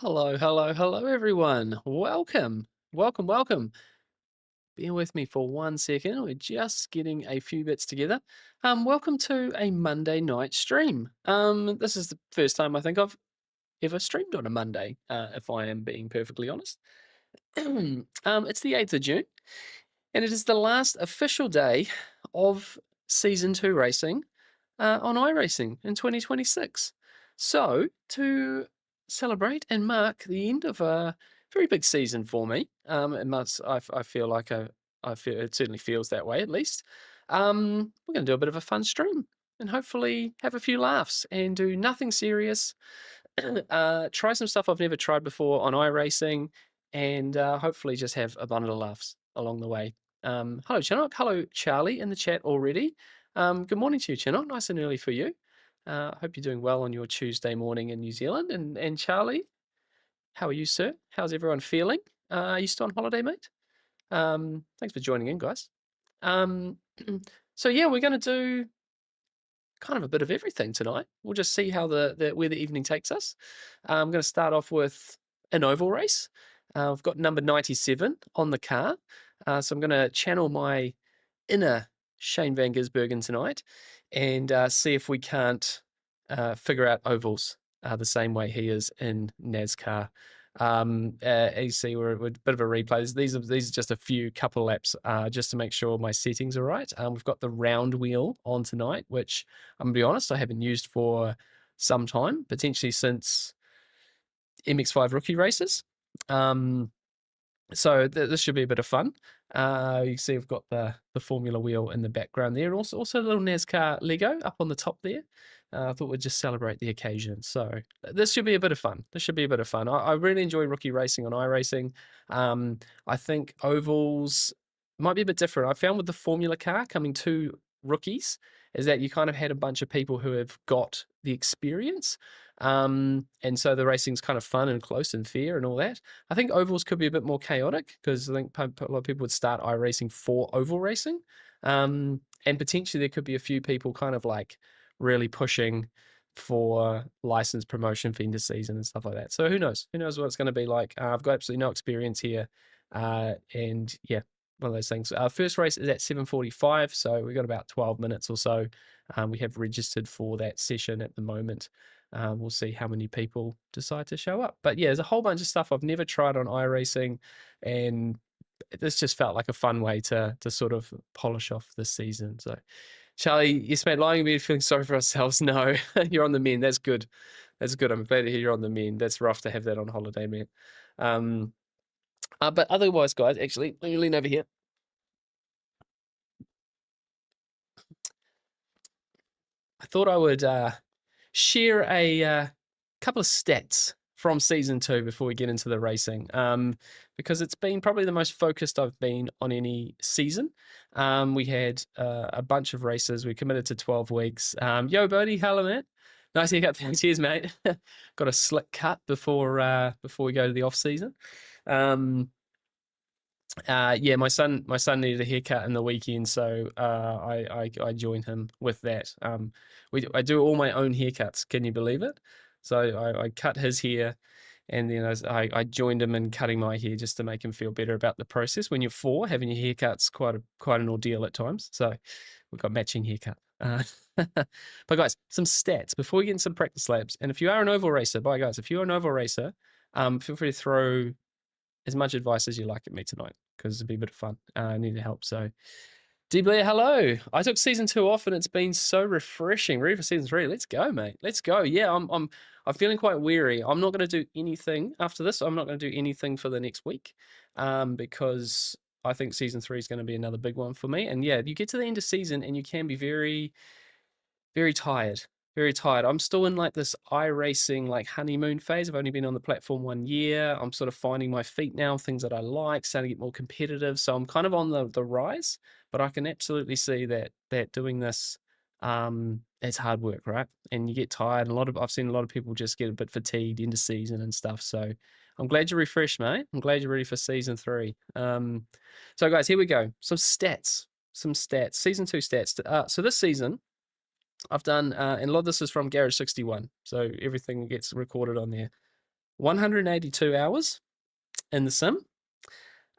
Hello, hello, hello, everyone. Welcome. Bear with me for 1 second. We're just getting a few bits together. Welcome to a Monday night stream. This is the first time I think I've ever streamed on a Monday, if I am being perfectly honest. It's the 8th of June, and it is the last official day of Season 2 racing on iRacing in 2026. So, to celebrate and mark the end of a very big season for me, I feel like I feel it certainly feels that way at least. We're going to do a bit of a fun stream and hopefully have a few laughs and do nothing serious. Try some stuff I've never tried before on iRacing, and hopefully just have a bundle of laughs along the way. Hello, Chinook. Hello, Charlie, in the chat already. Good morning to you, Chinook. Nice and early for you. Hope you're doing well on your Tuesday morning in New Zealand. And Charlie, how are you, sir? How's everyone feeling? Are you still on holiday, mate? Thanks for joining in, guys. So yeah, we're going to do kind of a bit of everything tonight. We'll just see how where the evening takes us. I'm going to start off with an oval race. I've got number 97 on the car, so I'm going to channel my inner Shane Van Gisbergen tonight and see if we can't figure out ovals the same way he is in NASCAR. As you see, we're a bit of a replay. These are just a few couple laps just to make sure my settings are right. We've got the round wheel on tonight, which I'm going to be honest, I haven't used for some time, potentially since MX5 rookie races. So this should be a bit of fun. You can see we've got the Formula wheel in the background there, and also a little NASCAR Lego up on the top there. I thought we'd just celebrate the occasion. So this should be a bit of fun. I really enjoy rookie racing on iRacing. I think ovals might be a bit different. I found with the Formula car coming to rookies is that you kind of had a bunch of people who have got the experience. And so the racing's kind of fun and close and fair and all that. I think ovals could be a bit more chaotic because I think a lot of people would start iRacing for oval racing. And potentially there could be a few people kind of like really pushing for license promotion for end of season and stuff like that. So who knows? Who knows what it's going to be like? I've got absolutely no experience here. And yeah, one of those things. First race is at 7:45, so we've got about 12 minutes or so. We have registered for that session at the moment. We'll see how many people decide to show up. But yeah, there's a whole bunch of stuff I've never tried on iRacing, and this just felt like a fun way to sort of polish off this season. So, Charlie, yes, mate, lying to me, feeling sorry for ourselves. No, you're on the mend. That's good. That's good. I'm glad to hear you're on the mend. That's rough to have that on holiday, man. But otherwise, guys, actually, let me lean over here. I thought I would share a couple of stats from season 2 before we get into the racing, because it's been probably the most focused I've been on any season. We had a bunch of races. We committed to 12 weeks. Yo, Bodie, hello, man. Nice haircut. Cheers, mate. Got a slick cut before we go to the off season. Yeah, my son needed a haircut in the weekend, so I joined him with that. I do all my own haircuts. Can you believe it? So I cut his hair, and then I joined him in cutting my hair just to make him feel better about the process. When you're 4, having your haircut's quite an ordeal at times. So we've got matching haircut. But guys, some stats before we get into some practice labs. And if you are an oval racer, if you're an oval racer, feel free to throw as much advice as you like at me tonight, because it'd be a bit of fun. I need help. So, D Blair, hello. I took season 2 off, and it's been so refreshing. Ready for season 3? Let's go, mate. Let's go. Yeah, I'm feeling quite weary. I'm not going to do anything after this. I'm not going to do anything for the next week, because I think season 3 is going to be another big one for me. And yeah, you get to the end of season, and you can be very, very tired. Very tired. I'm still in like this iRacing like honeymoon phase. I've only been on the platform 1 year. I'm sort of finding my feet now, things that I like, starting to get more competitive. So I'm kind of on the rise, but I can absolutely see that doing this, it's hard work, right? And you get tired. I've seen a lot of people just get a bit fatigued into season and stuff. So I'm glad you're refreshed, mate. I'm glad you're ready for season 3. So guys, here we go. Some stats. Season 2 stats. So this season, I've done, and a lot of this is from Garage 61, so everything gets recorded on there. 182 hours in the sim,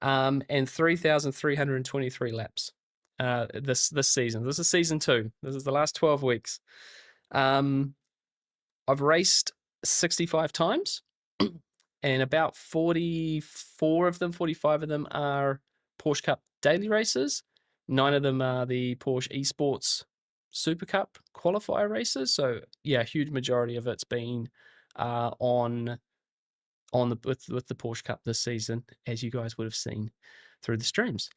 and 3,323 laps. This season. This is season 2. This is the last 12 weeks. I've raced 65 times, and about 44 of them, 45 of them are Porsche Cup daily races. 9 of them are the Porsche Esports Super Cup qualifier races. So yeah, a huge majority of it's been on with the Porsche Cup this season, as you guys would have seen through the streams.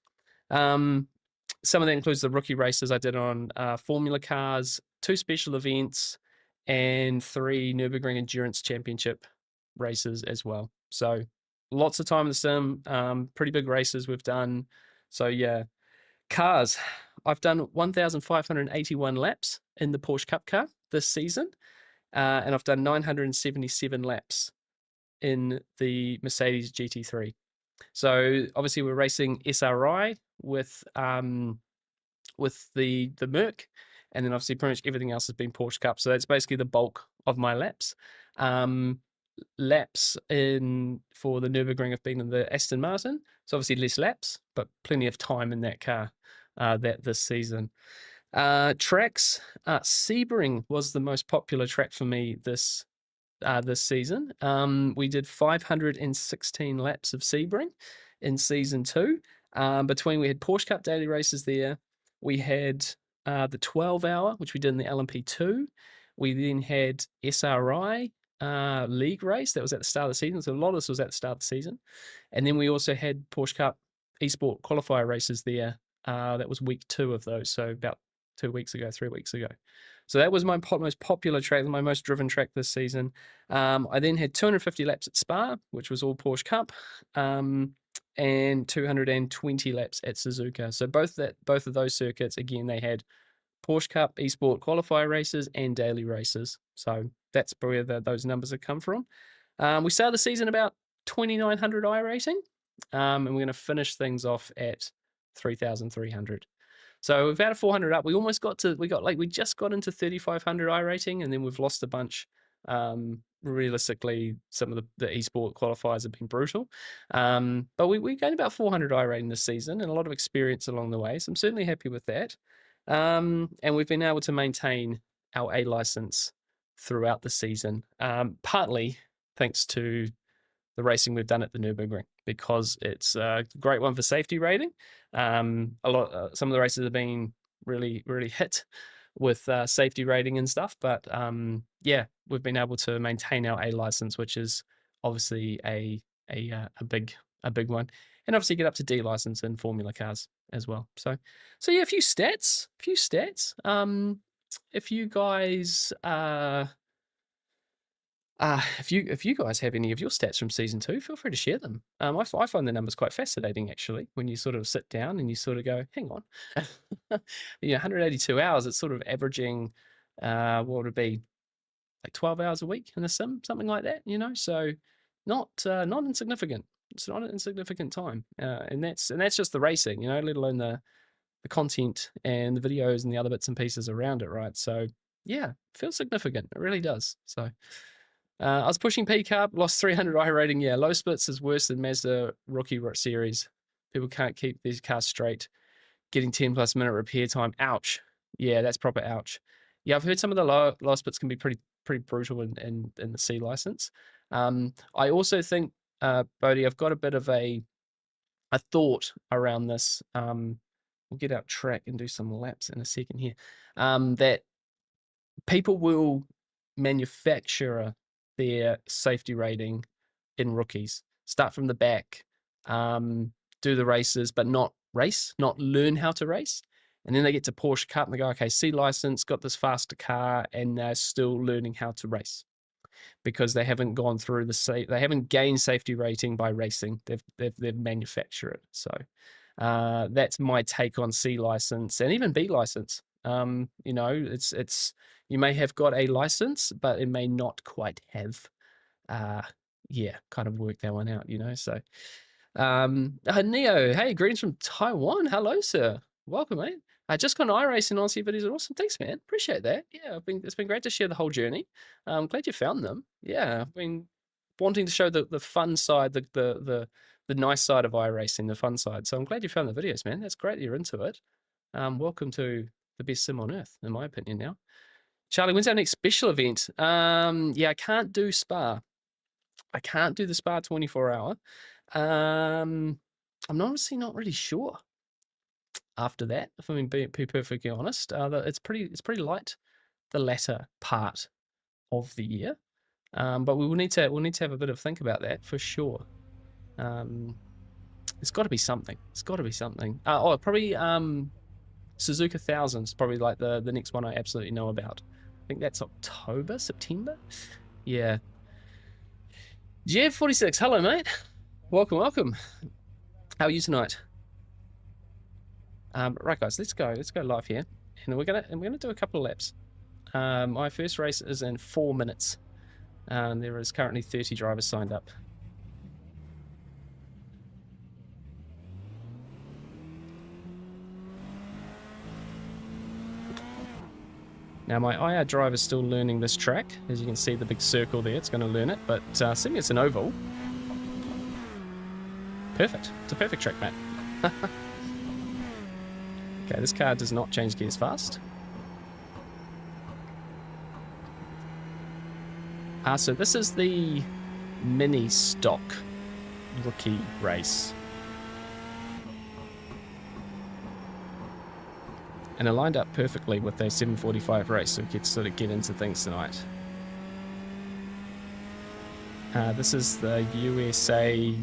Some of that includes the rookie races I did on Formula cars, 2 special events, and 3 Nürburgring Endurance Championship races as well. So lots of time in the sim, pretty big races we've done. So yeah, cars. I've done 1,581 laps in the Porsche Cup car this season, and I've done 977 laps in the Mercedes GT3. So obviously we're racing SRI with the Merc, and then obviously pretty much everything else has been Porsche Cup. So that's basically the bulk of my laps. Laps in for the Nürburgring have been in the Aston Martin, so obviously less laps, but plenty of time in that car this season. Tracks, Sebring was the most popular track for me this season. We did 516 laps of Sebring in season 2. Between we had Porsche Cup daily races there. We had the 12-hour, which we did in the LMP2. We then had SRI league race that was at the start of the season. So a lot of this was at the start of the season. And then we also had Porsche Cup Esport qualifier races there. That was week 2 of those. So about 2 weeks ago, 3 weeks ago. So that was my most popular track, my most driven track this season. I then had 250 laps at Spa, which was all Porsche Cup, and 220 laps at Suzuka. So both of those circuits, again, they had Porsche Cup Esport qualifier races and daily races. So that's where those numbers have come from. We started the season about 2,900 iRacing, and we're going to finish things off at 3,300. So we've had a 400 up. We just got into 3,500 iRating, and then we've lost a bunch. Realistically, some of the esport qualifiers have been brutal. But we gained about 400 iRating this season and a lot of experience along the way. So I'm certainly happy with that. And we've been able to maintain our A license throughout the season, partly thanks to the racing we've done at the Nürburgring, because it's a great one for safety rating. Some of the races have been really hit with safety rating and stuff, but yeah, we've been able to maintain our A license, which is obviously a big one, and obviously get up to D license in Formula cars as well. So yeah, a few stats. If you guys if you guys have any of your stats from season 2, feel free to share them. I find the numbers quite fascinating, actually, when you sort of sit down and you sort of go, hang on, 182 hours, it's sort of averaging, what would it be, like 12 hours a week in the sim, something like that, so not insignificant. It's not an insignificant time, and that's just the racing, let alone the content and the videos and the other bits and pieces around it, right? So yeah, feels significant. It really does. So I was pushing P carb, lost 300 I rating. Yeah, low splits is worse than Mazda rookie series. People can't keep these cars straight. Getting 10 plus minute repair time. Ouch. Yeah, that's proper ouch. Yeah, I've heard some of the low splits can be pretty brutal in the C license. I also think, Bodhi, I've got a bit of a thought around this. We'll get out Trak and do some laps in a second here. That people will manufacture their safety rating in rookies, start from the back, do the races, but not learn how to race. And then they get to Porsche Cup and they go, okay, C license, got this faster car, and they're still learning how to race because they haven't gone through they haven't gained safety rating by racing. They've manufactured it. So that's my take on C license and even B license. It's you may have got a license, but it may not quite have kind of worked that one out, So Neo, hey, greetings from Taiwan. Hello, sir. Welcome, mate. I just got an iRacing Aussie videos are awesome. Thanks, man. Appreciate that. Yeah, it's been great to share the whole journey. I'm glad you found them. Yeah, I've been wanting to show the fun side, the nice side of iRacing, the fun side. So I'm glad you found the videos, man. That's great that you're into it. Welcome to the best sim on earth, in my opinion now. Charlie, when's our next special event? Yeah, I can't do Spa. I can't do the Spa 24-hour. I'm honestly not really sure after that, if I'm being perfectly honest. It's pretty light, the latter part of the year. But we'll need to have a bit of think about that for sure. It's got to be something. It's got to be something. Probably Suzuka Thousands, probably like the next one I absolutely know about. I think that's October, September. Yeah. Jeff46, hello mate. Welcome. How are you tonight? Right guys, let's go live here, and we're gonna do a couple of laps. My first race is in 4 minutes. There is currently 30 drivers signed up. Now my IR drive is still learning this track. As you can see, the big circle there, it's going to learn it, but seeing it's an oval. Perfect. It's a perfect track, mate. Okay, this car does not change gears fast. So this is the mini stock rookie race. And it lined up perfectly with their 7:45 race, so we could sort of get into things tonight. This is the USA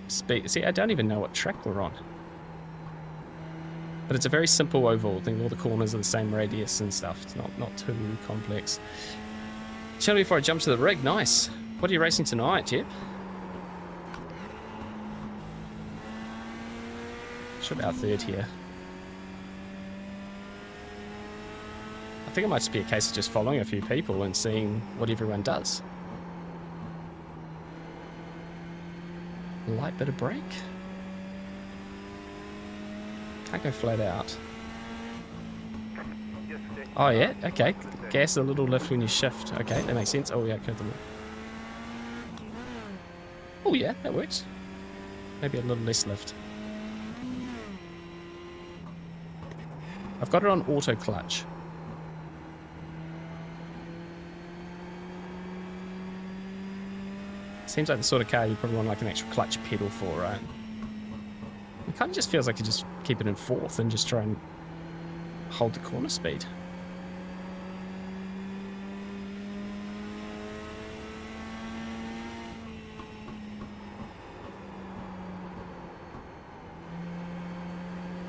speed. See, I don't even know what track we're on. But it's a very simple oval. I think all the corners are the same radius and stuff. It's not too complex. Tell me before I jump to the rig. Nice. What are you racing tonight, Jeb? Should be our third here. I think it might just be a case of just following a few people and seeing what everyone does. Light bit of brake. Can't go flat out. Oh yeah, okay. Gas a little lift when you shift. Okay, that makes sense. Oh yeah, okay. Oh yeah, that works. Maybe a little less lift. I've got it on auto clutch. Seems like the sort of car you probably want like an actual clutch pedal for, right? It kind of just feels like you just keep it in fourth and just try and hold the corner speed.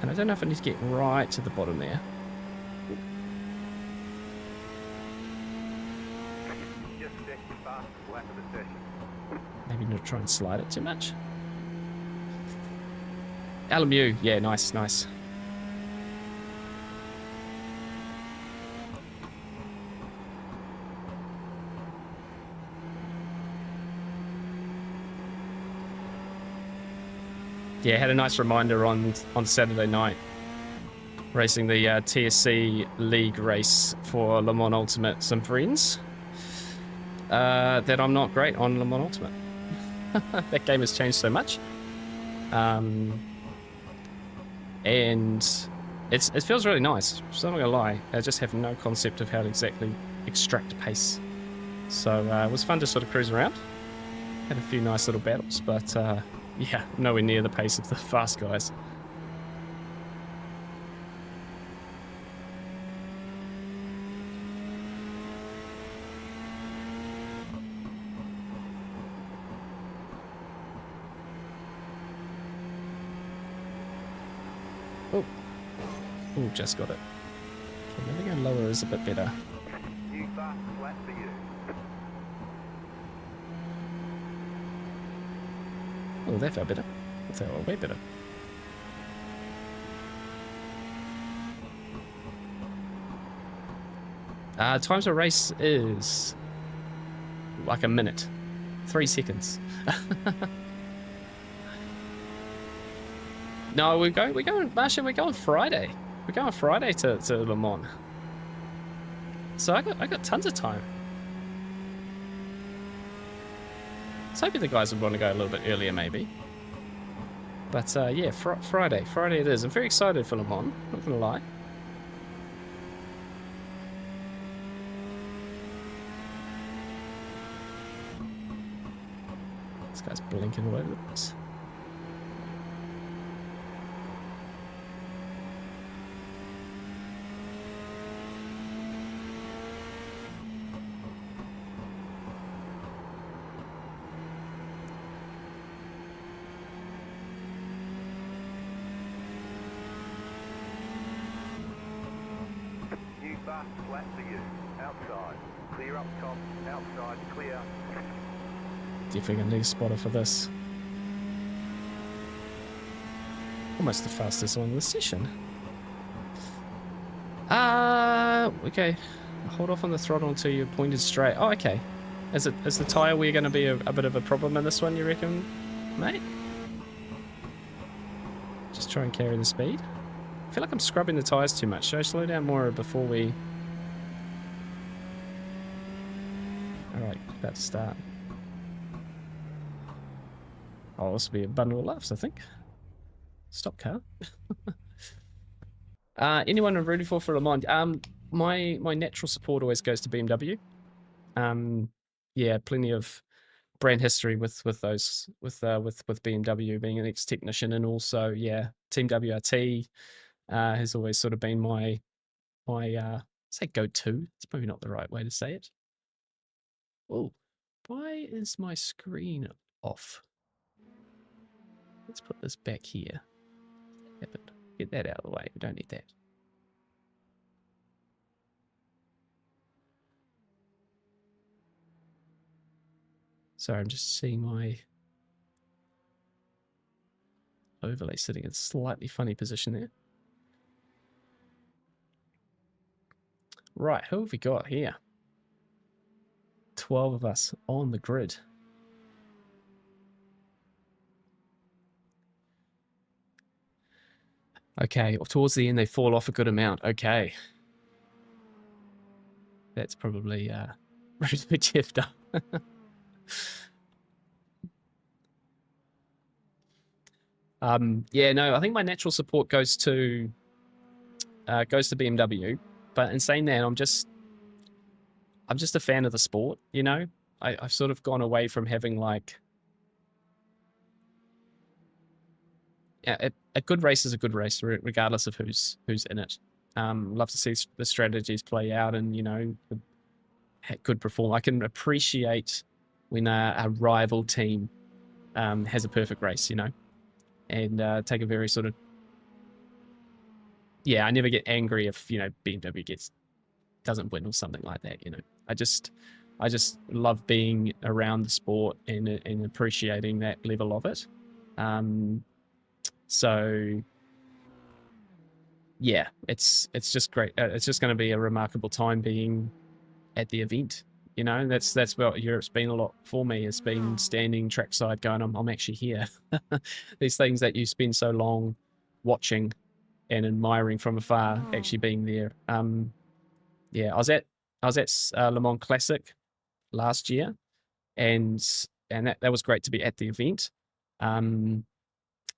And I don't know if I need to get right to the bottom there. Maybe not try and slide it too much. LMU, yeah, nice. Yeah, had a nice reminder on Saturday night, racing the TSC League race for Le Mans Ultimate. Some friends that I'm not great on Le Mans Ultimate. That game has changed so much, and it feels really nice. So I'm not gonna lie, I just have no concept of how to exactly extract pace. So it was fun to sort of cruise around. Had a few nice little battles, but yeah, nowhere near the pace of the fast guys. Oh, just got it. Okay, maybe going lower is a bit better. Oh, that felt better. That felt way better. Time to race is like a minute. 3 seconds. No, we're going, Martian, we're going Friday. We're going Friday to Le Mans. So I got tons of time. was hoping the guys would want to go a little bit earlier, maybe. But yeah, Friday it is. I'm very excited for Le Mans, not gonna lie. This guy's blinking all over the place. Flat for you. Outside. Clear up top. Outside. Clear. Definitely gonna need a spotter for this. Almost the fastest one in the session. Okay. Hold off on the throttle until you're pointed straight. Oh, okay. Is the tyre wear going to be a bit of a problem in this one, you reckon, mate? Just try and carry the speed. I feel like I'm scrubbing the tyres too much. Should I slow down more before we... Alright, about to start. Oh, this will be a bundle of laughs, I think. Stop car. Anyone I'm rooting for Le Mans? My natural support always goes to BMW. Yeah, plenty of brand history with BMW, being an ex-technician, and also Team WRT has always sort of been my say go-to. It's probably not the right way to say it. Oh, why is my screen off? Let's put this back here. Get that out of the way. We don't need that. Sorry, I'm just seeing my overlay sitting in a slightly funny position there. Right, who have we got here? 12 of us on the grid. Okay, towards the end they fall off a good amount. Okay. That's probably really Jeff up. Yeah, no, I think my natural support goes to BMW. But in saying that, I'm just a fan of the sport, you know? I've sort of gone away from having like... Yeah, a good race is a good race, regardless of who's in it. Love to see the strategies play out, and you know, good perform. I can appreciate when a rival team has a perfect race, you know, and take a very sort of... Yeah, I never get angry if, you know, BMW doesn't win or something like that, you know. I just love being around the sport and appreciating that level of it. So yeah, it's just great. It's just going to be a remarkable time being at the event. You know, that's what Europe's been a lot for me. It's been standing trackside going, I'm actually here. These things that you spend so long watching and admiring from afar, actually being there. Yeah, I was at Le Mans Classic last year, and that was great to be at the event.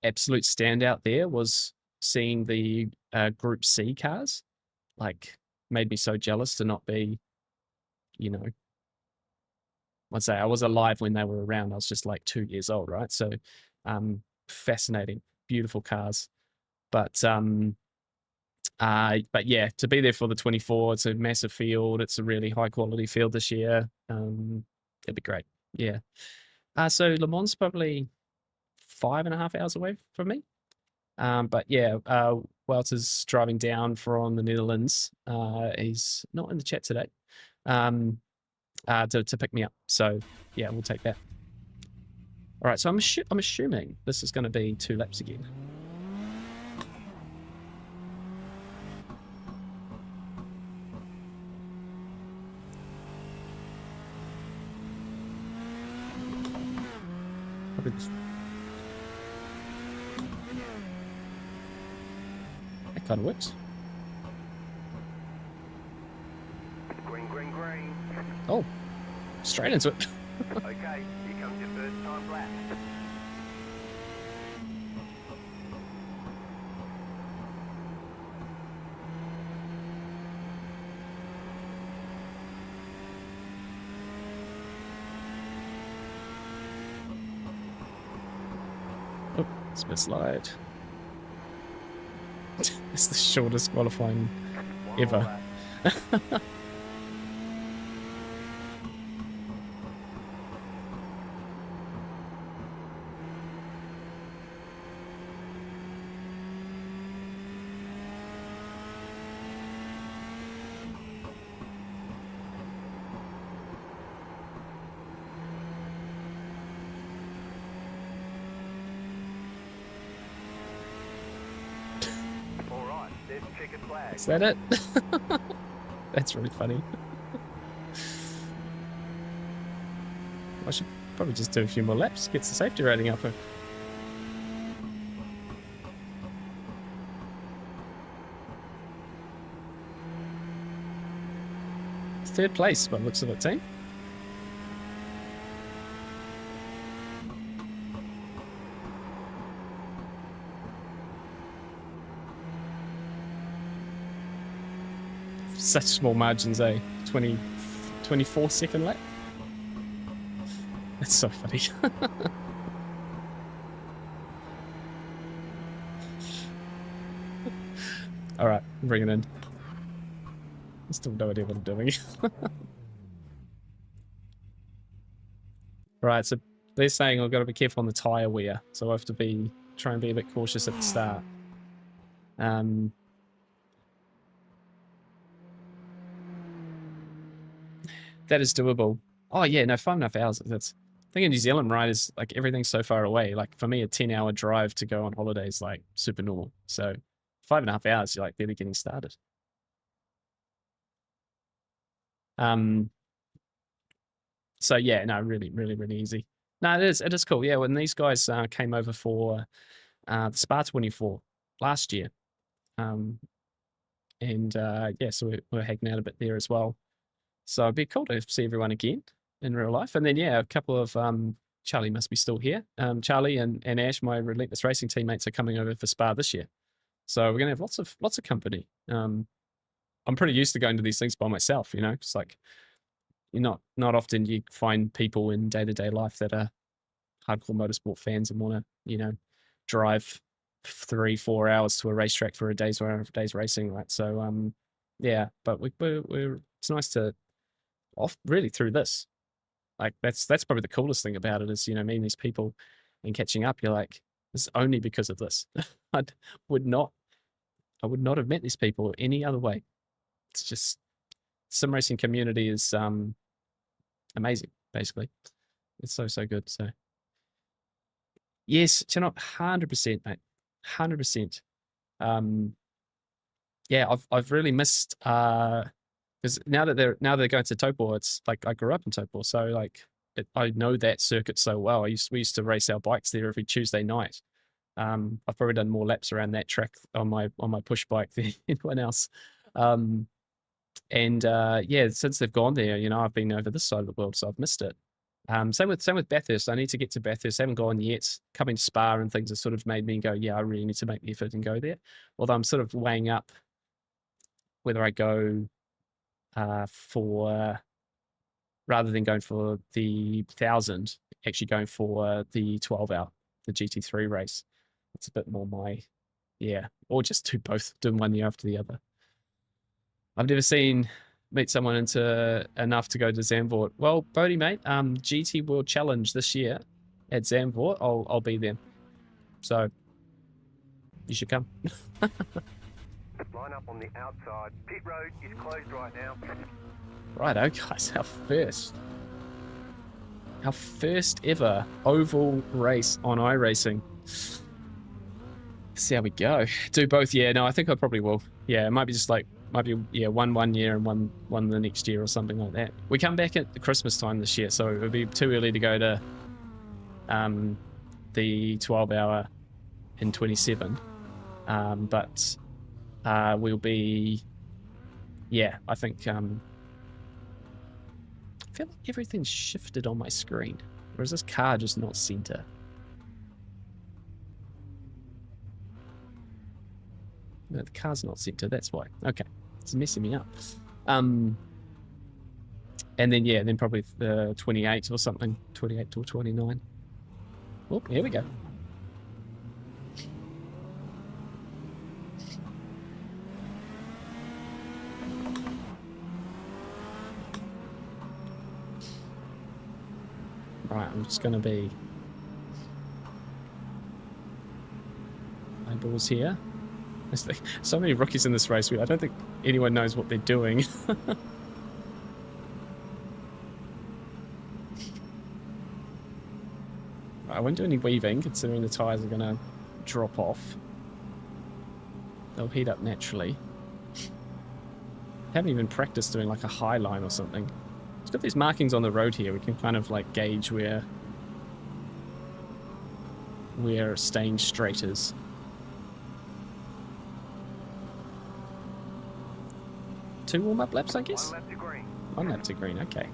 Absolute standout there was seeing the Group C cars. Like, made me so jealous to not be, you know, I'd say I was alive when they were around. I was just like 2 years old, right? So fascinating, beautiful cars. But yeah, to be there for the 24, it's a massive field. It's a really high quality field this year. It'd be great. Yeah. So Le Mans probably 5.5 hours away from me. But yeah, Welter's driving down from the Netherlands. He's not in the chat today. To pick me up. So yeah, we'll take that. All right, so I'm assuming this is going to be 2 laps again. That kind of works. Green, green, green. Oh, straight into it. Okay, here comes your first Spit slide. It's the shortest qualifying One more ever. lap. All right, there's chicken flag. Is that it? That's really funny. I should probably just do a few more laps, gets the safety rating up. Third place by the looks of it, team. Such small margins, eh? 24-second lap. That's so funny. All right, bring it in. I still have no idea what I'm doing. Right, so they're saying I've got to be careful on the tire wear, so I have to try and be a bit cautious at the start. That is doable. Oh yeah, no, 5.5 hours. That's I think in New Zealand, right, is like everything's so far away. Like for me, a 10-hour drive to go on holiday is like super normal. So 5.5 hours, you're like barely getting started. So yeah, no, really, really, really easy. No, it is cool. Yeah, when these guys came over for the Spa 24 last year, and yeah, so we're hanging out a bit there as well. So it'd be cool to see everyone again in real life. And then yeah, a couple of Charlie must be still here. Charlie and Ash, my Relentless Racing teammates, are coming over for Spa this year. So we're gonna have lots of company. I'm pretty used to going to these things by myself, you know. It's like you're not often you find people in day-to-day life that are hardcore motorsport fans and want to, you know, drive 3-4 hours to a racetrack for a day's racing, right? So yeah, but we're it's nice to off really through this. Like that's probably the coolest thing about it is, you know, meeting these people and catching up. You're like, it's only because of this. I would not have met these people any other way. It's just sim racing community is amazing, basically. It's so good. So yes, you know, 100%, mate. 100%. Yeah, I've really missed because now that they're going to Topor, it's like I grew up in Topor, so like I know that circuit so well. We used to race our bikes there every Tuesday night. I've probably done more laps around that track on my push bike than anyone else. And yeah, since they've gone there, you know, I've been over this side of the world, so I've missed it. Same with Bathurst. I need to get to Bathurst. I haven't gone yet. Coming to Spa and things have sort of made me go, yeah, I really need to make the effort and go there. Although I'm sort of weighing up whether I go for rather than going for the 1,000, actually going for the 12-hour, the GT3 race. It's a bit more yeah, or just do both, do one year after the other. I've never meet someone into enough to go to Zandvoort. Well, Bodie, mate, GT World Challenge this year at Zandvoort. I'll be there. So you should come. Line up on the outside. Pit road is closed right now. Righto, guys, our first ever oval race on iRacing. See how we go. Do both, yeah. No, I think I probably will. Yeah, it might be just like yeah, one year and one the next year or something like that. We come back at the Christmas time this year, so it would be too early to go to the 12-hour in 27. But we'll be, yeah, I think I feel like everything's shifted on my screen. Or is this car just not center? No, the car's not center, that's why. Okay, it's messing me up. And then, yeah, then probably the 28 or something, 28 to 29. Oh, here we go. Right, I'm just going to be eyeballs here. There's so many rookies in this race. I don't think anyone knows what they're doing. I won't do any weaving, considering the tyres are going to drop off. They'll heat up naturally. Haven't even practiced doing like a high line or something. It's got these markings on the road here. We can kind of like gauge where staying straight is. Two warm-up laps, I guess? 1 lap to green. 1 lap to green, okay.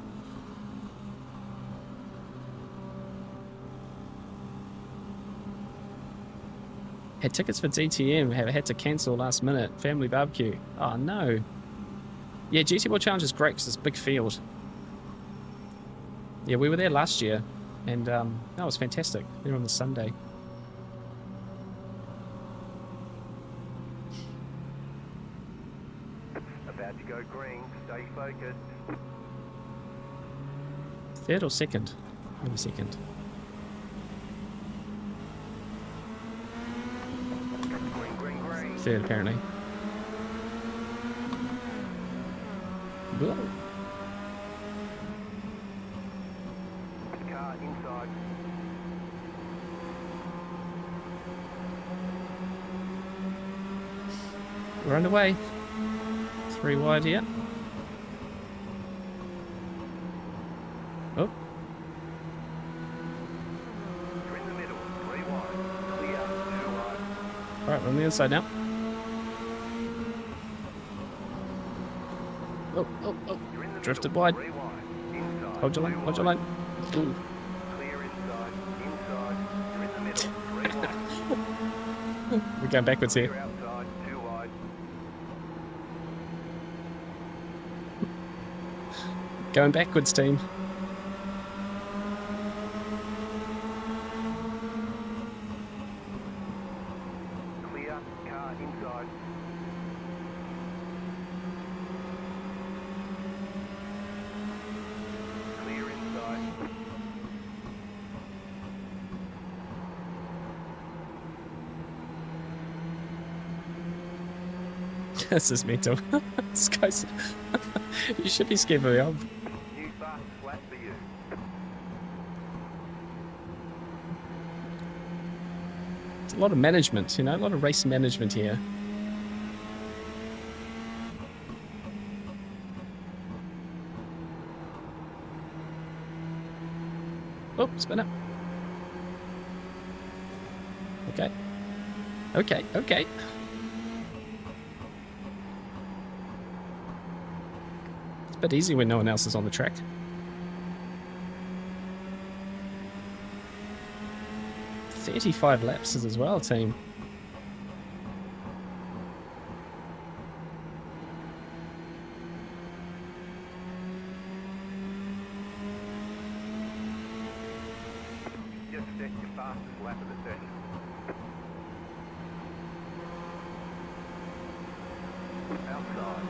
Had tickets for DTM, have had to cancel last minute. Family barbecue. Oh no. Yeah, GT World Challenge is great because it's a big field. Yeah, we were there last year, and that was fantastic. There on the Sunday. About to go green. Stay focused. Third or second? Maybe second. Green, green, green. Third, apparently. Whoa. Car inside. We're underway. 3 wide here. Oh, You're in the middle. 3 wide. Clear. 2 wide. alright, we're on the inside now. Oh, oh, oh. You're in the Drifted middle. wide. 3 wide. Inside. Hold your line, 2 hold your wide. line. Ooh. Clear inside. Inside. You're in the middle. 3 wide. We're going backwards Clear here. outside. 2 wide. Going backwards, team. Clear. Car inside. Clear inside. This is mental. This guy's... You should be scared for me. New fast flat for you. It's a lot of management, you know, a lot of race management here. Oh, spin up. Okay. Okay, okay. It's a bit easy when no one else is on the track. "35 laps as well, team." Just set your fastest lap of the session. Outside.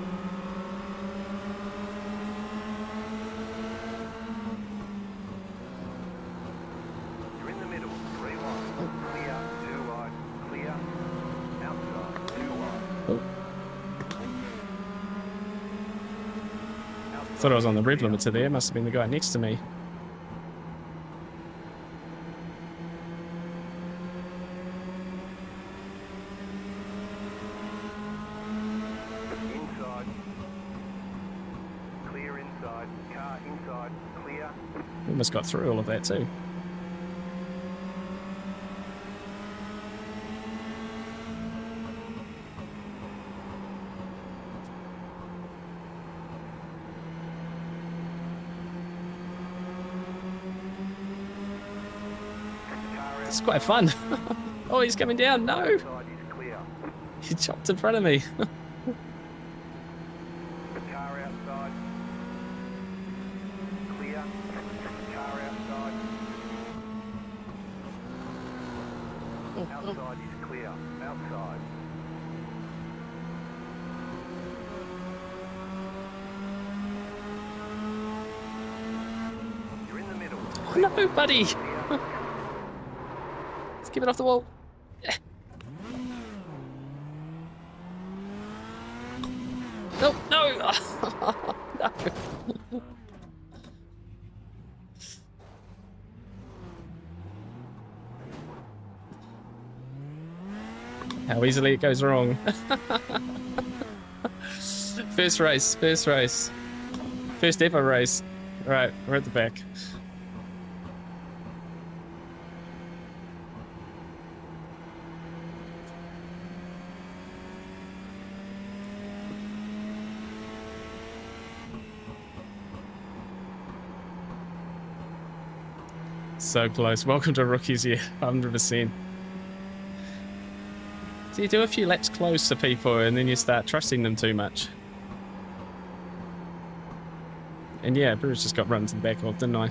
You're in the middle. 3 wide. Clear. 2 wide. Clear. Outside. 2 wide. Oh, Outside. thought I was on the rev limiter there. Must have been the guy next to me. Inside. Clear inside. Car inside. Clear. Almost got through all of that too. Car It's quite fun. Oh, he's coming down. No, outside is clear. he chopped in front of me. Car outside. Clear. Car outside. Outside is clear. Outside. You're in the middle. Oh no, buddy! Clear. Let's keep it off the wall. No, no! No. How easily it goes wrong. First race, first race. First ever race. Right, we're at the back. So close. Welcome to Rookies here, 100%. So you do a few laps close to people and then you start trusting them too much. And yeah, Bruce just got run to the back of, didn't I?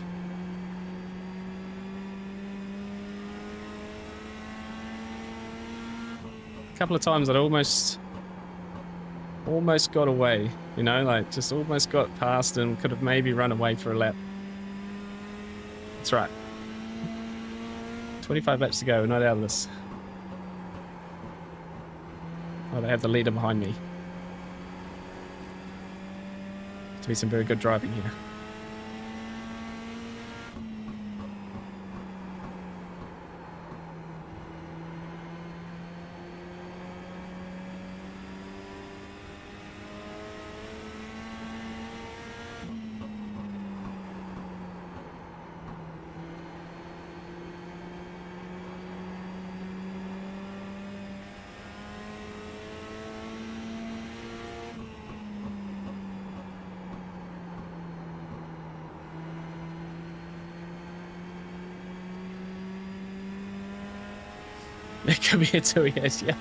A couple of times I'd almost got away, you know, like just almost got past and could have maybe run away for a lap. That's right. 25 laps to go, we're not out of this. Oh, they have the leader behind me. To be some very good driving here. It could be a 2 years, yeah.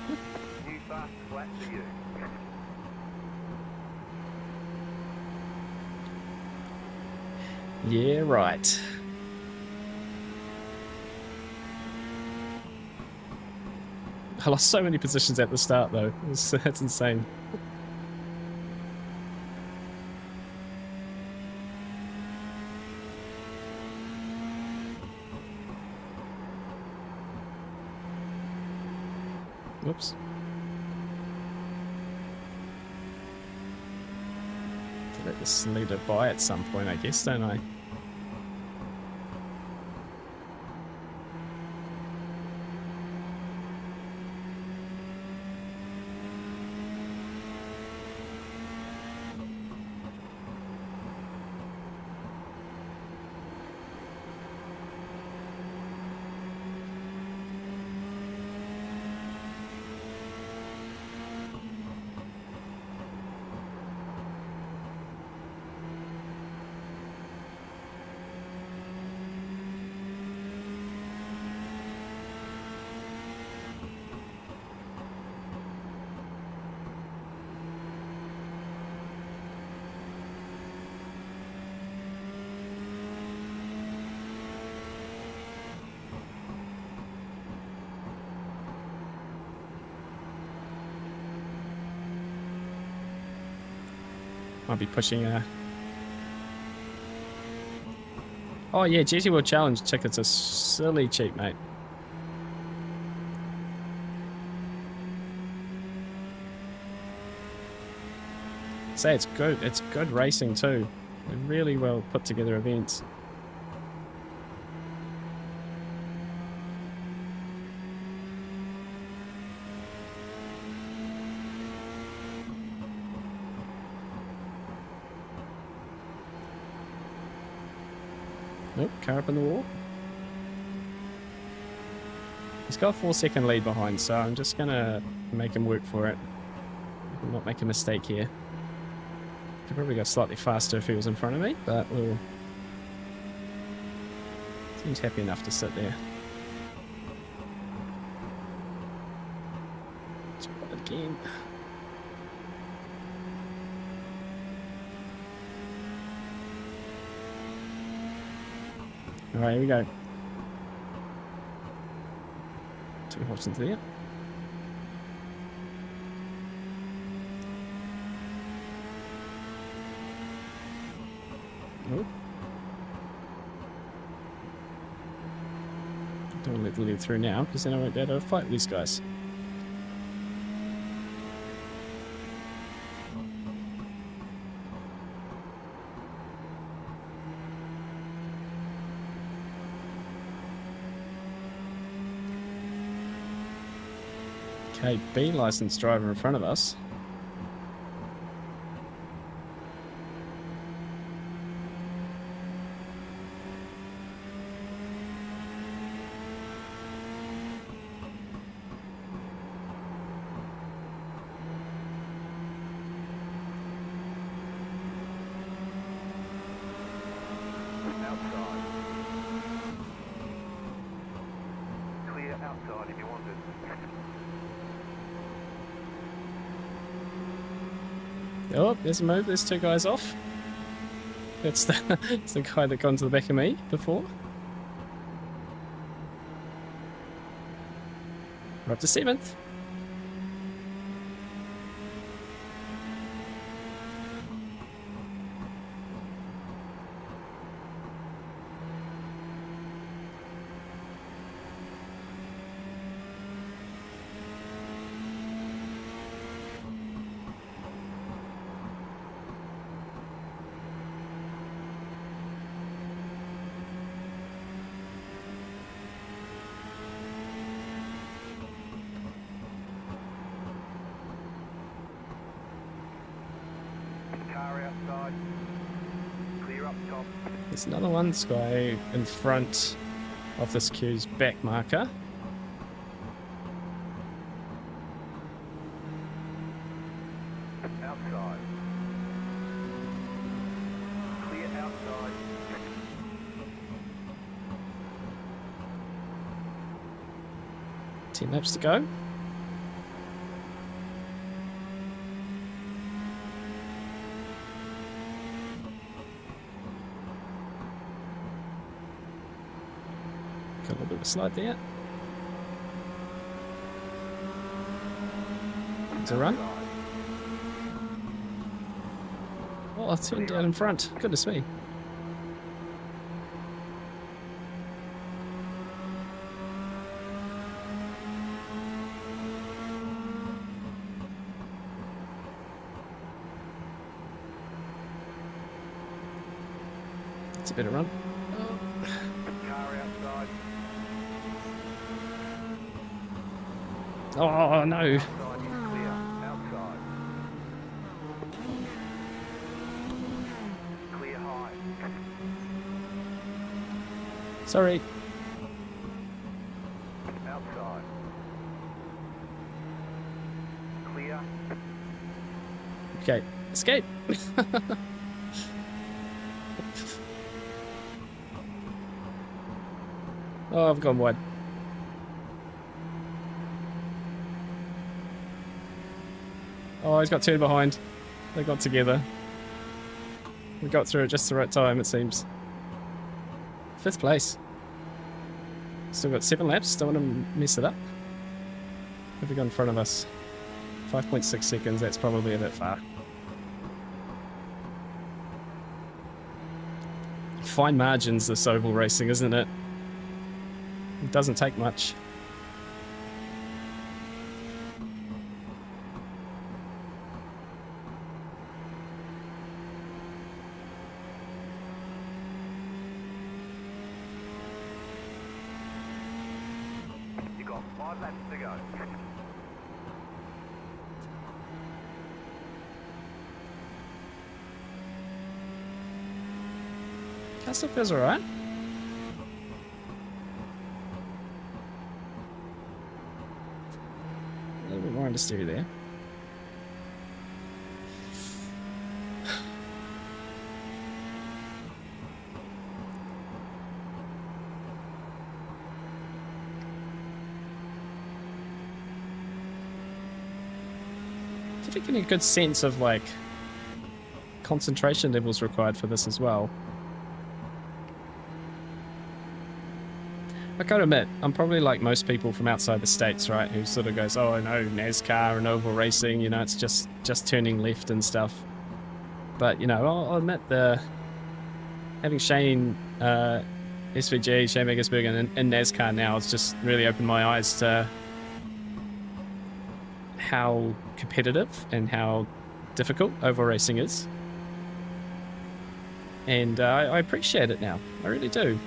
New fast flat for you. Yeah, right. I lost so many positions at the start, though. That's insane. Whoops. Let this leader by at some point, I guess, don't I? Might be pushing a... Oh yeah, GT World Challenge tickets are silly cheap, mate. Say it's good. It's good racing too. They're really well put together events. Nope, car up in the wall. He's got a 4-second lead behind, so I'm just gonna make him work for it. Not make a mistake here. Could probably go slightly faster if he was in front of me, but we'll... Seems happy enough to sit there. Let's put it again. Alright, here we go. 2 horses into there. Oh. Don't let them lead through now, because then I won't be able to fight these guys. Okay, B licensed driver in front of us. Outside. Clear outside if you want it. Oh, there's a move. There's two guys off. That's it's the guy that got into the back of me before. We're up to 7th. Car outside. Clear up top. There's another one. This guy in front of this queue's back marker. Outside. Clear outside. 10 laps to go. Got a little bit of a slide there. There's a run. Oh, I turned down in front. Goodness me. It's a better run. Car outside. Oh, no. Outside is clear. Outside. Clear high. Sorry. Outside. Clear. Okay, escape. Oh, I've gone wide. Oh, he's got two behind. They got together. We got through it just the right time, it seems. 5th place. Still got 7 laps. Don't want to mess it up. Have we got in front of us? 5.6 seconds. That's probably a bit far. Fine margins, this oval racing, isn't it? It doesn't take much. You got 5 laps to go. That still feels alright. A little bit more understeer there. I think getting a good sense of like concentration levels required for this as well. I gotta admit, I'm probably like most people from outside the States, right? Who sort of goes, oh, I know NASCAR and oval racing, you know, it's just turning left and stuff. But, you know, I'll admit having Shane SVG, Shane Vegasberg, and in NASCAR now, it's just really opened my eyes to how competitive and how difficult oval racing is. And I appreciate it now. I really do.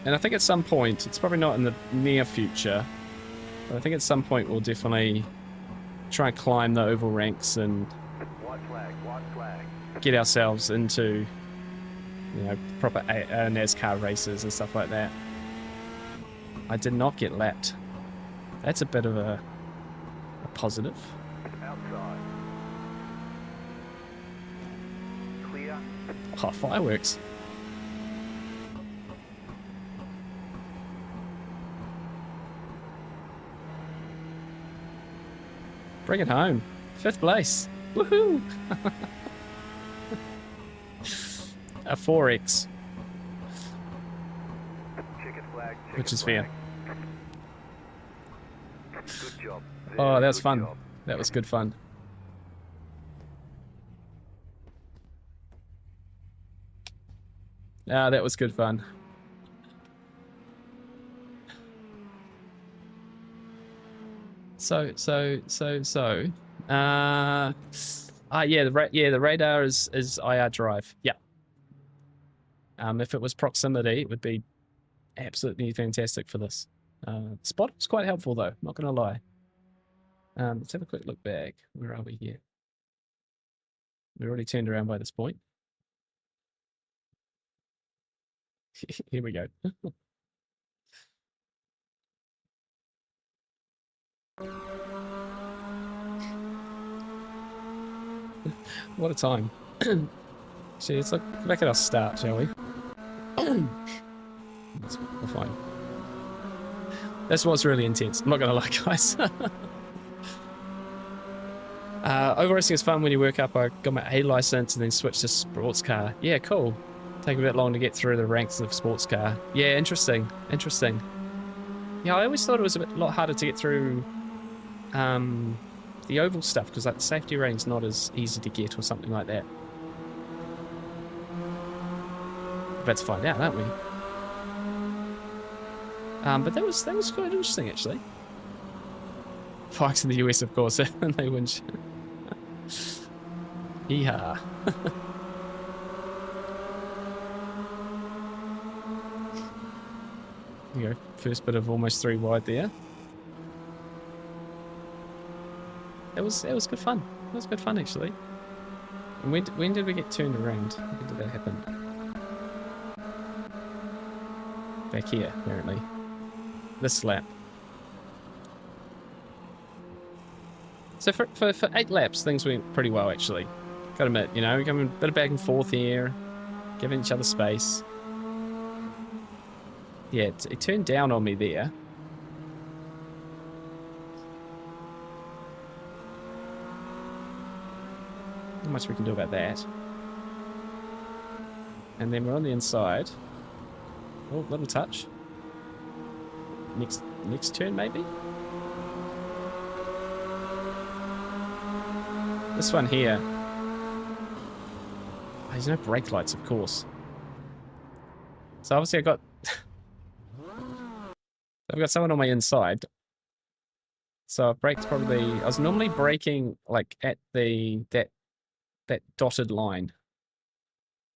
And I think at some point, it's probably not in the near future, but I think at some point we'll definitely try and climb the oval ranks and White flag. get ourselves into, you know, proper NASCAR races and stuff like that. I did not get lapped. That's a bit of a positive. Outside. Clear. Oh, fireworks. Bring it home. 5th place. Woohoo! A 4X. Checkered flag. Which is fair. Good job. Oh, that was Good fun. job. That was good fun. Ah, that was good fun. So. Yeah, the radar is IR drive. Yeah. If it was proximity, it would be absolutely fantastic for this. Spot was quite helpful though, not gonna lie. Let's have a quick look back. Where are we here? We already turned around by this point. Here we go. What a time. See, let's look back at our start, shall we? We're fine. This was really intense. I'm not gonna lie, guys. Oval racing is fun when you work up. I got my A license and then switched to sports car. Yeah, cool. Take a bit long to get through the ranks of sports car. Yeah, interesting. Yeah, I always thought it was a lot harder to get through the oval stuff because like the safety rating's not as easy to get or something like that. Let's find out, aren't we? But that was quite interesting actually. Bikes in the US, of course, and they win. Yeehaw. There you go. First bit of almost 3 wide there. It was good fun. It was good fun actually. And when did we get turned around? When did that happen? Back here, apparently. This lap. So for 8 laps, things went pretty well actually. Gotta admit, you know, coming a bit of back and forth here, giving each other space. Yeah, it turned down on me there. Not much we can do about that. And then we're on the inside. Oh, little touch. Next turn maybe? This one here. Oh, there's no brake lights, of course. So obviously I've got someone on my inside. So I've braked probably. I was normally braking like at that dotted line.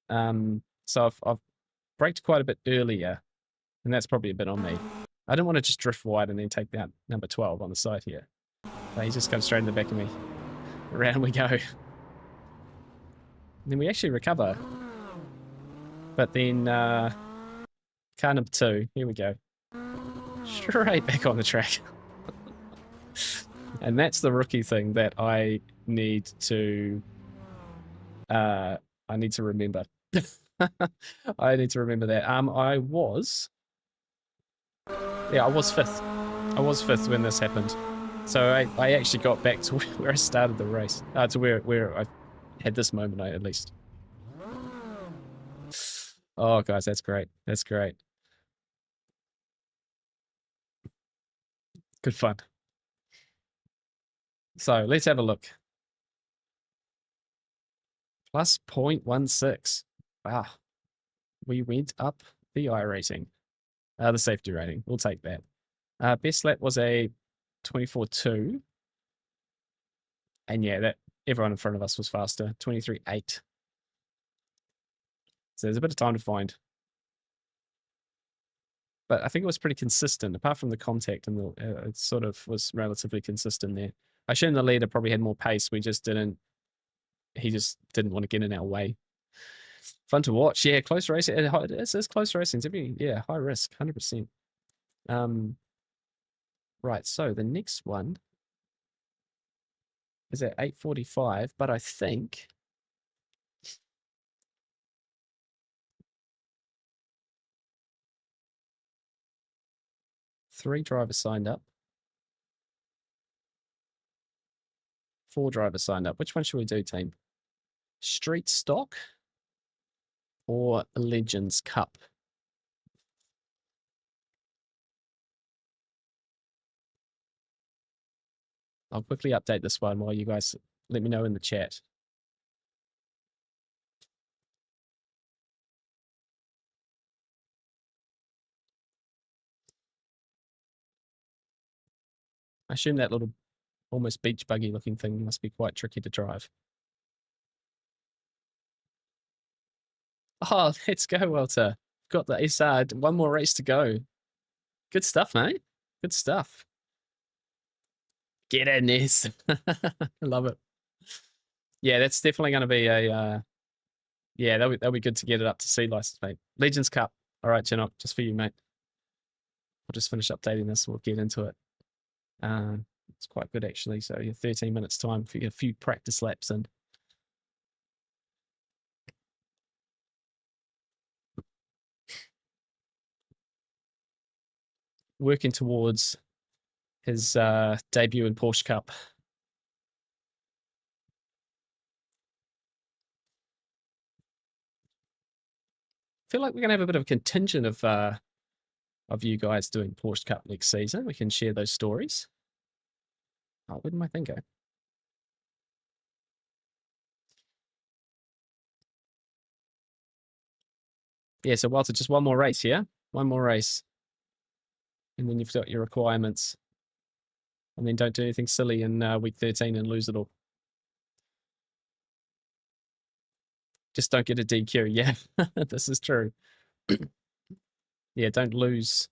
So I've braked quite a bit earlier, and that's probably a bit on me. I didn't want to just drift wide and then take down number 12 on the side here. But he just comes straight in the back of me. Around we go. And then we actually recover. But then car number 2, here we go. Straight back on the track. And that's the rookie thing that I need to remember. I need to remember that. I was 5th. I was 5th when this happened. So I actually got back to where I started the race. To where I had this moment at least. Oh guys, that's great. That's great. Good fun. So let's have a look. Plus 0.16. Wow. We went up the iRacing. The safety rating. We'll take that. Best lap was a 24.2. And yeah, that everyone in front of us was faster. 23.8. So there's a bit of time to find. But I think it was pretty consistent, apart from the contact, and it sort of was relatively consistent there. I assume the leader probably had more pace. He just didn't want to get in our way. Fun to watch. Yeah, close racing. It's close racing. Yeah, high risk, 100%. Right, so the next one is at 8:45, but I think 3 drivers signed up. 4 drivers signed up. Which one should we do, team? Street Stock or Legends Cup? I'll quickly update this one while you guys let me know in the chat. I assume that little almost beach buggy looking thing must be quite tricky to drive. Oh, let's go, Walter. Got the SR. One more race to go. Good stuff, mate. Good stuff. Get in this. I love it. Yeah, that's definitely going to be a. Yeah, that'll be good to get it up to C license, mate. Legends Cup. All right, Chinook, just for you, mate. I'll just finish updating this. We'll get into it. It's quite good actually. So you're 13 minutes time for a few practice laps in. Working towards his debut in Porsche Cup. I feel like we're gonna have a bit of a contingent of you guys doing Porsche Cup next season. We can share those stories. Oh, where did my thing go? Yeah, so Walter, just one more race here. One more race. And then you've got your requirements. And then don't do anything silly in week 13 and lose it all. Just don't get a DQ. Yeah, this is true. Yeah, don't lose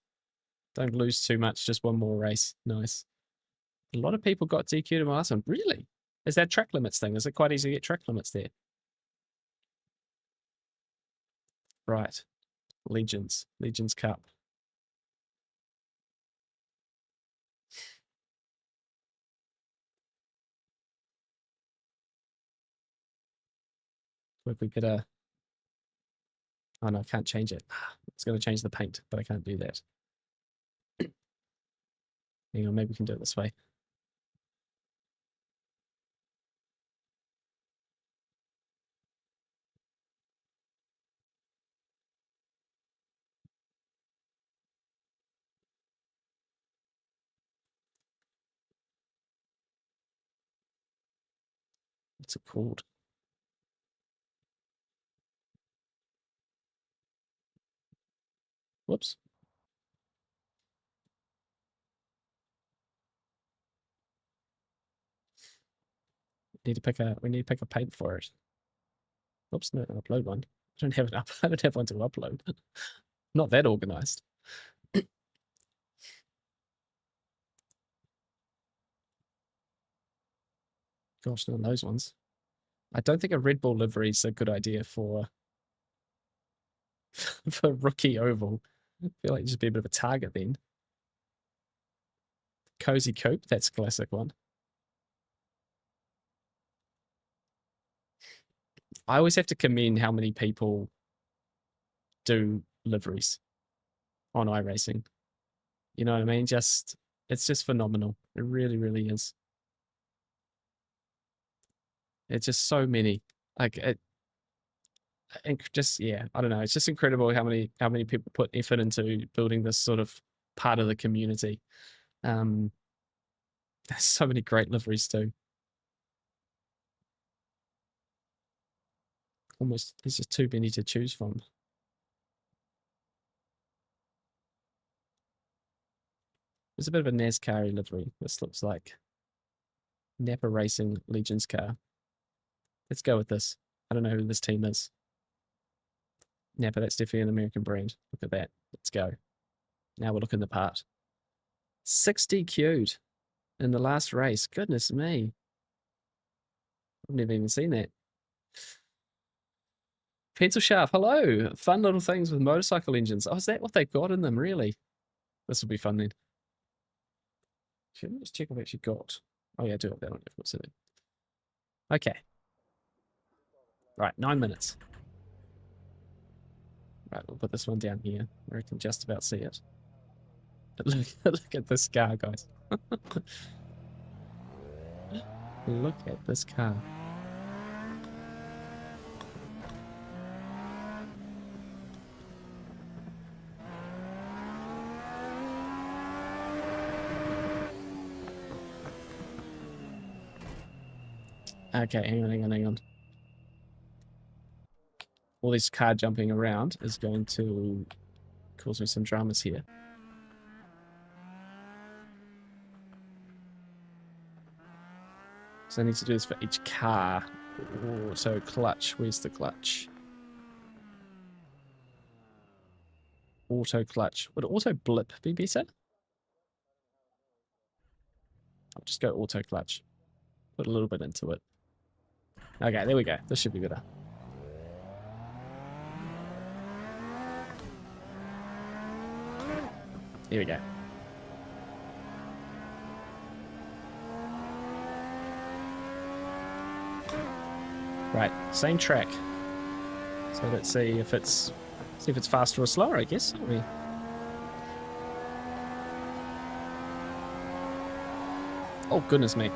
too much. Just one more race. Nice. A lot of people got DQ'd in my last one. Really? Is that track limits thing? Is it quite easy to get track limits there? Right. Legends Cup. Would we better? Oh no, I can't change it. It's going to change the paint, but I can't do that. Hang on, maybe we can do it this way. What's it called? Whoops. We need to pick a paint for it. Oops, no, upload one. I don't have it up. I don't have one to upload. Not that organized. Gosh, none of those ones. I don't think a Red Bull livery is a good idea for for rookie oval. I feel like just be a bit of a target then. Cozy Cope, that's a classic one. I always have to commend how many people do liveries on iRacing. You know what I mean? It's just phenomenal. It really, really is. It's just so many. Like it, and just yeah, I don't know. It's just incredible how many people put effort into building this sort of part of the community. Um, There's so many great liveries too. Almost, there's just too many to choose from. There's a bit of a NASCAR livery. This looks like Napa Racing Legends car. Let's go with this. I don't know who this team is. Napa, that's definitely an American brand. Look at that. Let's go. Now we're looking the part. 60 queued in the last race. Goodness me. I've never even seen that. Pencil Sharp, hello. Fun little things with motorcycle engines. Oh, is that what they've got in them, really? This will be fun then. Let me just check if I've actually got. Oh, yeah, I do have that on. Of course I do. Okay. Right, 9 minutes. Right, we'll put this one down here where I can just about see it. Look, look at this car, guys. Look at this car. Okay, hang on. All this car jumping around is going to cause me some dramas here. So I need to do this for each car. Auto clutch. Where's the clutch? Auto clutch. Would auto blip be better? I'll just go auto clutch. Put a little bit into it. Okay, there we go. This should be better. Here we go. Right, same track. So let's see if it's faster or slower, I guess. Oh goodness me.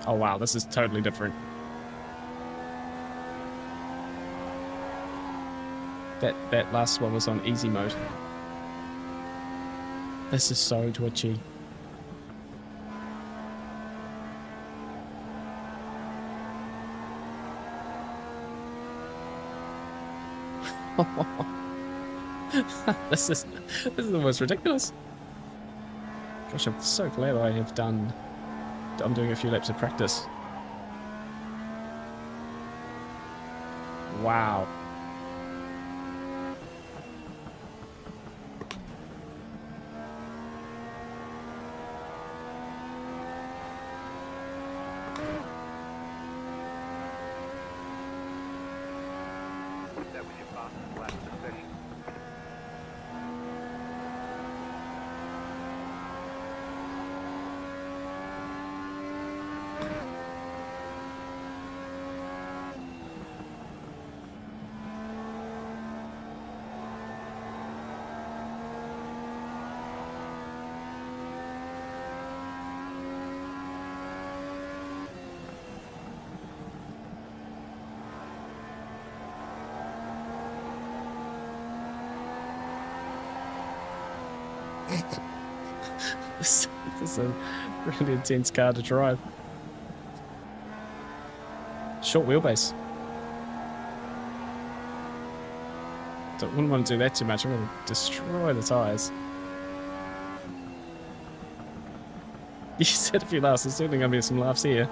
Oh wow, this is totally different. That last one was on easy mode. This is so twitchy. This is the most ridiculous. Gosh, I'm so glad I'm doing a few laps of practice. Wow. That was your fastest lap of the session. This is a really intense car to drive. Short wheelbase. Wouldn't want to do that too much. I'm going to destroy the tyres. You said a few laughs. There's certainly going to be some laughs here.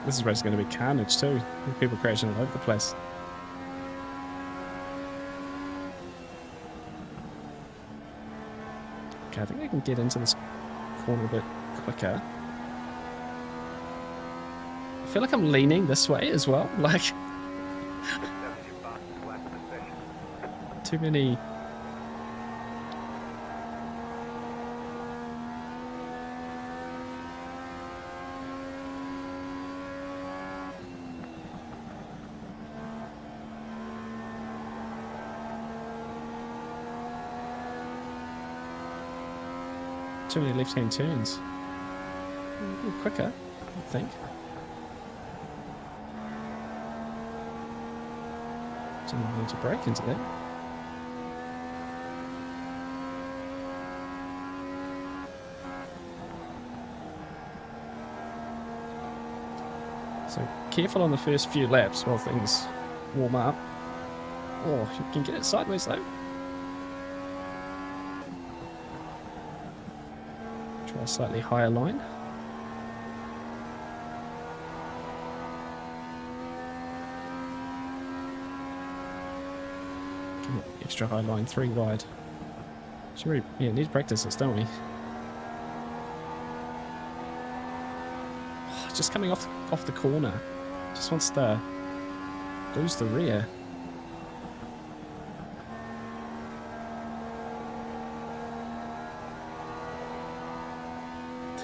This race is going to be carnage too. People crashing all over the place. Okay, I think I can get into this corner a bit quicker. I feel like I'm leaning this way as well. Like, too many. Too many left-hand turns. A little quicker, I think. Didn't need to break into that. So careful on the first few laps while things warm up. Oh, you can get it sideways though. Try a slightly higher line. Extra high line, 3 wide. Should we, yeah, need to practice this, don't we? Just coming off the corner. Just wants to lose the rear.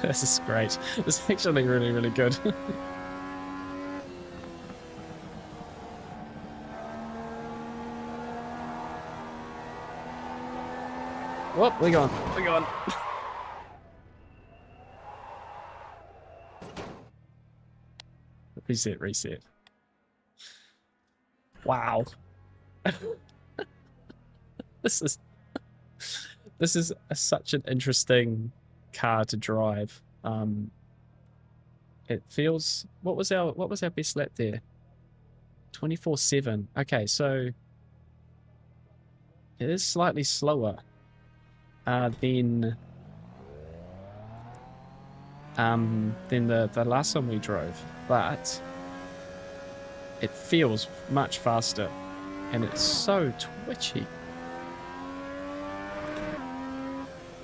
This is great. This is actually really, really good. Whoop, we're gone. We're gone. Reset, reset. Wow. This is such an interesting car to drive. It feels, what was our best lap there? 24.7. Okay, so it is slightly slower than the last one we drove, but it feels much faster, and it's so twitchy.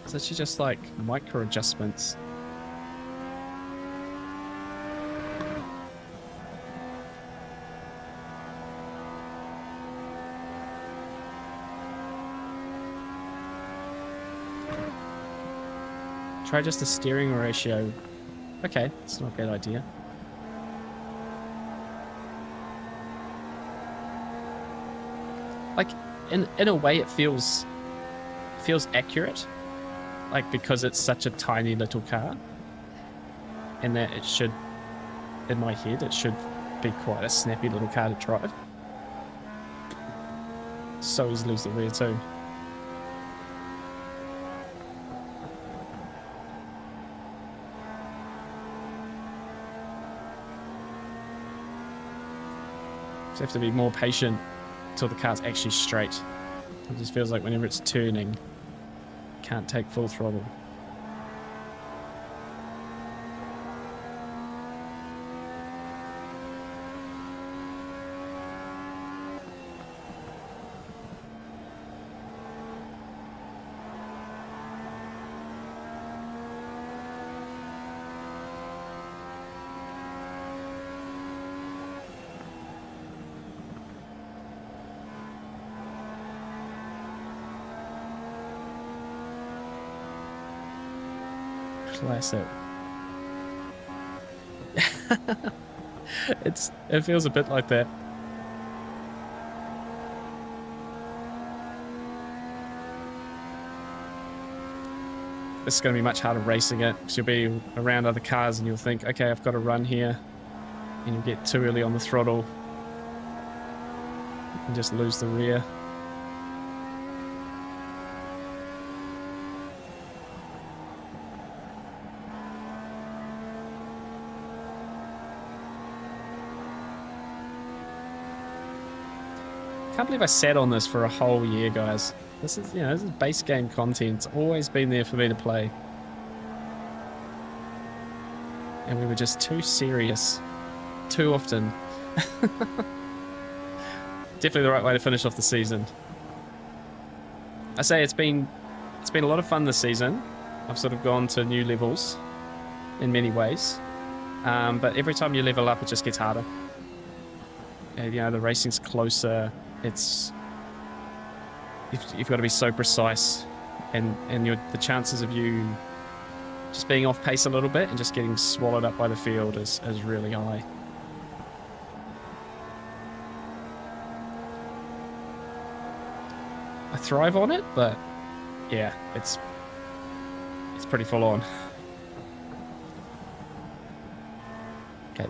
It's actually just like micro adjustments. Try just the steering ratio. Okay, it's not a bad idea. Like, in a way, it feels accurate. Like, because it's such a tiny little car, and that it should, in my head, it should be quite a snappy little car to drive. So easy to lose the rear too. Just have to be more patient until the car's actually straight. It just feels like whenever it's turning, can't take full throttle. Classic. It feels a bit like that. This is going to be much harder racing it, because you'll be around other cars and you'll think, okay, I've got to run here, and you'll get too early on the throttle and just lose the rear. Can't believe I sat on this for a whole year, guys. This is, this is base game content. It's always been there for me to play. And we were just too serious. Too often. Definitely the right way to finish off the season. I say it's been a lot of fun this season. I've sort of gone to new levels in many ways. But every time you level up, it just gets harder. The racing's closer. You've got to be so precise, and the chances of you just being off pace a little bit and just getting swallowed up by the field is really high. I thrive on it, but yeah, it's pretty full on. Okay.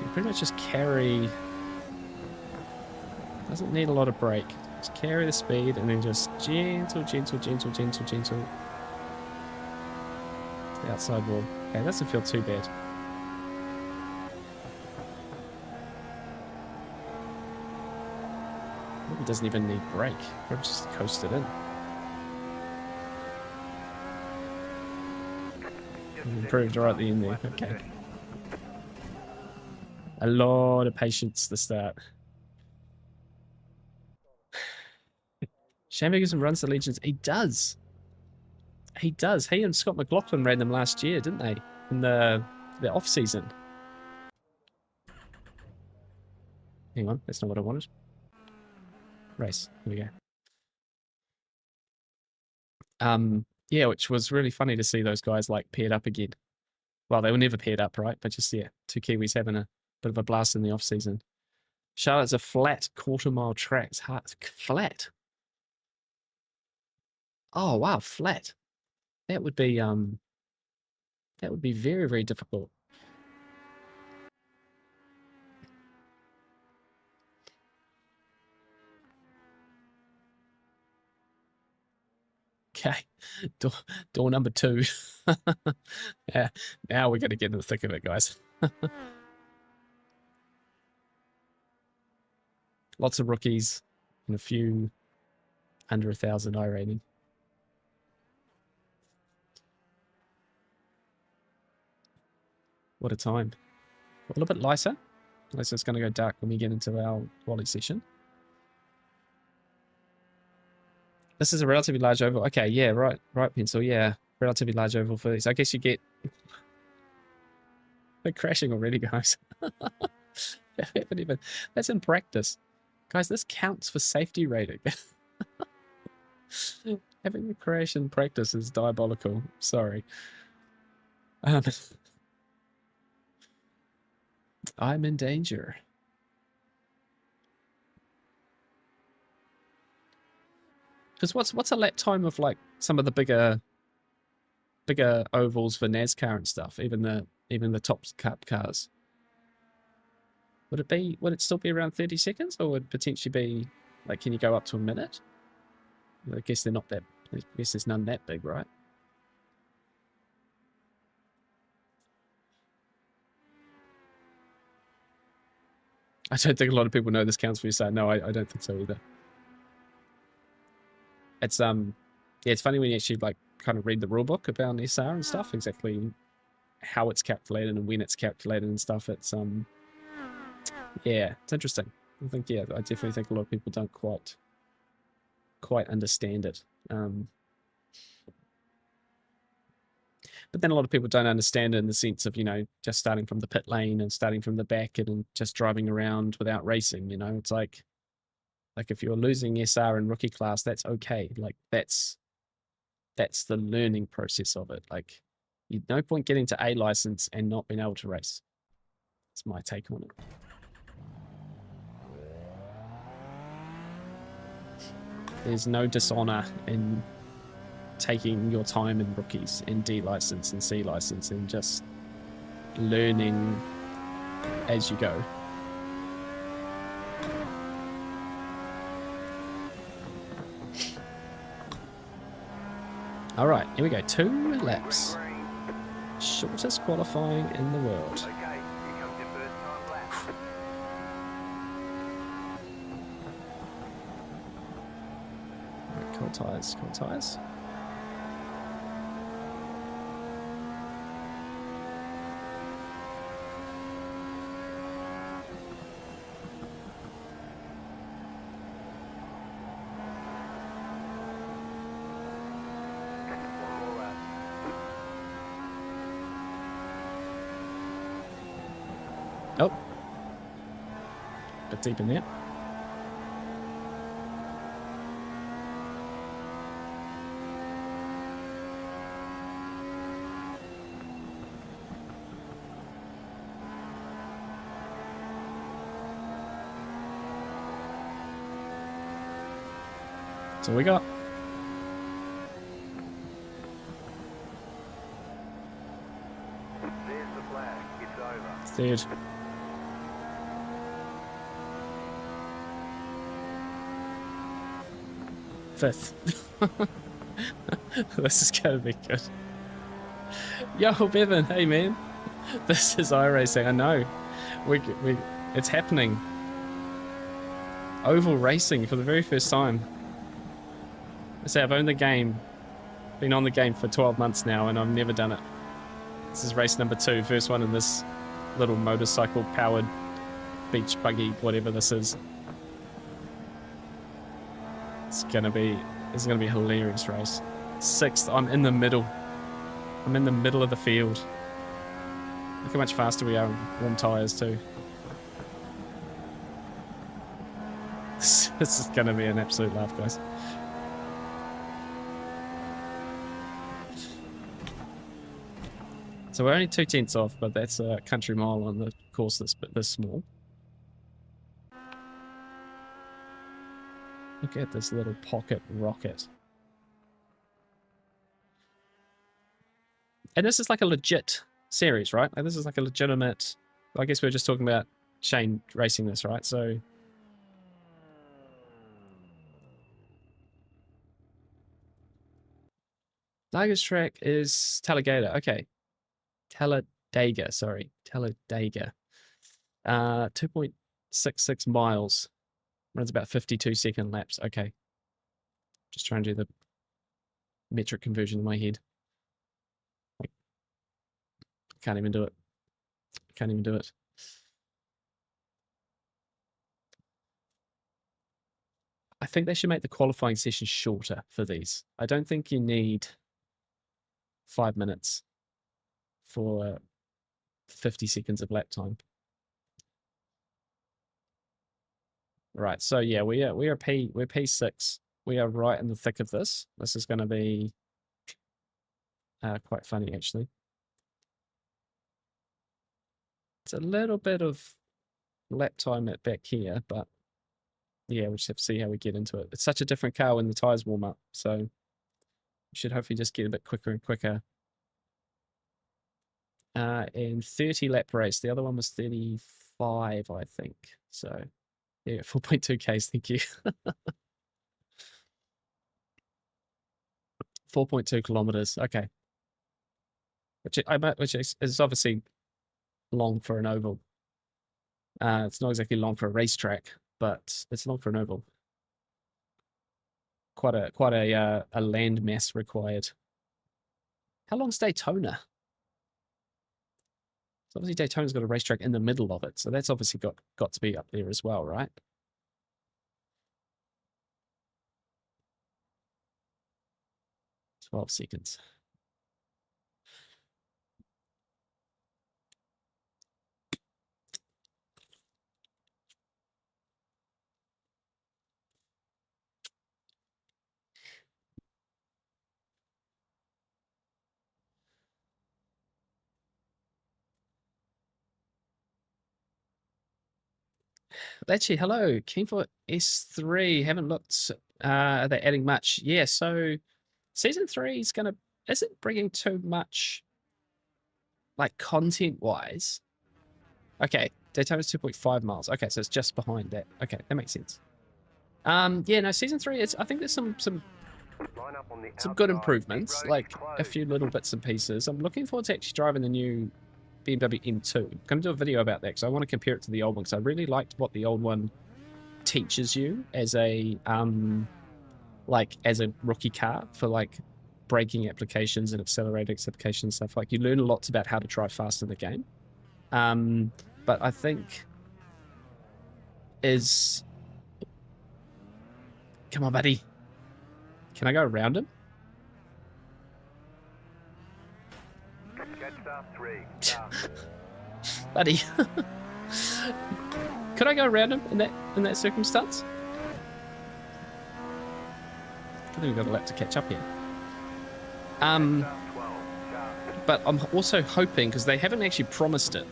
So you pretty much just carry... Doesn't need a lot of brake. Just carry the speed and then just gentle, gentle, gentle, gentle, gentle. To the outside wall. Okay, that doesn't feel too bad. It doesn't even need brake. Probably just coast it in. Improved right at the end there. Okay. A lot of patience to start. Shambigism runs the Legions. He does. He does. He and Scott McLaughlin ran them last year, didn't they? In the off season. Hang on, that's not what I wanted. Race. Here we go. Yeah, which was really funny to see those guys like paired up again. Well, they were never paired up, right? But just, yeah, two Kiwis having a bit of a blast in the off season. Charlotte's a flat quarter-mile track. It's hard. Flat. Oh wow, flat. That would be very, very difficult. Okay, door number 2. Yeah, now we're gonna get in the thick of it, guys. Lots of rookies and a few under 1,000 iRating. What a time. A little bit lighter. Unless it's going to go dark when we get into our quality session. This is a relatively large oval. Okay, yeah, right, Pencil. Yeah, relatively large oval for these. I guess you get... They're crashing already, guys. That's in practice. Guys, this counts for safety rating. Having a crash in practice is diabolical. Sorry. I'm in danger. Because what's a lap time of like some of the bigger ovals for NASCAR and stuff, even the top cup cars? Would it still be around 30 seconds, or would it potentially be like, can you go up to a minute? I guess they're not that. I guess there's none that big, right? I don't think a lot of people know this counts for you, so no, I don't think so either. It's yeah, it's funny when you actually like kind of read the rule book about SR and stuff, exactly how it's calculated and when it's calculated and stuff. It's yeah, it's interesting. I think, yeah, I definitely think a lot of people don't quite understand it. But then a lot of people don't understand it in the sense of, you know, just starting from the pit lane and starting from the back and just driving around without racing. You know, it's like if you're losing SR in rookie class, that's okay. Like that's the learning process of it. Like, no point getting to A license and not being able to race. That's my take on it. There's no dishonor in taking your time in rookies, in D license and C license, and just learning as you go. All right, here we go. 2 laps. Shortest qualifying in the world. Okay, here comes your first time lap. All right, cool tires, cool tires. Oh, bit deep in there. So we got. There's the flag. It's over. Third. 5th. This is going to be good. Yo, Bevan, hey man. This is iRacing, I know. It's happening. Oval racing for the very first time. I say I've owned the game, been on the game for 12 months now, and I've never done it. This is race number 2, first one in this little motorcycle powered beach buggy, whatever this is. This is gonna be a hilarious race. 6th, I'm in the middle. I'm in the middle of the field. Look how much faster we are with warm tyres too. This is gonna be an absolute laugh, guys. So we're only 2/10 off, but that's a country mile on the course this small. Look at this little pocket rocket. And this is like a legit series, right? Like this is like a legitimate... I guess we were just talking about Shane racing this, right? So... Tigers track is Talladega. Okay. Talladega, sorry. Talladega. 2.66 miles. Runs about 52-second laps. Okay. Just trying to do the metric conversion in my head. Like, can't even do it. Can't even do it. I think they should make the qualifying session shorter for these. I don't think you need 5 minutes for 50 seconds of lap time. Right, so yeah, we're P6. We are right in the thick of this. This is going to be quite funny, actually. It's a little bit of lap time at back here, but yeah, we just have to see how we get into it. It's such a different car when the tyres warm up, so we should hopefully just get a bit quicker and quicker. And 30 lap race. The other one was 35, I think. So yeah, 4.2 Ks, thank you. 4.2 kilometers. Okay. Which is obviously long for an oval. It's not exactly long for a racetrack, but it's long for an oval. Quite a land mass required. How long's Daytona? So obviously Daytona's got a racetrack in the middle of it, so that's obviously got to be up there as well, right? "12 seconds. Actually, hello. Keen for S3. Haven't looked. Are they adding much? Yeah, so season 3 is gonna isn't bringing too much like content-wise. Okay, Daytona's 2.5 miles. Okay, so it's just behind that. Okay, that makes sense. Yeah, no, season 3 I think there's some good improvements, like a few little bits and pieces. I'm looking forward to actually driving the new BMW M2. I'm going to do a video about that because I want to compare it to the old one because I really liked what the old one teaches you as a rookie car for like braking applications and accelerator applications and stuff. Like you learn lots about how to drive fast in the game. But I think come on, buddy. Can I go around him? Buddy. Could I go around him in that circumstance? I think we've got a lap to catch up here. But I'm also hoping, because they haven't actually promised it,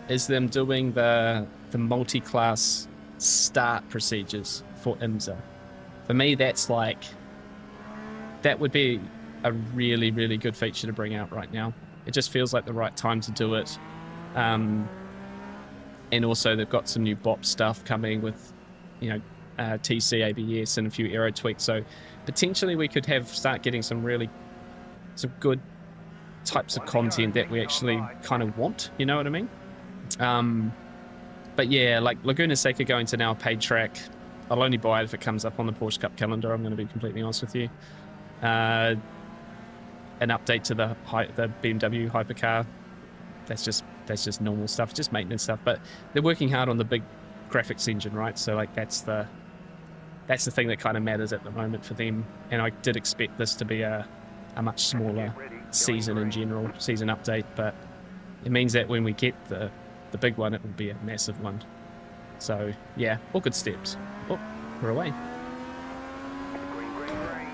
is them doing the multi-class start procedures for IMSA. For me, that would be a really, really good feature to bring out right now. It just feels like the right time to do it. And also they've got some new BOP stuff coming with, TC ABS and a few aero tweaks. So potentially we could start getting some good types of content that we actually kind of want. You know what I mean? But yeah, like Laguna Seca going to now a paid track. I'll only buy it if it comes up on the Porsche Cup calendar. I'm going to be completely honest with you. An update to the BMW hypercar. That's just normal stuff, just maintenance stuff. But they're working hard on the big graphics engine, right? So like that's the thing that kind of matters at the moment for them. And I did expect this to be a much smaller season in general, season update. But it means that when we get the big one, it will be a massive one. So yeah, all good steps. Oh, we're away. Green, green, green.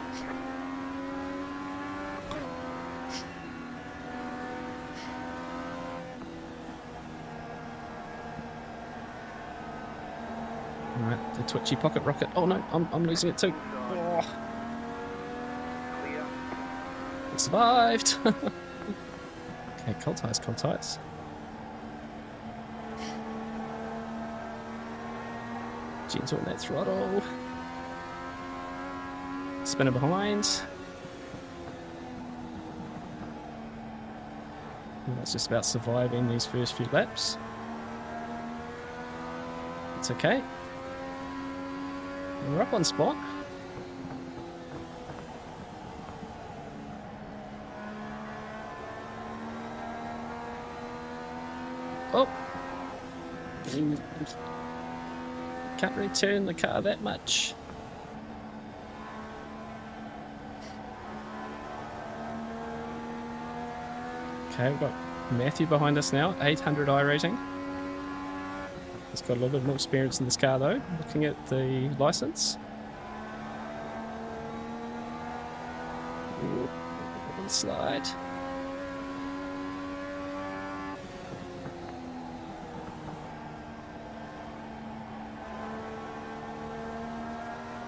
All right, the twitchy pocket rocket. Oh no, I'm losing it too. Oh, Clear. it survived. Okay, cold tires, cold tires. Gentle on that throttle. Spinner behind. And that's just about surviving these first few laps. It's okay. We're up on spot. Oh! Can't really turn the car that much. Okay, we've got Matthew behind us now, 800 iRacing. He's got a little bit more experience in this car though, looking at the license. Ooh, little slide.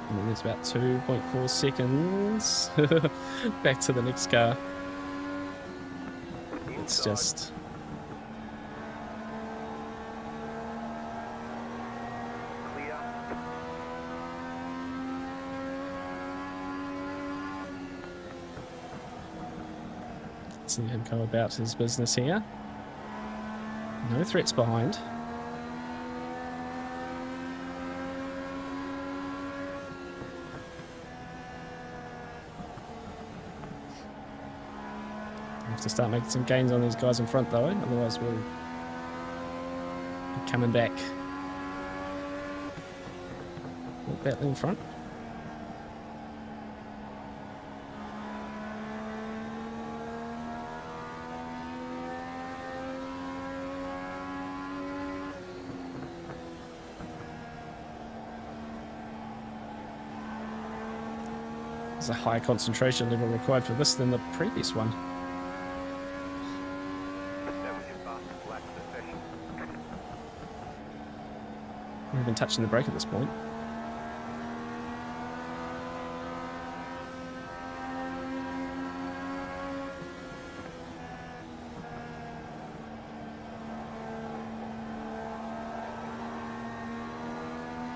And then there's about 2.4 seconds back to the next car. It's just... Clear. See him go about his business here. No threats behind. Have to start making some gains on these guys in front though, otherwise we'll be coming back. Look that in front. There's a higher concentration level required for this than the previous one. That was your fastest lap of the session. We're even touching the brake at this point.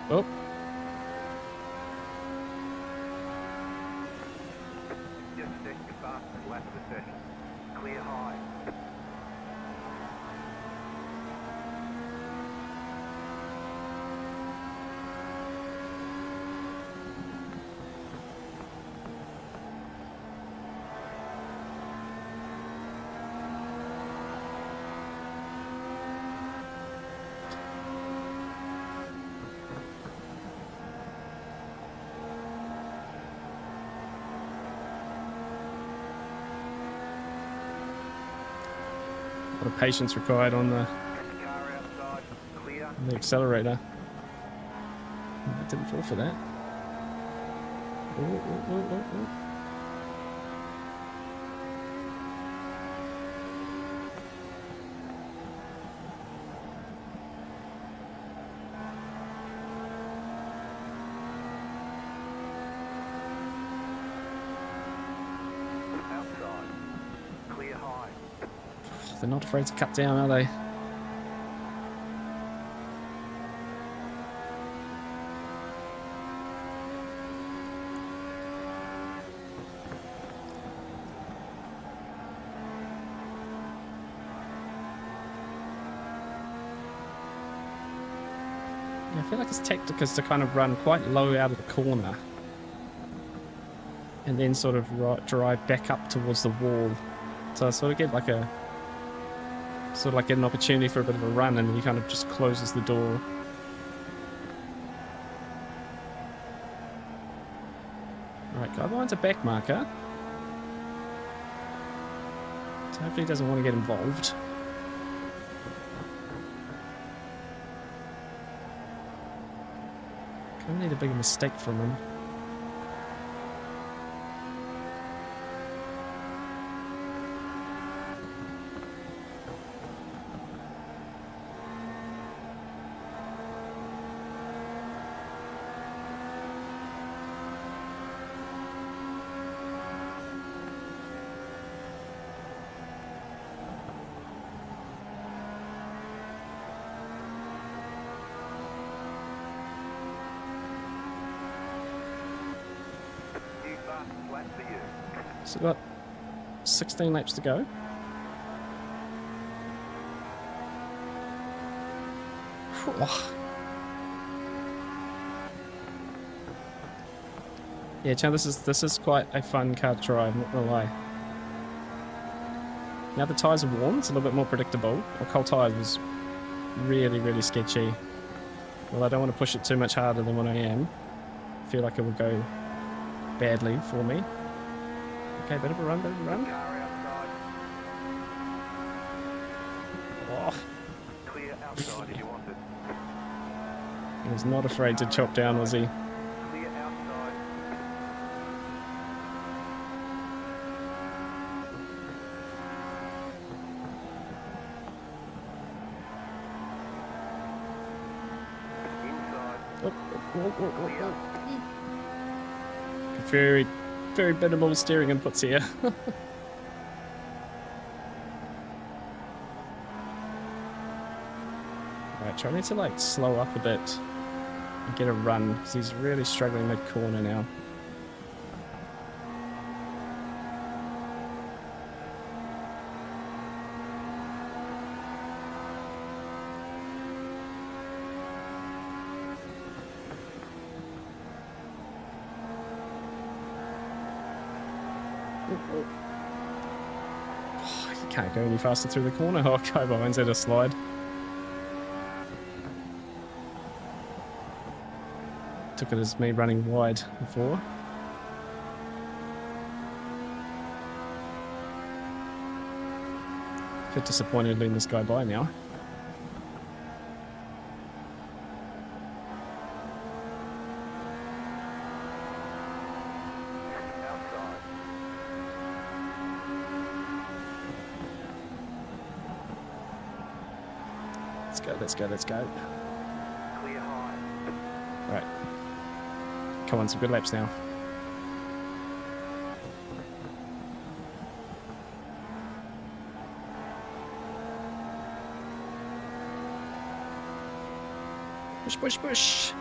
Oh. Just set your fastest lap of the session. Clear high. A lot of patience required on the Car outside. Clear. accelerator. I didn't fall for that. Ooh, ooh, ooh, ooh, ooh. Outside. Clear high. They're not afraid to cut down, are they? Yeah, I feel like its tactic is to kind of run quite low out of the corner and then sort of drive back up towards the wall. So I sort of get like a get an opportunity for a bit of a run, and then he kind of just closes the door. Right, guy behind's a back marker. So hopefully he doesn't want to get involved. Kind of need a bigger mistake from him. So got 16 laps to go. Yeah, Chan, this is quite a fun car to drive, not gonna lie. Now the tyres are warm, it's a little bit more predictable. Our cold tyres was really, really sketchy. Well, I don't want to push it too much harder than what I am. I feel like it will go badly for me. Okay, bit of a run, bit of a run. Oh. Clear outside if you want it. He was not afraid to chop down, was he? Clear outside. Inside. Oh. Very, very minimal steering inputs here. Right, trying to like slow up a bit and get a run because he's really struggling mid-corner now. Oh, you can't go any faster through the corner. Oh, go behind's at a slide. Took it as me running wide before. A bit disappointed letting this guy by now. Let's go, let's go. Clear high. Right. Come on, some good laps now. Push, push, push.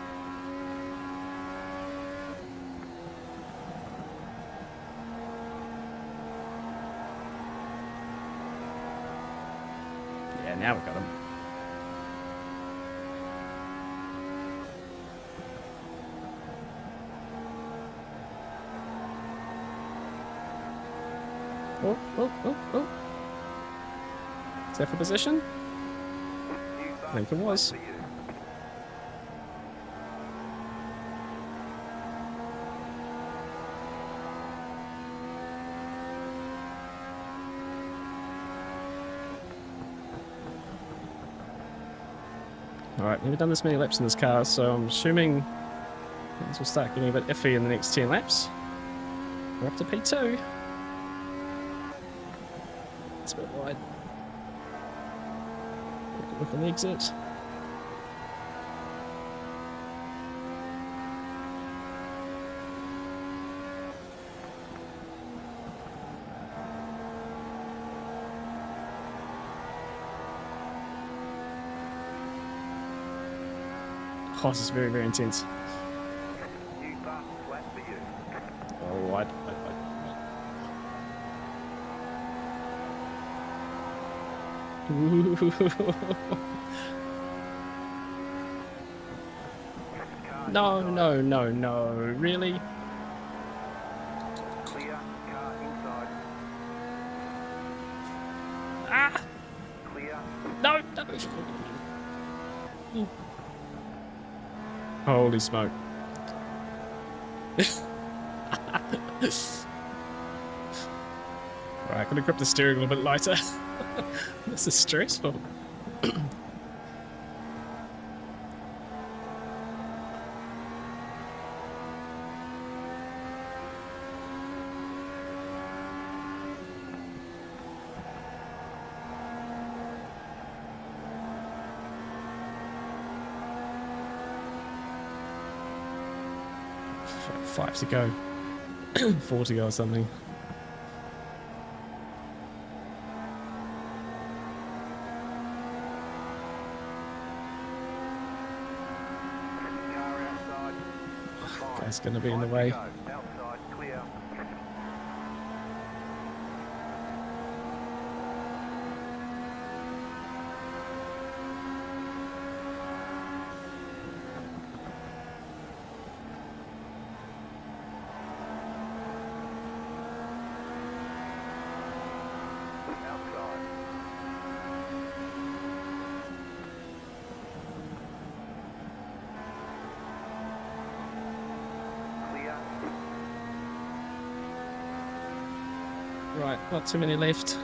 Yeah, now we got him. Oh. Is that for position? I think it was. Alright, never done this many laps in this car, so I'm assuming things will start getting a bit iffy in the next 10 laps. We're up to P2. It's a bit wide. Look on the exit. Oh, this is very, very intense. Oh, wide. No, inside. no, no, no. Really? Clear. Car inside. Ah! Clear. No, no. Holy smoke. Right, gonna grip the steering a little bit lighter. This is stressful. 5 to go. 4 to go or something. Car outside. Guy's gonna be in the 5 to way. go. Outside. Clear. Outside. Clear. Right, not too many left.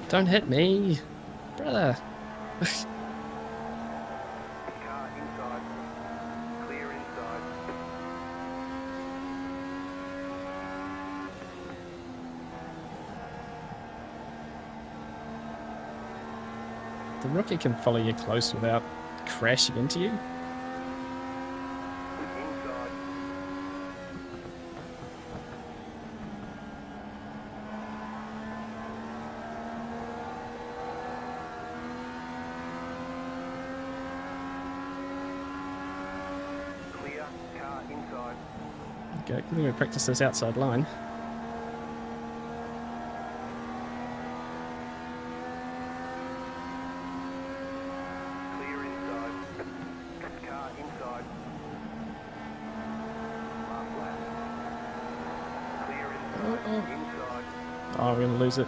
Don't hit me, brother. Car inside. Clear inside. The rookie can follow you close without crashing into you. Inside. Clear. Car inside. Okay, I'm gonna practice this outside line. Clear inside. Car inside. Last lap. Clear inside. Oh. Inside. Oh, we're gonna lose it.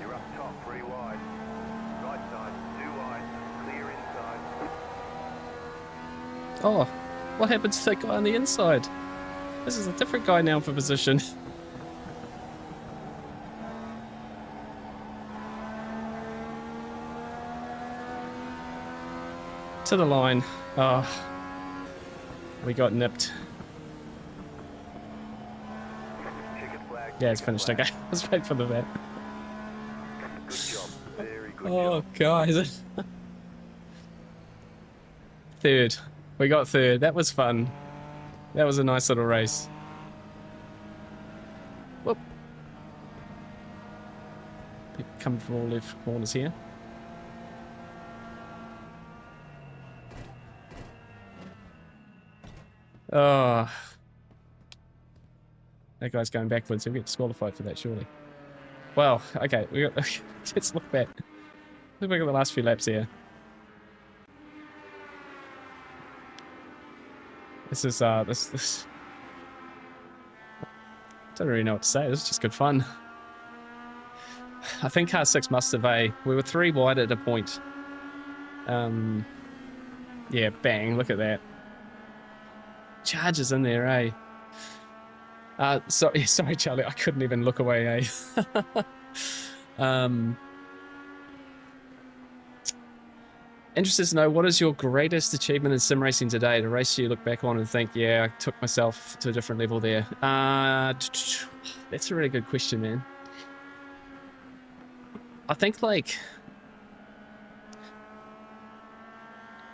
You're up top, 3 wide. Right side, 2 wide. Clear inside. Oh, what happened to that guy on the inside? This is a different guy now for position. To the line. Oh, we got nipped. Checkered flag. Yeah, it's checkered finished. flag. Okay, let's wait for the vet. Good job. Very good Oh, job. guys. Third. We got third. That was fun. That was a nice little race. Whoop. People coming from all left corners here. Oh. That guy's going backwards. He'll get disqualified for that, surely. Well, okay. Let's look back. Look back at the last few laps here. This is, this... Don't really know what to say. This is just good fun. I think car 6 must have we were 3 wide at a point. Yeah, bang, look at that. Charges in there, eh? Sorry, Charlie, I couldn't even look away, eh? Interested to know, what is your greatest achievement in sim racing today? The race you look back on and think, yeah, I took myself to a different level there. That's a really good question, man. I think, like,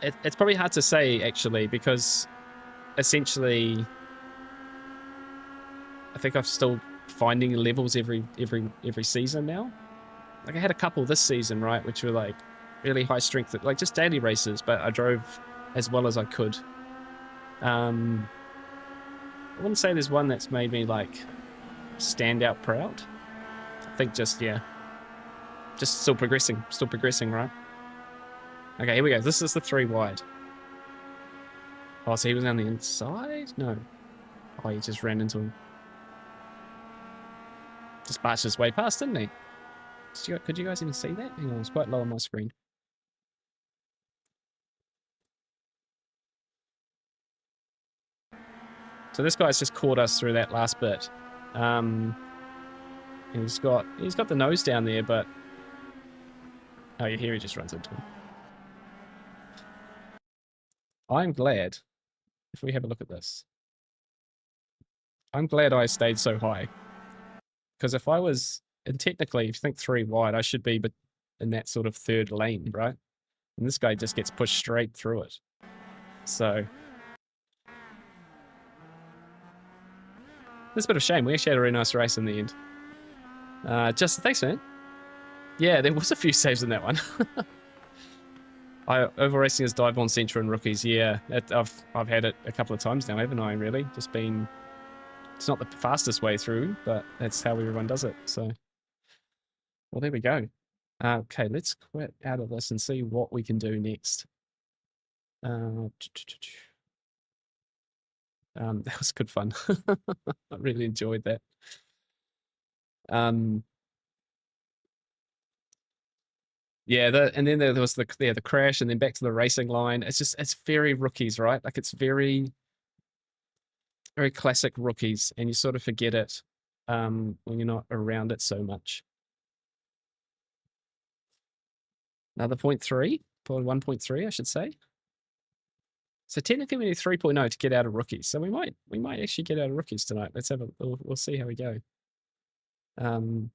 it's probably hard to say, actually, because essentially I think I'm still finding levels every season now. Like, I had a couple this season, right, which were like really high strength, like just daily races, but I drove as well as I could. I wouldn't say there's one that's made me like stand out proud. I think just Just still progressing, right? Okay, here we go. This is the 3 wide. Oh, so he was on the inside? No. Oh, he just ran into him. Just barged his way past, didn't he? Could you guys even see that? Hang on, it's quite low on my screen. So this guy's just caught us through that last bit. He's got the nose down there, but oh yeah, here he just runs into him. I'm glad, if we have a look at this, I'm glad I stayed so high. Because if I was, and technically, if you think 3 wide, I should be in that sort of third lane, right? And this guy just gets pushed straight through it. So, it's a bit of a shame. We actually had a really nice race in the end. Justin, thanks, man. Yeah, there was a few saves in that one. Over racing as dive on Centra and rookies. Yeah, I've had it a couple of times now, haven't I? Really, just been. It's not the fastest way through, but that's how everyone does it. So, well, there we go. Okay, let's quit out of this and see what we can do next. That was good fun. I really enjoyed that. Yeah, and then there was the crash, and then back to the racing line. It's very rookies, right? Like it's very, very classic rookies, and you sort of forget it when you're not around it so much. Another 0.3, 1.3, I should say. So technically we need 3.0 to get out of rookies. So we might actually get out of rookies tonight. Let's have we'll see how we go. Be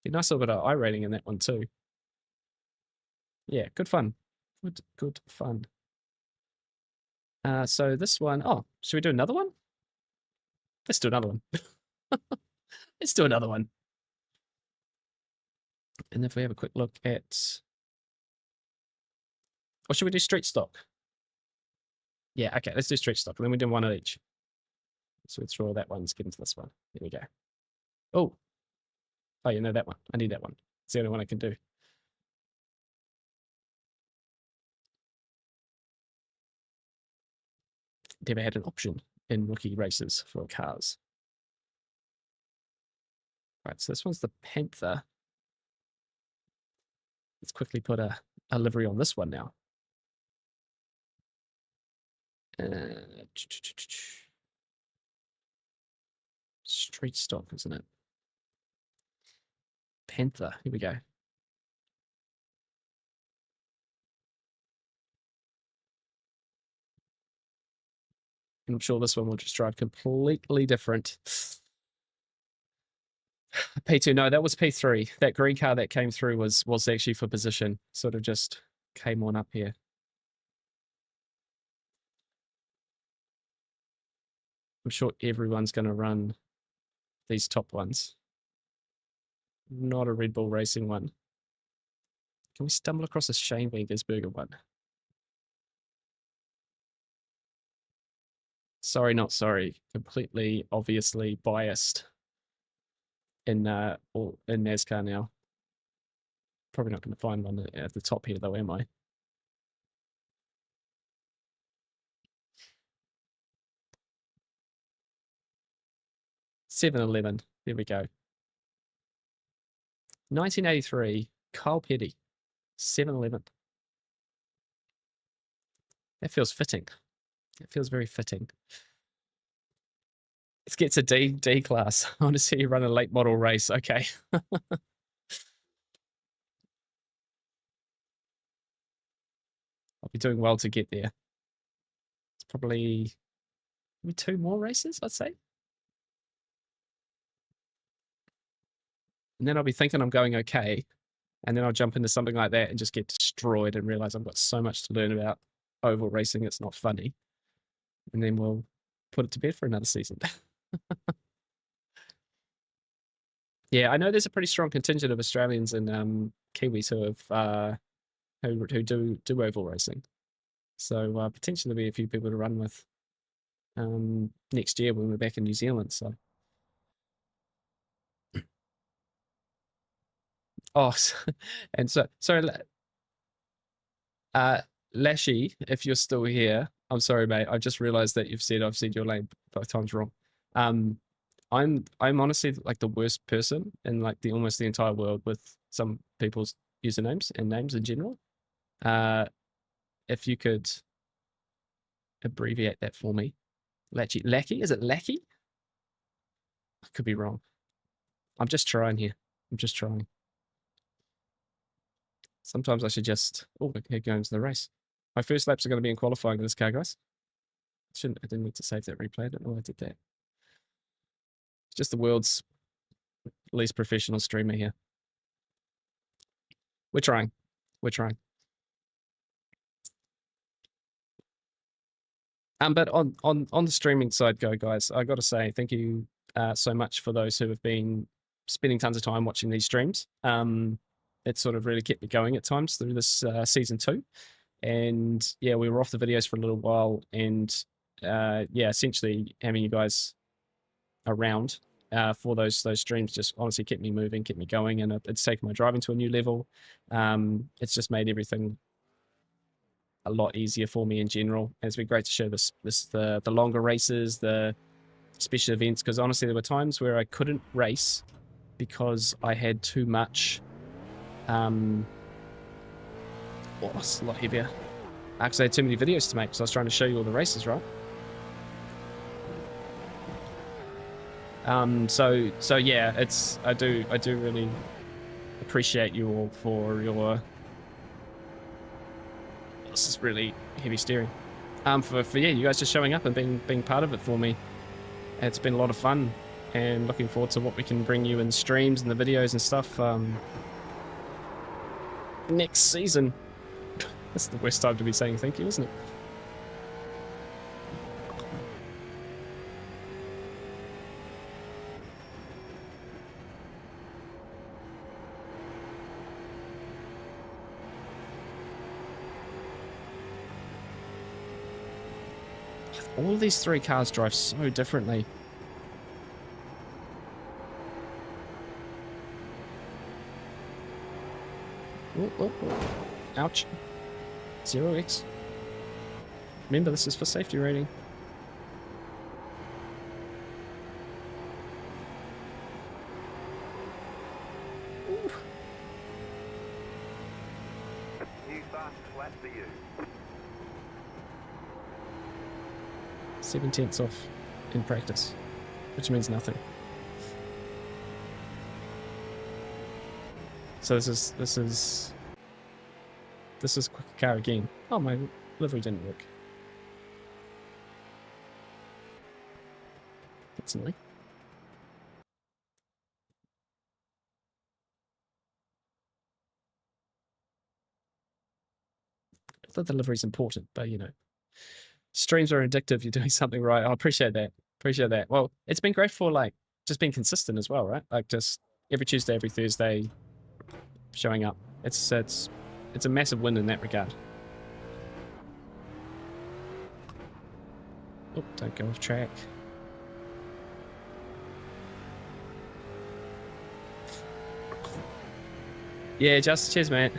nice little bit of iRating in that one too. Yeah, good fun. Good fun. So this one, oh, should we do another one? Let's do another one. Let's do another one. And if we have a quick look at, or should we do street stock? Yeah, okay, let's do street stock. And then we do one at each. So we throw that one, let's get into this one. There we go. Oh, you know that one. I need that one. It's the only one I can do. Never had an option in rookie races for cars. Right, so this one's the Panther. Let's quickly put a livery on this one now. Street stock, isn't it? Panther, here we go. And I'm sure this one will just drive completely different. P2, no, that was P3. That green car that came through was actually for position. Sort of just came on up here. I'm sure everyone's going to run these top ones. Not a Red Bull Racing one. Can we stumble across a Shane Wegersberger one? Sorry, not sorry. Completely, obviously biased in NASCAR now. Probably not going to find one at the top here, though, am I? $7-11. There we go. 1983, Kyle Petty, 7-11. That feels fitting. It feels very fitting. It gets a D class. I want to see you run a late model race. Okay. I'll be doing well to get there. It's probably maybe 2 more races, I'd say. And then I'll be thinking I'm going okay. And then I'll jump into something like that and just get destroyed and realize I've got so much to learn about oval racing. It's not funny. And then we'll put it to bed for another season. Yeah, I know there's a pretty strong contingent of Australians and Kiwis who have who do oval racing. So potentially there'll be a few people to run with next year when we're back in New Zealand. So Oh, and so sorry, uh, Lashy, if you're still here, I'm sorry, mate. I just realized that I've said your name both times wrong. Um, I'm honestly like the worst person in like the almost the entire world with some people's usernames and names in general. Uh, if you could abbreviate that for me, Lackey, is it Lackey? I could be wrong. I'm just trying here. I'm just trying. Sometimes I should just. Oh, here goes the race. My first laps are going to be in qualifying in this car, guys. I didn't need to save that replay. I don't know why I did that. It's just the world's least professional streamer here. We're trying. We're trying. But on the streaming side, guys, I got to say thank you so much for those who have been spending tons of time watching these streams. It sort of really kept me going at times through this season 2, and yeah, we were off the videos for a little while, and yeah, essentially having you guys around for those streams just honestly kept me moving, kept me going, and it's taken my driving to a new level. It's just made everything a lot easier for me in general. And it's been great to show the longer races, the special events, because honestly there were times where I couldn't race because I had too much oh, it's a lot heavier. Actually, I had too many videos to make because I was trying to show you all the races, right? So yeah, I do really appreciate you all for your. This is really heavy steering. For yeah, you guys just showing up and being part of it for me. It's been a lot of fun, and looking forward to what we can bring you in streams and the videos and stuff next season. That's the worst time to be saying thank you, isn't it? All these 3 cars drive so differently. Oh. Ouch. 0x. Remember, this is for safety rating. Ooh. New fast flat for you. 7/10 off in practice, which means nothing. So this is quick car again. Oh, my livery didn't work. That's annoying. I thought the livery's important, but you know, streams are addictive. You're doing something right. I appreciate that. Appreciate that. Well, it's been great for like just being consistent as well, right? Like just every Tuesday, every Thursday, showing up. It's a massive win in that regard. Oh, don't go off track. Yeah, just cheers, mate.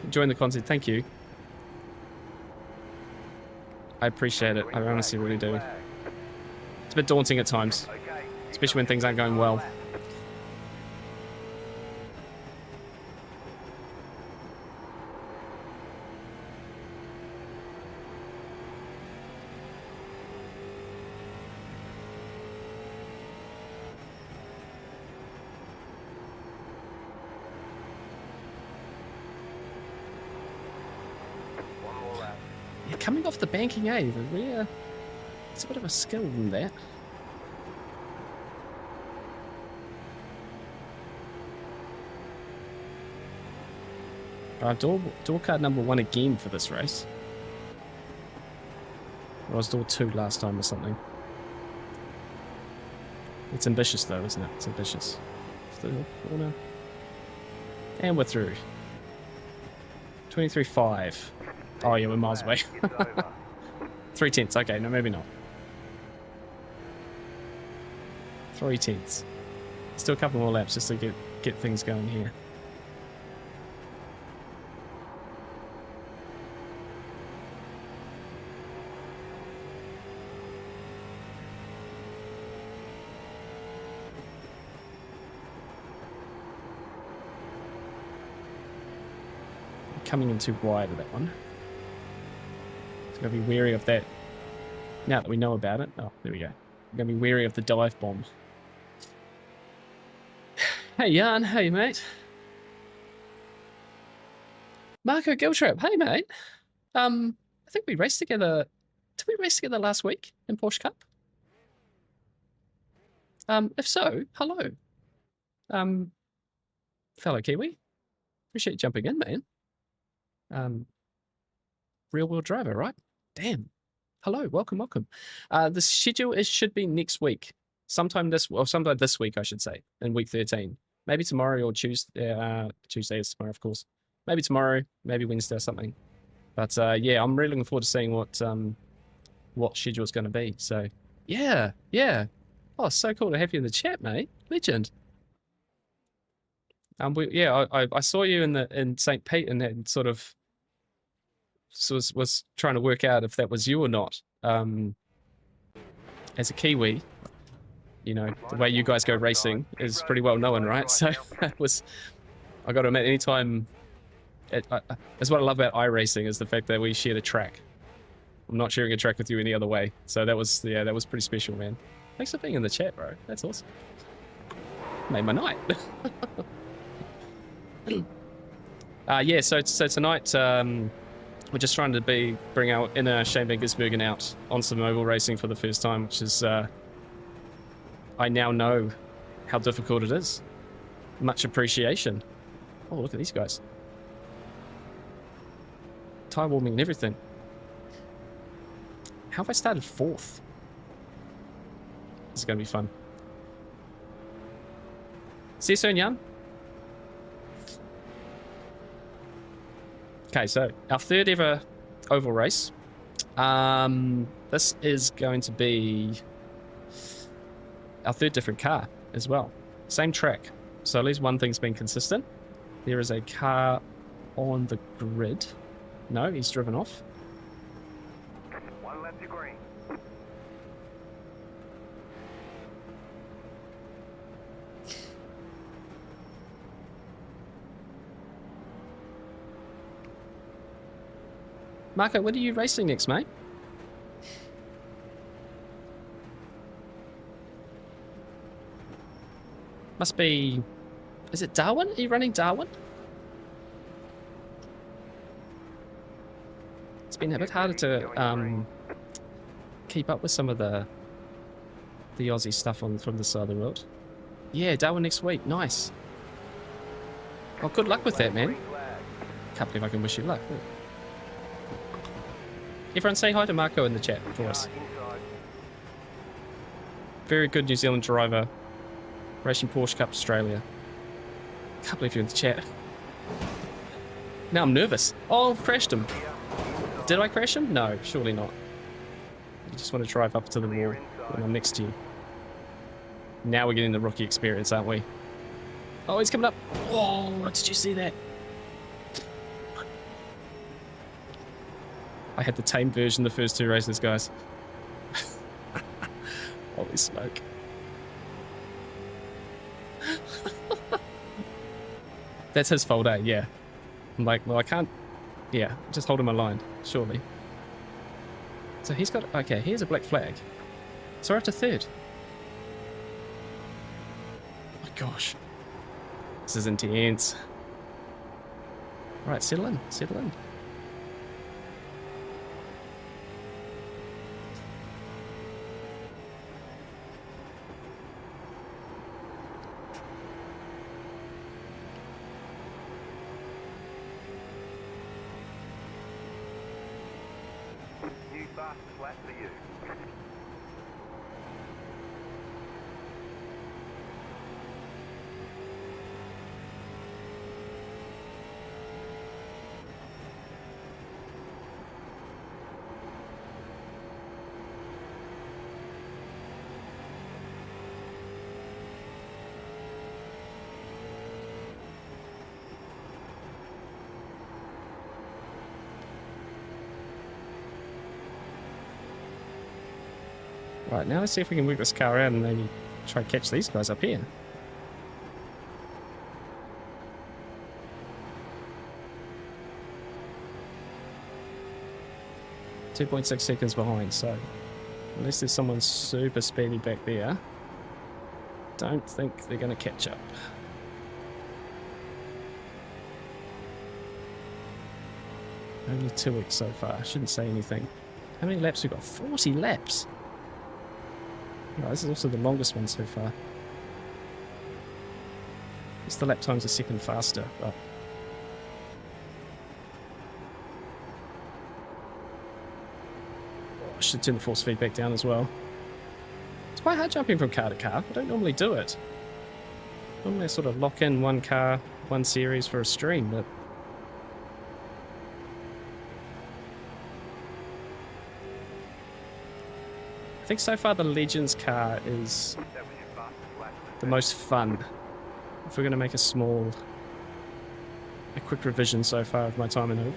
Enjoying the content. Thank you. I appreciate it. I honestly really do. It's a bit daunting at times, especially when things aren't going well. Coming off the banking, yeah, it's a bit of a skill in that. Door card number 1 again for this race. Or I was door 2 last time or something. It's ambitious though, isn't it? It's ambitious. Third corner. And we're through. 23.5. Oh yeah, we're miles away. 3/10. Okay, no, maybe not. 3/10. Still a couple more laps just to get things going here. coming in too wide of that one. So gotta be wary of that. Now that we know about it. Oh, there we go. I'm gonna be wary of the dive bomb. Hey Jan, hey mate. Marco Giltrap, hey mate. I think we raced together. Did we race together last week in Porsche Cup? If so, hello. Fellow Kiwi. Appreciate you jumping in, man. Real wheel driver, right? Damn. Hello, welcome, welcome. The schedule should be next week. Sometime this week, I should say, in week 13. Maybe tomorrow or Tuesday. Tuesday is tomorrow, of course. Maybe tomorrow, maybe Wednesday or something. But yeah, I'm really looking forward to seeing what schedule it's going to be. So yeah. Oh, so cool to have you in the chat, mate. Legend. I saw you in St. Pete and that sort of was trying to work out if that was you or not. As a Kiwi, you know, the way you guys go racing is pretty well known, right? So I got to admit, anytime, that's what I love about iRacing is the fact that we share the track. I'm not sharing a track with you any other way. So that was pretty special, man. Thanks for being in the chat, bro. That's awesome. Made my night. Yeah, so tonight, we're just trying to bring our inner Shane Van Gisbergen out on some oval racing for the first time, which is, I now know how difficult it is. Much appreciation. Oh, look at these guys. Tire warming and everything. How have I started 4th? This is going to be fun. See you soon, Jan. Okay, so our 3rd ever oval race. This is going to be our 3rd different car as well. Same track. So at least one thing's been consistent. There is a car on the grid. No, he's driven off. One left to green. Marco, what are you racing next, mate? Must be... Is it Darwin? Are you running Darwin? It's been a bit harder to keep up with some of the Aussie stuff from the side of the world. Yeah, Darwin next week. Nice. Well, good luck with that, man. Can't believe I can wish you luck. Everyone say hi to Marco in the chat for us. Very good New Zealand driver. Racing Porsche Cup Australia. Can't believe you're in the chat. Now I'm nervous. Oh, I've crashed him. Did I crash him? No, surely not. You just want to drive up to the wall when I'm next to you. Now we're getting the rookie experience, aren't we? Oh, he's coming up. Oh, did you see that? I had the tame version the first 2 races, guys. Holy smoke. That's his fault, eh? Yeah. I'm like, well, I can't... Yeah, just hold him aligned, surely. So he's got... Okay, here's a black flag. So we're up to 3rd. Oh my gosh. This is intense. Right, settle in, settle in. Flat for you. Right, now let's see if we can work this car out and maybe try to catch these guys up here. 2.6 seconds behind, so unless there's someone super speedy back there, don't think they're going to catch up. Only 2x so far. Shouldn't say anything. How many laps we got? 40 laps. Oh, this is also the longest one so far. It's the lap time's a second faster, but I should turn the force feedback down as well. It's quite hard jumping from car to car. I don't normally do it. Normally I sort of lock in one car, one series for a stream, but I think so far the Legends car is That was your fastest lap. the most fun. If we're going to make a quick revision so far of my time in Oval.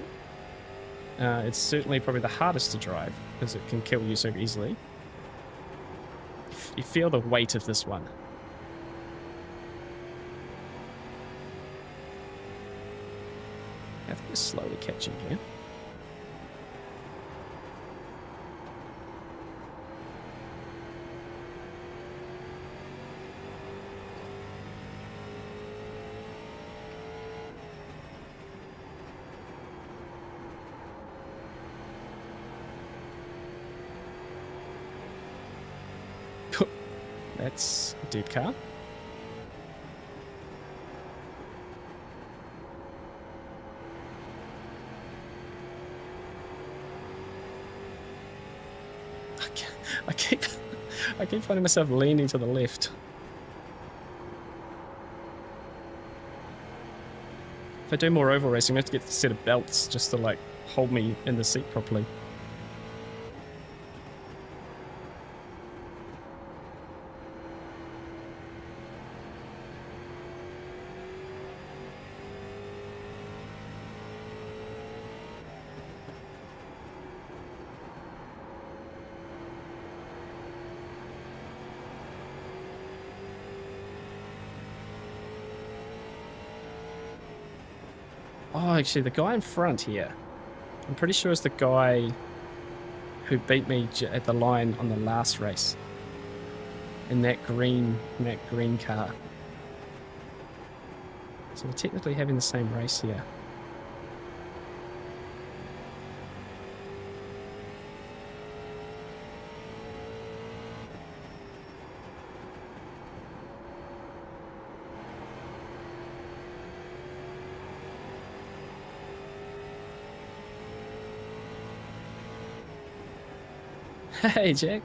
It's certainly probably the hardest to drive because it can kill you so easily. You feel the weight of this one. I think we're slowly catching here. That's a dead car. I keep I keep finding myself leaning to the left. If I do more oval racing, I have to get a set of belts just to like hold me in the seat properly. Oh, actually, the guy in front here, I'm pretty sure is the guy who beat me at the line on the last race in that green car. So we're technically having the same race here. Hey, Jack.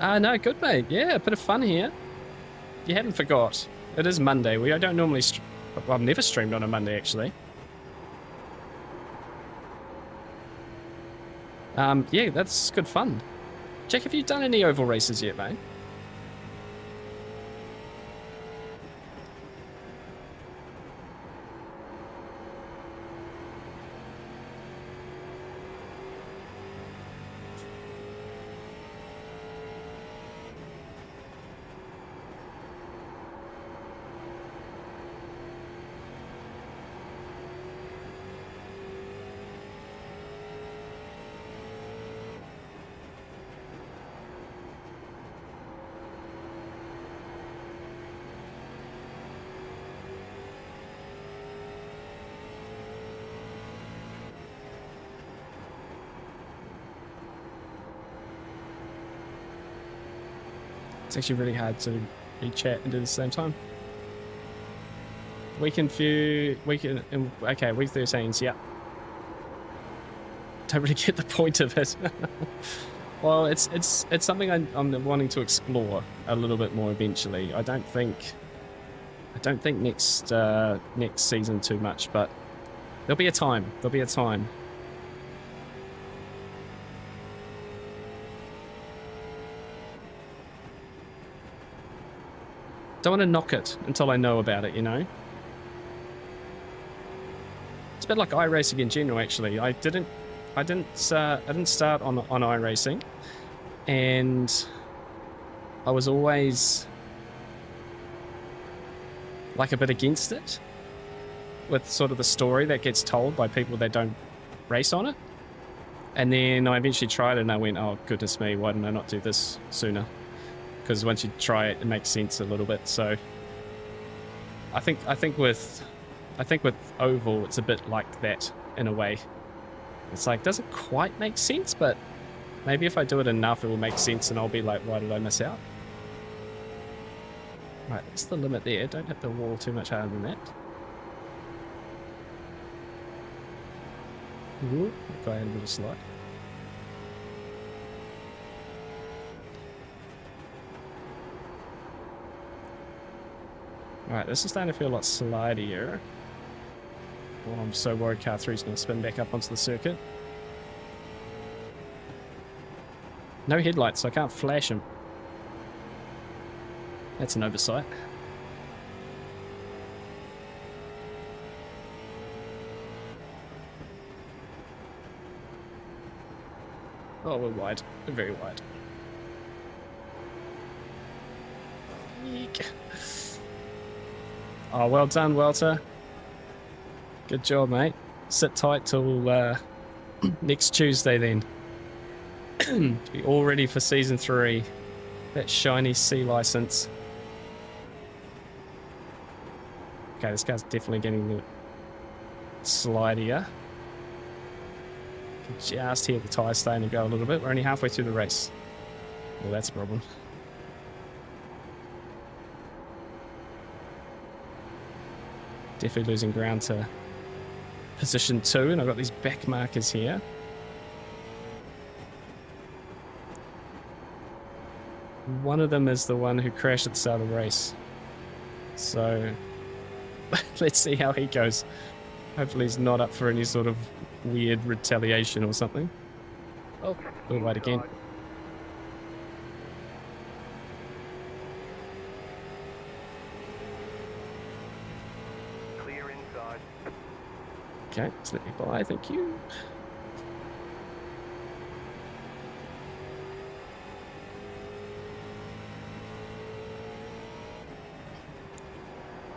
No, good, mate. Yeah, a bit of fun here. You haven't forgot. It is Monday. I don't normally... Well, I've never streamed on a Monday, actually. Yeah, that's good fun. Jack, have you done any oval races yet, mate? It's actually really hard to chat and do the same time. Okay, week 13's, yeah. Don't really get the point of it. Well, it's something I'm wanting to explore a little bit more eventually. I don't think next season too much, but there'll be a time. There'll be a time. Don't want to knock it until I know about it, you know? It's a bit like iRacing in general, actually. I didn't start on iRacing, and I was always like a bit against it with sort of the story that gets told by people that don't race on it. And then I eventually tried it and I went, oh goodness me, why didn't I not do this sooner? Because once you try it, it makes sense a little bit. So I think with oval, it's a bit like that in a way. It's like, doesn't quite make sense, but maybe if I do it enough, it will make sense and I'll be like, why did I miss out? Right, that's the limit there. Don't hit the wall too much harder than that. Ooh, that guy had a bit of slide. Alright, this is starting to feel a lot slidier. Oh, I'm so worried car 3's going to spin back up onto the circuit. No headlights, so I can't flash him. That's an oversight. Oh, we're wide. We're very wide. Eek. Oh, well done, Welter. Good job, mate. Sit tight till next Tuesday then. Be all ready for season 3. That shiny C license. Okay, this guy's definitely getting the slidier. Can just hear the tyre starting to go a little bit. We're only halfway through the race. Well, that's a problem. Definitely losing ground to position 2, and I've got these back markers here. One of them is the one who crashed at the start of the race. So let's see how he goes. Hopefully he's not up for any sort of weird retaliation or something. Oh, we'll wait again. Clear inside. Okay, just let me by, thank you.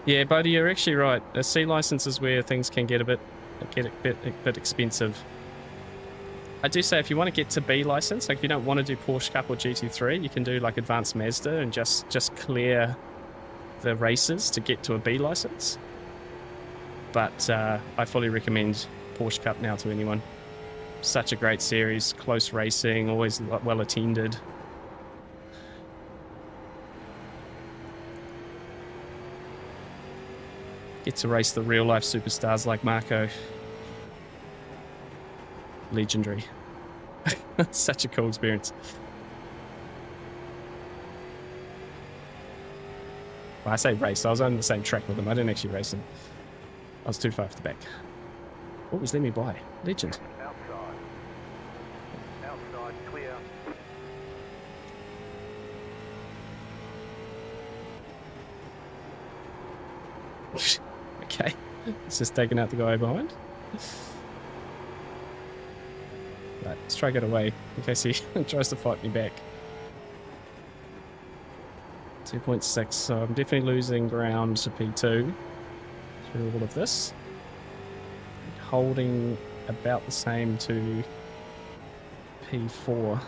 Yeah, buddy, you're actually right. A C license is where things can get a bit expensive. I do say if you want to get to B license, like if you don't want to do Porsche Cup or GT3, you can do like Advanced Mazda and just clear the races to get to a B license. But I fully recommend Porsche Cup now to anyone. Such a great series, close racing, always well attended. Get to race the real life superstars like Marco. Legendary. Such a cool experience. Well, I say race, I was on the same track with him. I didn't actually race him. I was too far off the back. Oh, he's let me by. Legend. Outside. Outside, clear. Okay. It's just taking out the guy behind. Right, let's try to get away in case he tries to fight me back. 2.6, so I'm definitely losing ground to P2 through all of this. Holding about the same to P4.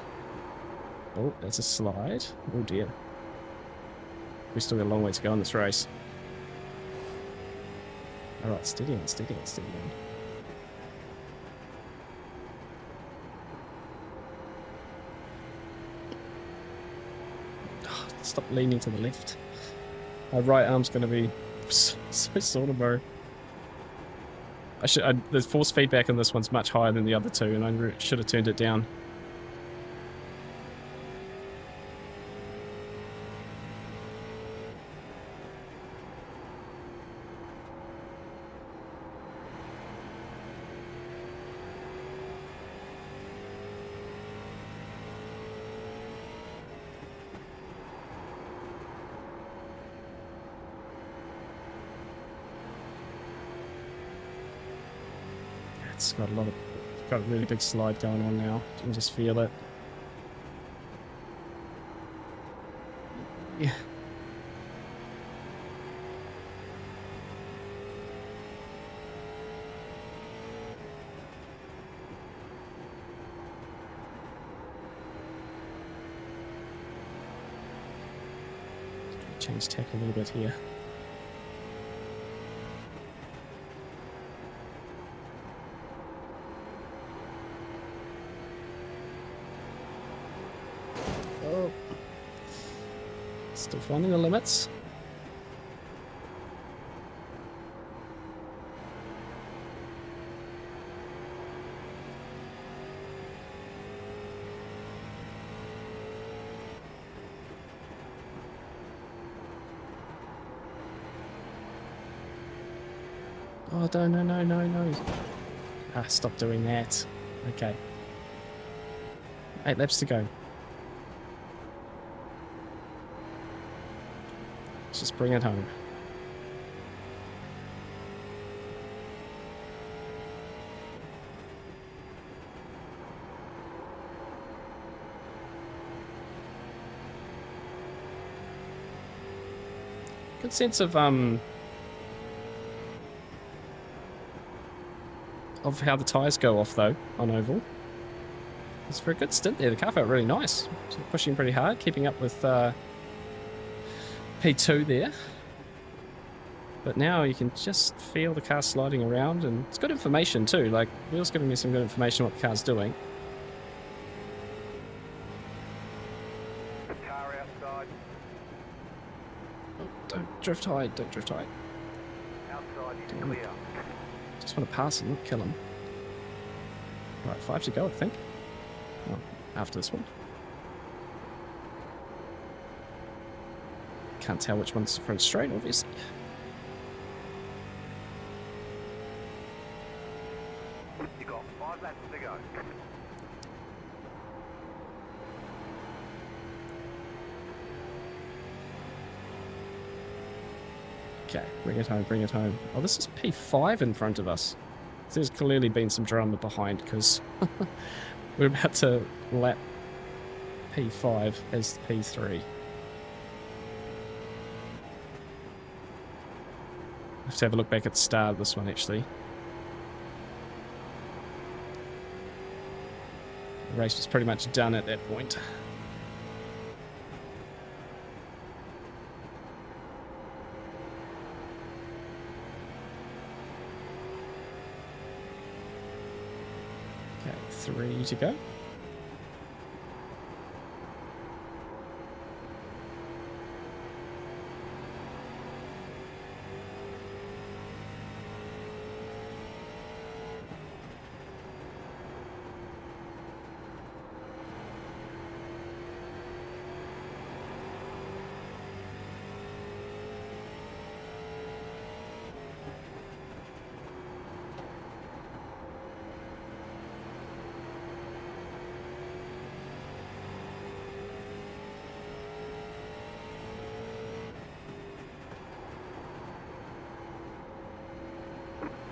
Oh, that's a slide. Oh dear. We've still got a long way to go in this race. Alright, steady on, steady on, steady on. Oh, stop leaning to the left. My right arm's going to be so sore tomorrow. The force feedback on this one's much higher than the other two, and I should have turned it down. It's got a really big slide going on now. You can just feel it. Yeah. Change tack a little bit here. Oh. Still finding the limits. Oh, no. Ah, stop doing that. Okay. 8 laps to go. Let's just bring it home. Good sense of how the tyres go off though on oval. It's for a good stint there. The car felt really nice. So pushing pretty hard, keeping up with P2 there. But now you can just feel the car sliding around, and it's good information too. Like, Wheel's giving me some good information on what the car's doing. Car outside. Oh, don't drift high, don't drift high. Outside is clear. Just want to pass him, not kill him. Right, 5 to go, I think. Well, after this one. Can't tell which one's the front straight, obviously. You got 5 laps to go. Okay, bring it home, bring it home. Oh, this is P5 in front of us. There's clearly been some drama behind, because we're about to lap P5 as P3. I have to have a look back at the start of this one, actually. The race was pretty much done at that point. Okay, 3 to go.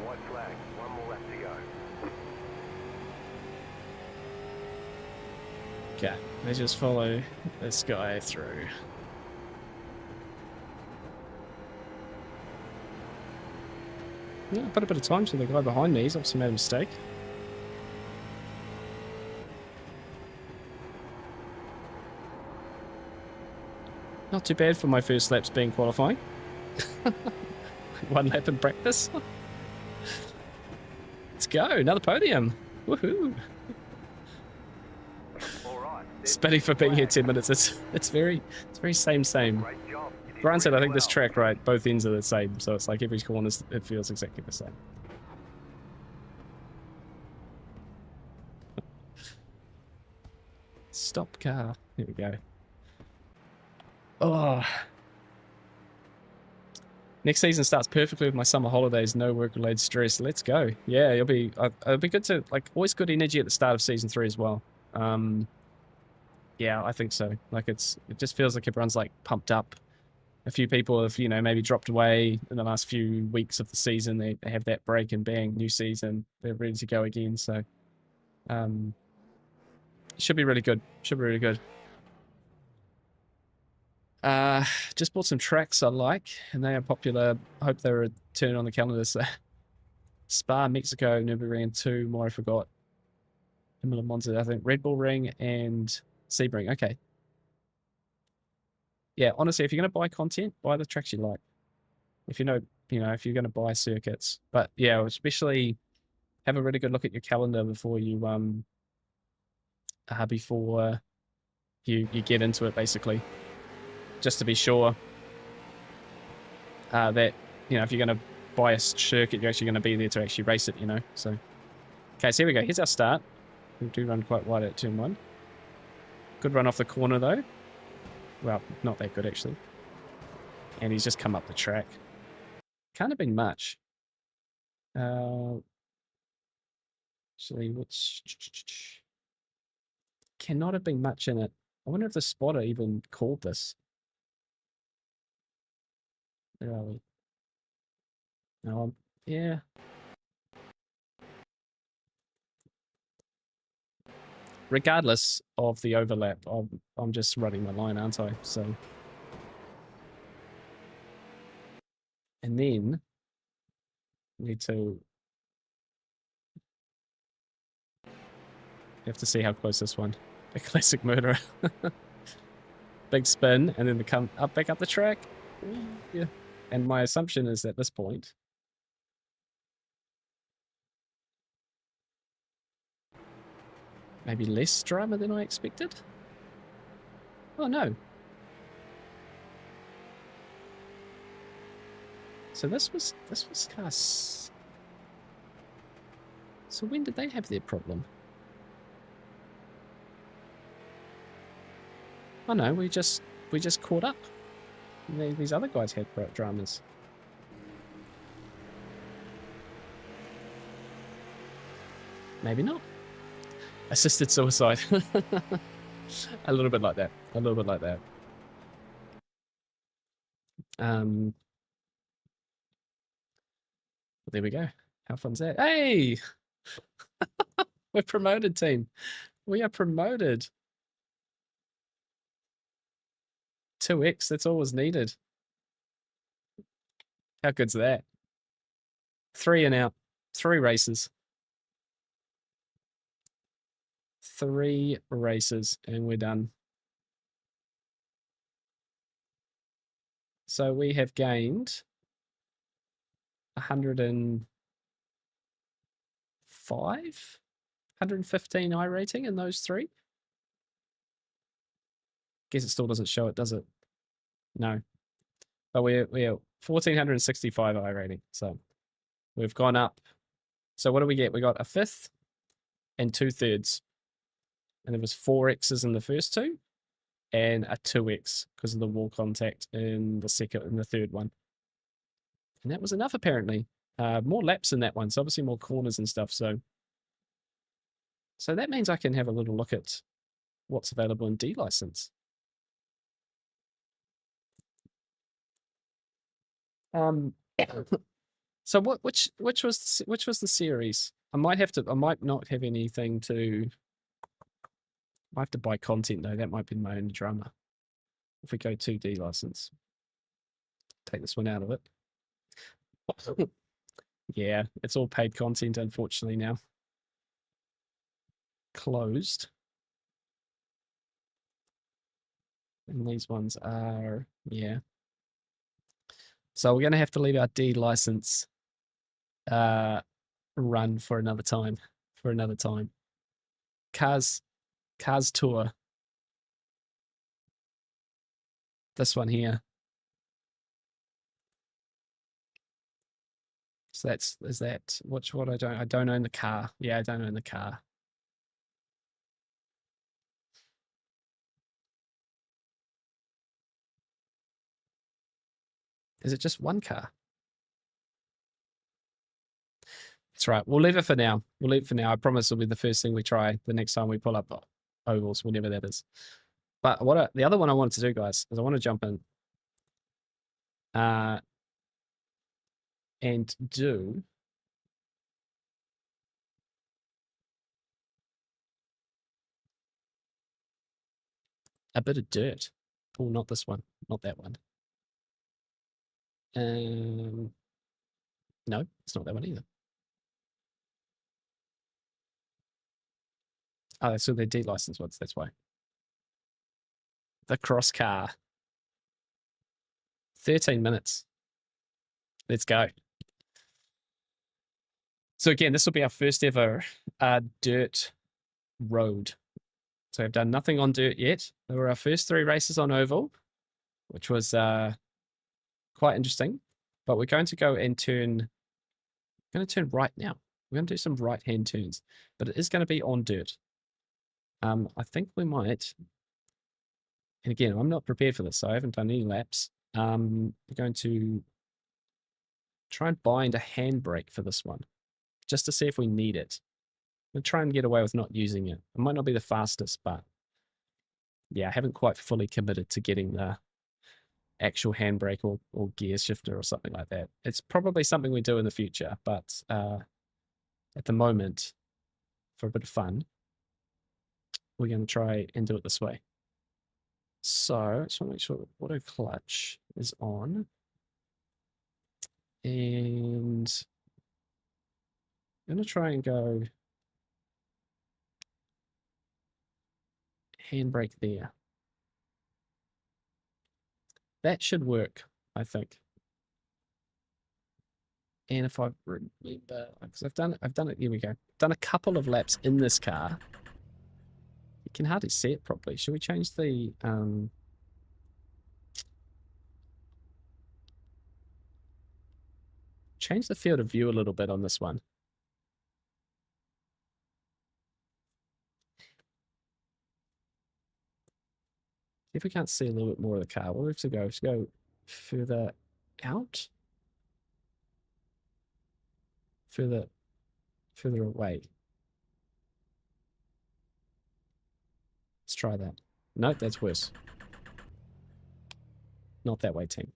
White flag. 1 more lap to go. Okay, let's just follow this guy through. Yeah, I put a bit of time to the guy behind me. He's obviously made a mistake. Not too bad for my first laps being qualifying. 1 lap in practice. Let's go, another podium. Woohoo! All right. Spitting for being here 10 minutes. It's very same. Great job. You did Granted, I really think this well. track, right, both ends are the same, so it's like every corner it feels exactly the same. Stop car. Here we go. Oh. Next season starts perfectly with my summer holidays, no work-related stress. Let's go. Yeah, it'll be good to, like, always good energy at the start of season 3 as well. Yeah, I think so. Like, it just feels like everyone's like pumped up. A few people have, you know, maybe dropped away in the last few weeks of the season. They have that break and bang, new season. They're ready to go again. So, should be really good. Should be really good. Just bought some tracks I like, and they are popular. I hope they return on the calendar. So, Spa, Mexico, Nürburgring 2, more I forgot. Imola, Monza, I think Red Bull Ring and Sebring. Okay. Yeah, honestly, if you're going to buy content, buy the tracks you like. If if you're going to buy circuits. But yeah, especially have a really good look at your calendar before you get into it, basically, just to be sure that if you're going to buy a circuit, you're actually going to be there to actually race it. So okay, so here we go. Here's our start. We do run quite wide at turn one. Good run off the corner though. Well, not that good actually. And he's just come up the track. Can't have been much. Actually, which cannot have been much in it. I wonder if the spotter even called this. Where are we? No, yeah. Regardless of the overlap, I'm just running the line, aren't I? So, and then need to have to see how close this one. A classic murderer. Big spin, and then come up back up the track. Yeah. And my assumption is at this point, maybe less drama than I expected. Oh no. So this was class. So when did they have their problem? Oh no, we just caught up. These other guys had dramas. Maybe not. Assisted suicide. A little bit like that. A little bit like that. There we go. How fun's that? Hey! We're promoted, team. We are promoted. 2x, that's all was needed. How good's that? 3 and out. 3 races. 3 races, and we're done. So we have gained 105, 115 iRating in those 3. Guess it still doesn't show it, does it? No. But we're 1465 iRating. So we've gone up. So what do we get? We got a 5th and 2/3. And there was 4 X's in the first 2 and a 2x because of the wall contact in the second and the third one. And that was enough apparently. More laps in that one, so obviously more corners and stuff. So that means I can have a little look at what's available in D license. So which was the series? I might not have anything to. I have to buy content though. That might be my only drama. If we go to D license, take this one out of it. Yeah, it's all paid content, unfortunately, now. Closed. And these ones are, yeah. So we're going to have to leave our D license run for another time. Cars Tour. This one here. So is that what I don't own the car. Yeah, I don't own the car. Is it just one car? That's right. We'll leave it for now. I promise it'll be the first thing we try the next time we pull up ovals, whenever that is. But the other one I wanted to do, guys, is I want to jump in and do a bit of dirt. Oh, not this one. Not that one. No, it's not that one either. Oh, so they're D-licensed ones, that's why. The cross car. 13 minutes. Let's go. So again, this will be our first ever dirt road. So I've done nothing on dirt yet. There were our first 3 races on oval, which was quite interesting. But we're going to go and turn right now. We're going to do some right-hand turns, but it is going to be on dirt. I think we might, and again, I'm not prepared for this, so I haven't done any laps. We're going to try and bind a handbrake for this one, just to see if we need it. We'll try and get away with not using it. It might not be the fastest, but yeah, I haven't quite fully committed to getting the actual handbrake or gear shifter or something like that. It's probably something we do in the future, but at the moment, for a bit of fun, we're going to try and do it this way. So I just want to make sure the auto clutch is on. And I'm going to try and go handbrake there. That should work, I think. And if I remember, because I've done it, here we go. Done a couple of laps in this car. You can hardly see it properly. Should we change the field of view a little bit on this one? If we can't see a little bit more of the car, we'll have to go further out, further away. Let's try that. No, that's worse. Not that way, team.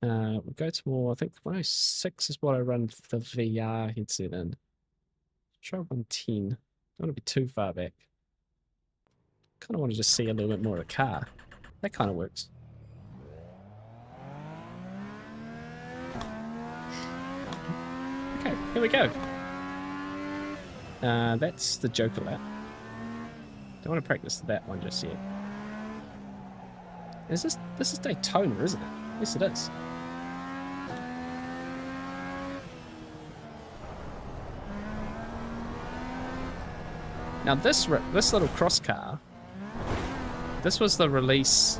We'll go to more, I think 106 is what I run the VR headset in. Try 110. Don't want to be too far back. Kind of want to just see a little bit more of the car. That kind of works. Okay, here we go. That's the Joker lap. Don't want to practice that one just yet. This is Daytona, isn't it? Yes, it is. Now this little cross car, this was the release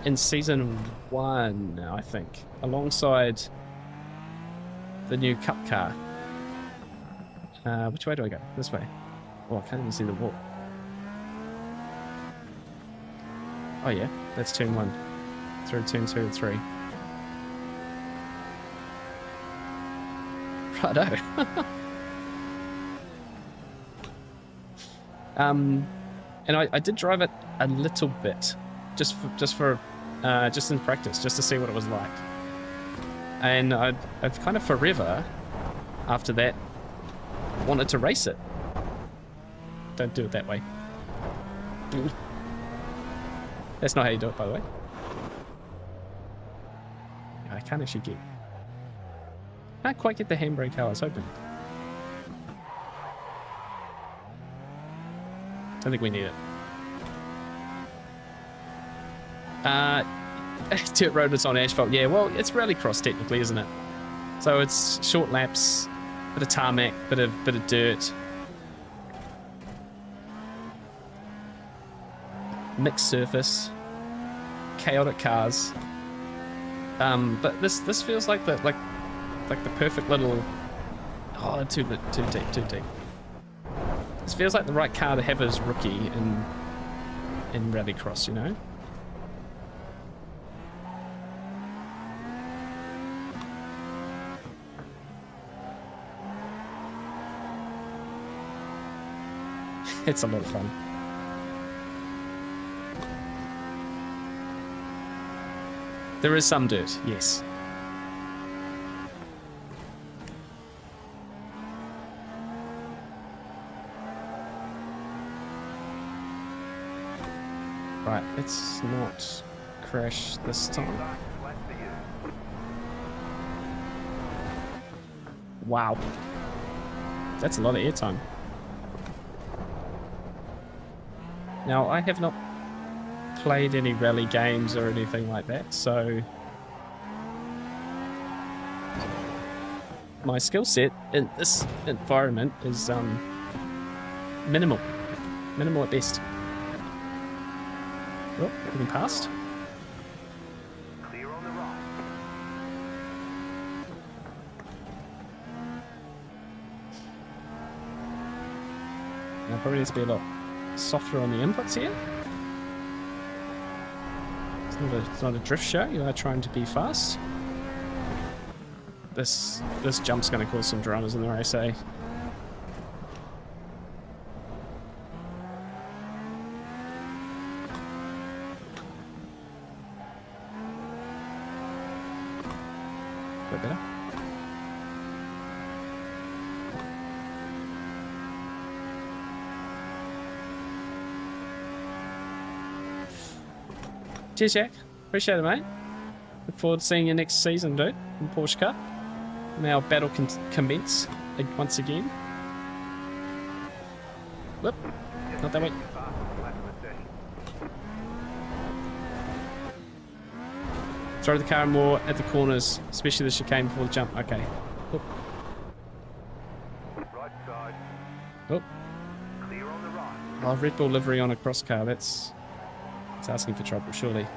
in season 1, I think, alongside the new Cup car. Which way do I go? This way. Oh, I can't even see the wall. Oh yeah, that's turn 1. Through turn 2 and 3. Righto. And I did drive it a little bit, just in practice, just to see what it was like. And I've kind of forever, after that, wanted to race it. Don't do it that way. That's not how you do it, by the way. I can't actually can't quite get the handbrake how I was hoping. I think we need it. Dirt road is on asphalt. Yeah, well, it's rallycross technically, isn't it? So it's short laps, bit of tarmac, bit of dirt, mixed surface, chaotic cars. But this feels like the perfect little. Oh, too deep. This feels like the right car to have as rookie in rallycross, you know? It's a lot of fun. There is some dirt, yes. Right, let's not crash this time. Wow. That's a lot of airtime. Now, I have not played any rally games or anything like that, so my skill set in this environment is minimal. Minimal at best. Oh, getting past. Clear on the right. Now probably needs to be a lot softer on the inputs here. It's not a drift show. You are trying to be fast. This jump's going to cause some dramas in the race, eh? A bit better. Cheers, Jack. Appreciate it, mate. Look forward to seeing you next season, dude, in Porsche Cup. Now battle can commence once again. Whoop. Not that way. Throw the car more at the corners, especially the chicane before the jump. Okay. Whoop. Right side. Whoop. Clear on the right. Oh, Red Bull livery on a cross car. That's asking for trouble, surely.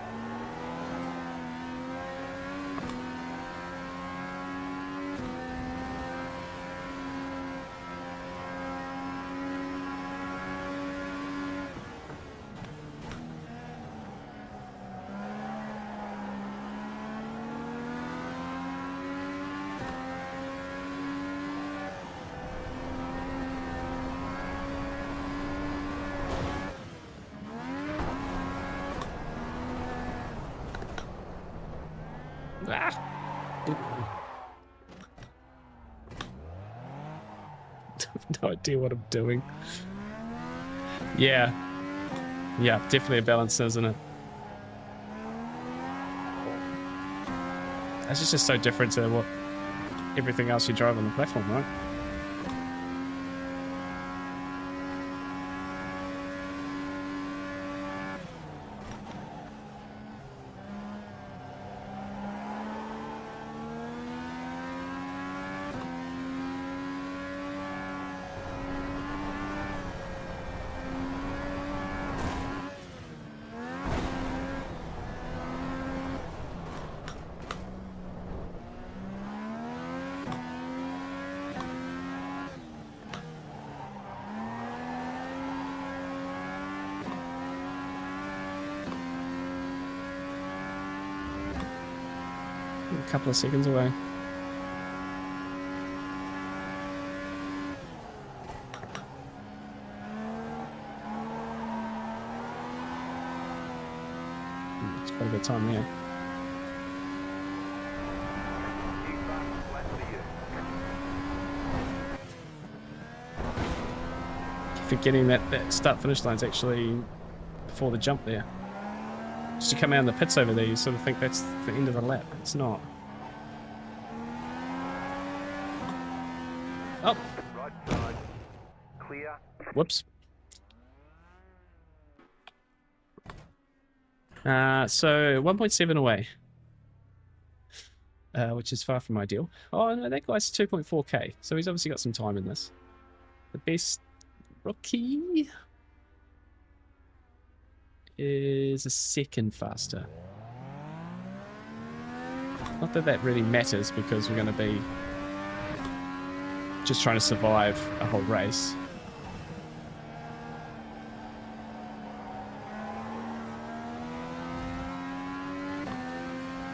No idea what I'm doing. Yeah. Yeah, definitely a balance, isn't it? It's just so different to what everything else you drive on the platform, right? A couple of seconds away. It's quite a bit of time there. Keep back, flat for you. Forgetting that start finish line's actually before the jump there. Just you come out in the pits over there, you sort of think that's the end of the lap. It's not. Oh, Right side. Clear. whoops. So 1.7 away, which is far from ideal. Oh no, that guy's 2.4k, so he's obviously got some time in this. The best rookie is a second faster. Not that that really matters because we're going to be just trying to survive a whole race.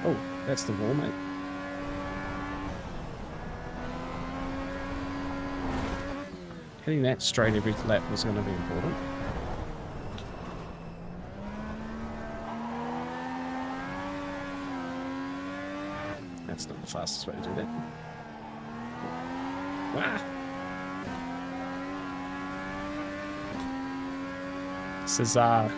Oh, that's the wall, mate. Hitting that straight every lap was going to be important. That's not the fastest way to do that. Wow. Cesar.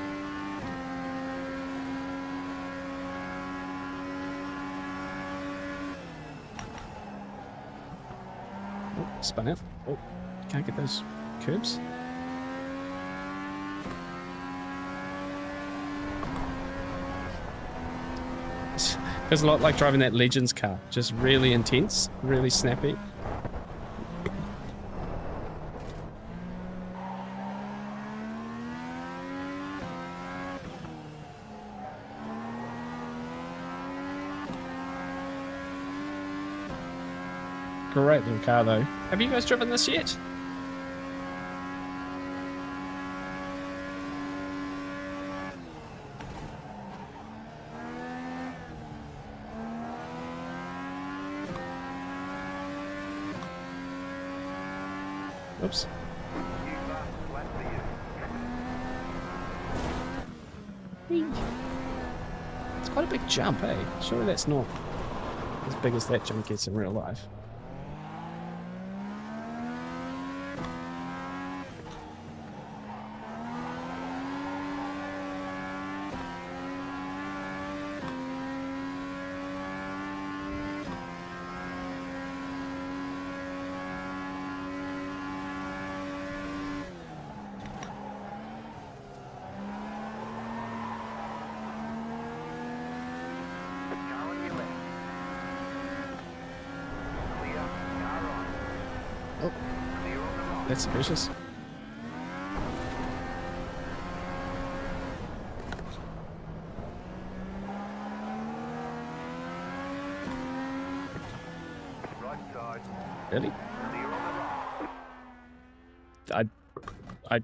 Oh, spun out. Oh, can't get those curbs. Feels a lot like driving that Legends car. Just really intense, really snappy. Great little car though. Have you guys driven this yet? Oops. Whee. It's quite a big jump, eh? Surely that's not as big as that jump gets in real life. Oh, that's vicious. Right side. Really? Clear on the right.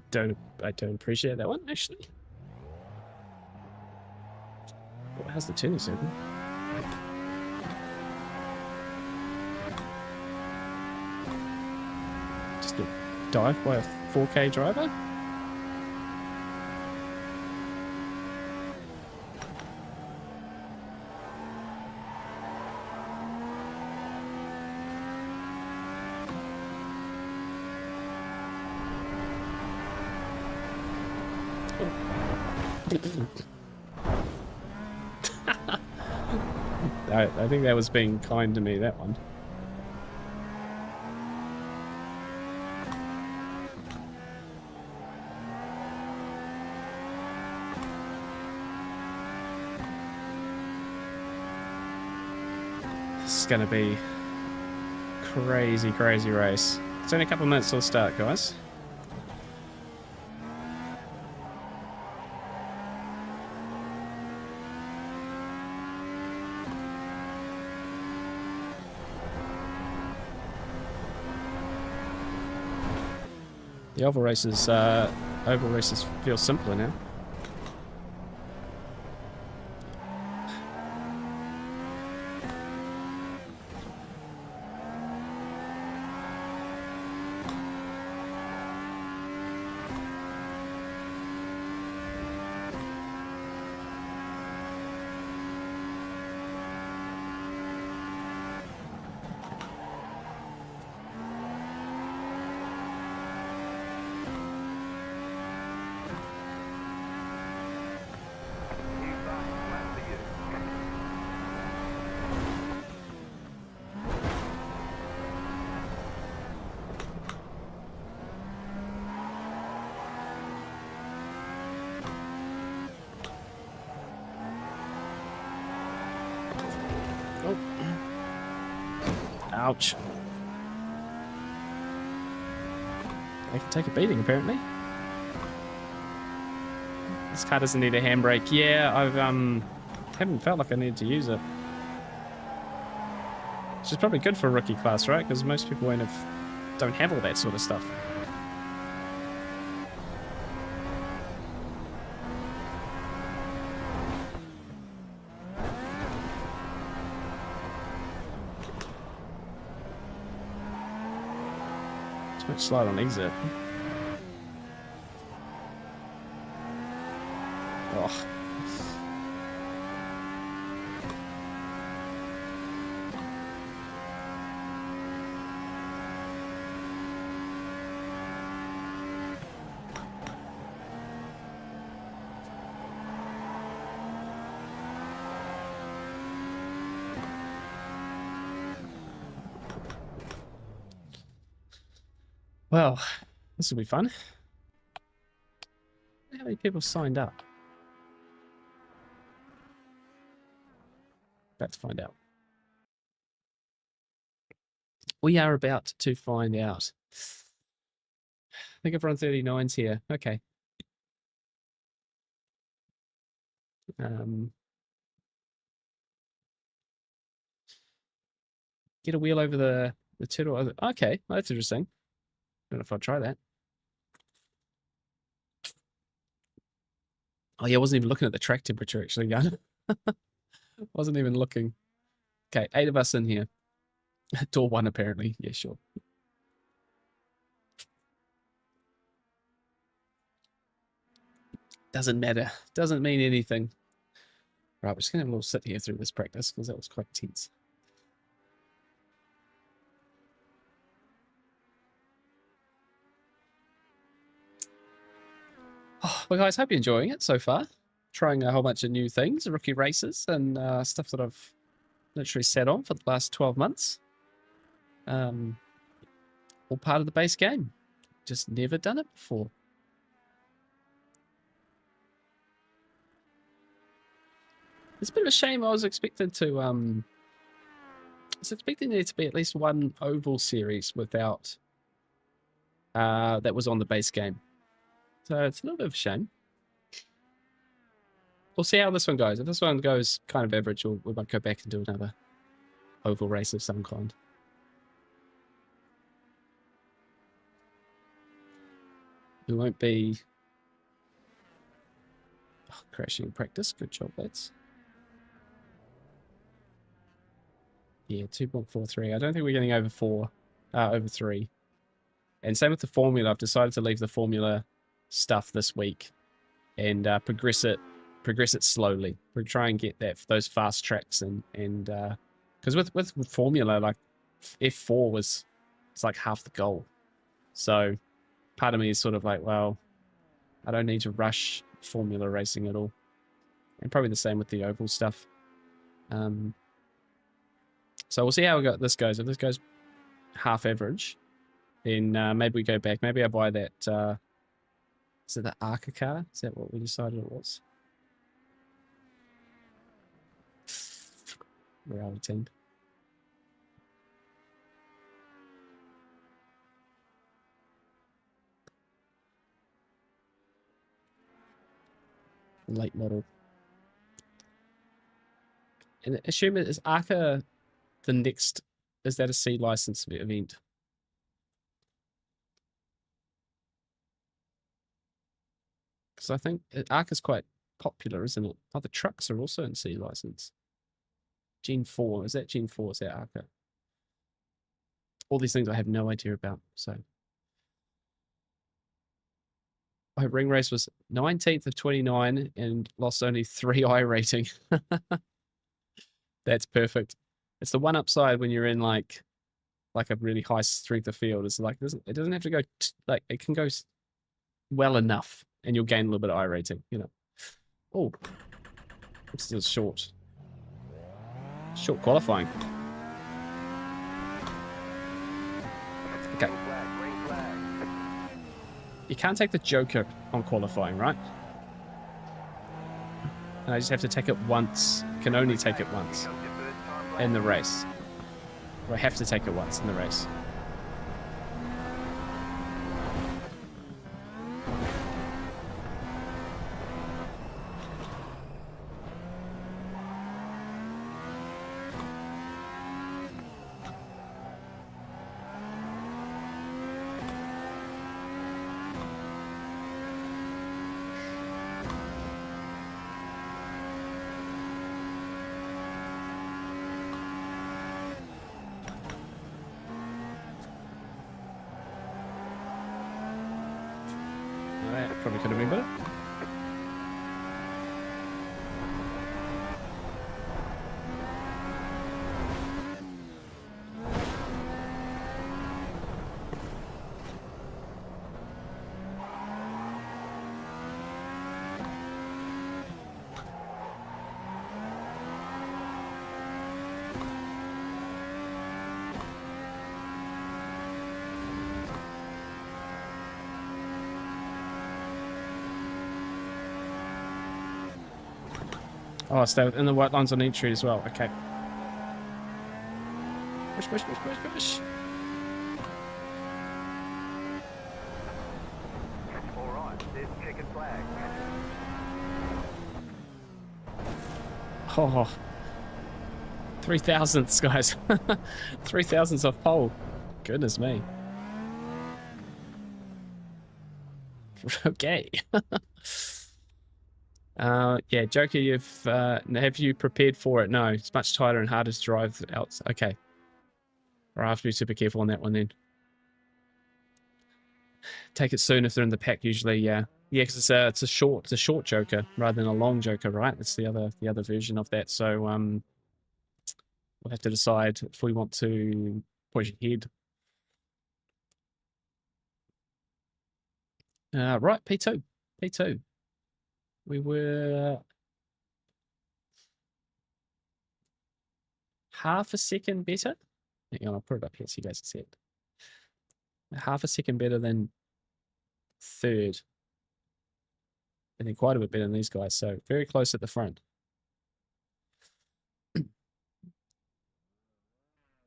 I don't appreciate that one actually. Oh, how's the turning circle? Just get dived by a 4K driver? I think that was being kind to me, that one. This is going to be crazy, crazy race. It's only a couple of minutes till the start, guys. The oval races feel simpler now. Oh. Ouch. I can take a beating, apparently. This car doesn't need a handbrake. Yeah, haven't felt like I needed to use it. Which is probably good for rookie class, right? Because most people don't have all that sort of stuff. Too much slide on exit. Oh. Well, this will be fun. How many people signed up? About to find out. We are about to find out. I think everyone 39's here. Okay. Get a wheel over the turtle. Okay, well, that's interesting. Don't know if I'll try that. Oh yeah, I wasn't even looking at the track temperature actually, Gun. Wasn't even looking. Okay, 8 of us in here. Door 1 apparently. Yeah, sure. Doesn't matter. Doesn't mean anything. Right, we're just gonna have a little sit here through this practice because that was quite tense. Oh, well, guys, hope you're enjoying it so far. Trying a whole bunch of new things, rookie races, and stuff that I've literally sat on for the last 12 months. All part of the base game. Just never done it before. It's a bit of a shame. I was expecting there to be at least one oval series without that was on the base game. So it's a little bit of a shame. We'll see how this one goes. If this one goes kind of average, we might go back and do another oval race of some kind. We won't be crashing in practice. Good job, lads. Yeah, 2.43. I don't think we're getting over 4, over 3. And same with the formula. I've decided to leave the formula stuff this week and progress it slowly. We're trying to get those fast tracks and because with formula, like F4 it's like half the goal. So part of me is sort of like, well, I don't need to rush formula racing at all. And probably the same with the oval stuff. So we'll see how this goes. If this goes half average, then maybe we go back. Maybe I buy that. Is it the Arca car? Is that what we decided it was? We're out of 10. Late model. And assume it is Arca the next. Is that a C license event? Because I think Arca's quite popular, isn't it? Oh, the trucks are also in C license. Gen 4. Is that Gen 4? Is that Arca? All these things I have no idea about. So, my ring race was 19th of 29 and lost only 3 iRating. That's perfect. It's the one upside when you're in like a really high strength of field. It's like it doesn't have to go like it can go well enough, and you'll gain a little bit of iRating. You know. Oh, this is short qualifying. Okay. You can't take the Joker on qualifying, right? And I just have to take it once. Can only take it once in the race. Or I have to take it once in the race. Probably could have been better. Oh, stay in the white lines on entry as well. Okay. Push, push, push, push, push. All right, there's checkered flag. Oh, 3,000ths, guys. 3,000ths off pole. Goodness me. Okay. Yeah, Joker, have you prepared for it? No, it's much tighter and harder to drive out. Okay. Or I have to be super careful on that one then. Take it soon if they're in the pack usually, yeah. Yeah, because it's a short Joker rather than a long Joker, right? That's the other version of that. So we'll have to decide if we want to push ahead. Right, P2. P2. We were half a second better. Hang on, I'll put it up here so you guys can see it. Half a second better than third. And then quite a bit better than these guys. So very close at the front.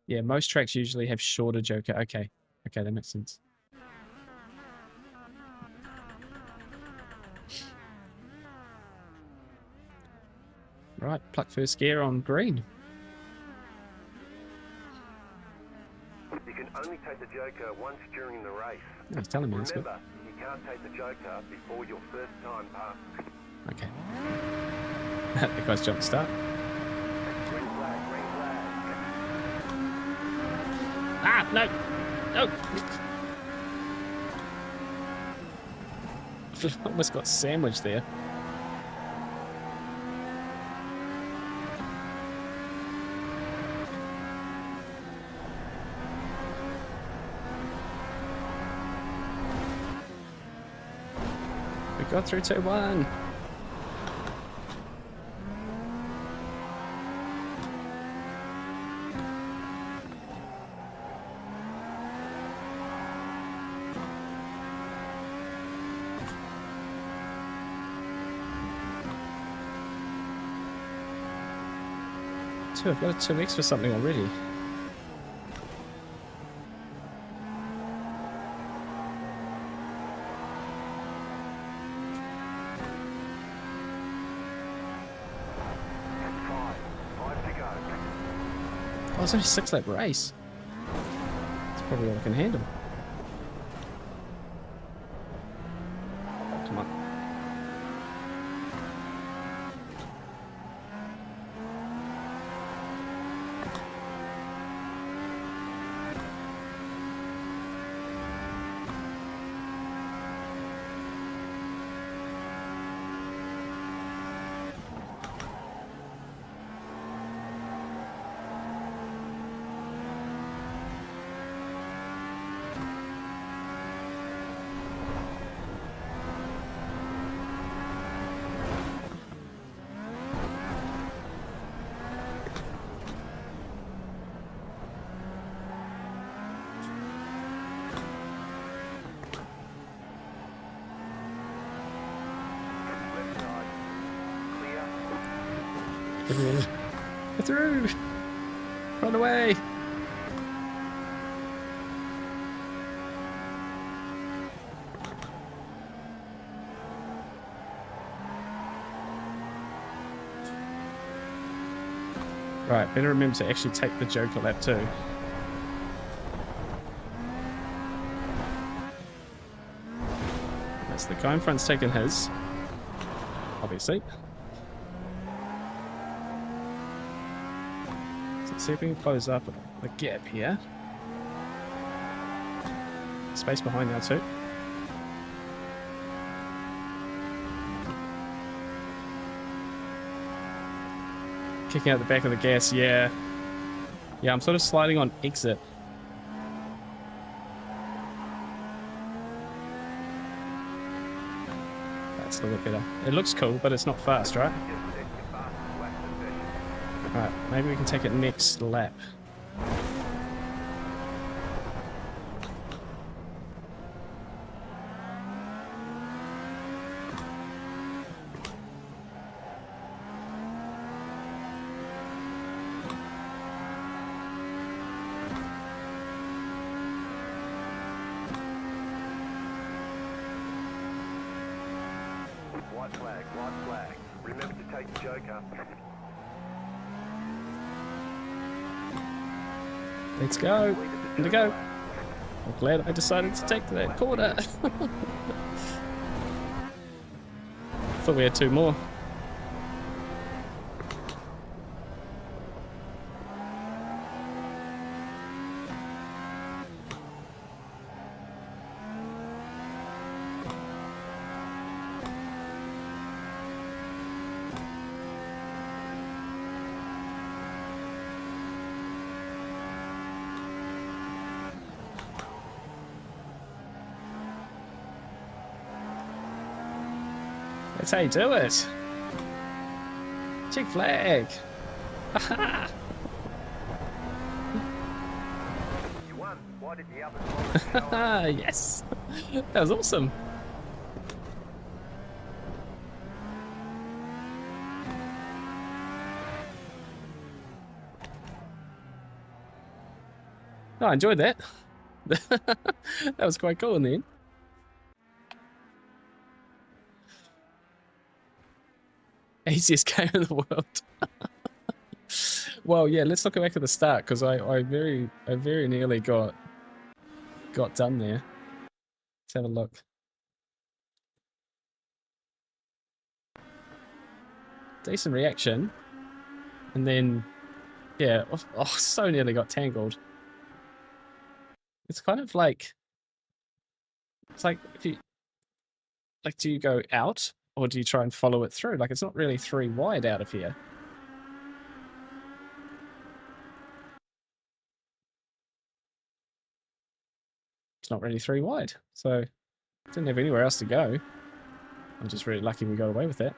Yeah, most tracks usually have shorter Joker. Okay. Okay, that makes sense. Right, pluck first gear on green. You can only take the Joker once during the race. Oh, he's telling me that's good. Remember, you can't take the Joker before your first time pass. Okay. That guy's jumped start. Green flag, green flag. Ah, no! No! Almost got sandwiched there. We got through 2-1. I've got a 2x for something already. Five to go. Oh, it's only a 6-lap race. That's probably all I can handle. Come on. Left side. Clear. Get through! Run away! Right, better remember to actually take the Joker lap too. That's the guy in front's taking his. Obviously. So let's see if we can close up the gap here. Space behind now too. Kicking out the back of the gas, yeah. Yeah, I'm sort of sliding on exit. That's a little bit better. It looks cool, but it's not fast, right? Just set your fastest lap position. Alright, maybe we can take it next lap. Joker. Let's go. Completed the And to Joker go. lap. I'm glad I decided to take that corner. Thought we had two more. That's how you do it. Chick flag. You won. Why did the others follow you? Yes. That was awesome. Oh, I enjoyed that. That was quite cool in the end. Easiest game in the world. Well, yeah, let's look back at the start because I very nearly got done there. Let's have a look. Decent reaction, and then yeah, oh, so nearly got tangled. It's kind of like it's like if you like, do you go out or do you try and follow it through? Like, it's not really three wide out of here. It's not really three wide, so didn't have anywhere else to go. I'm just really lucky we got away with that.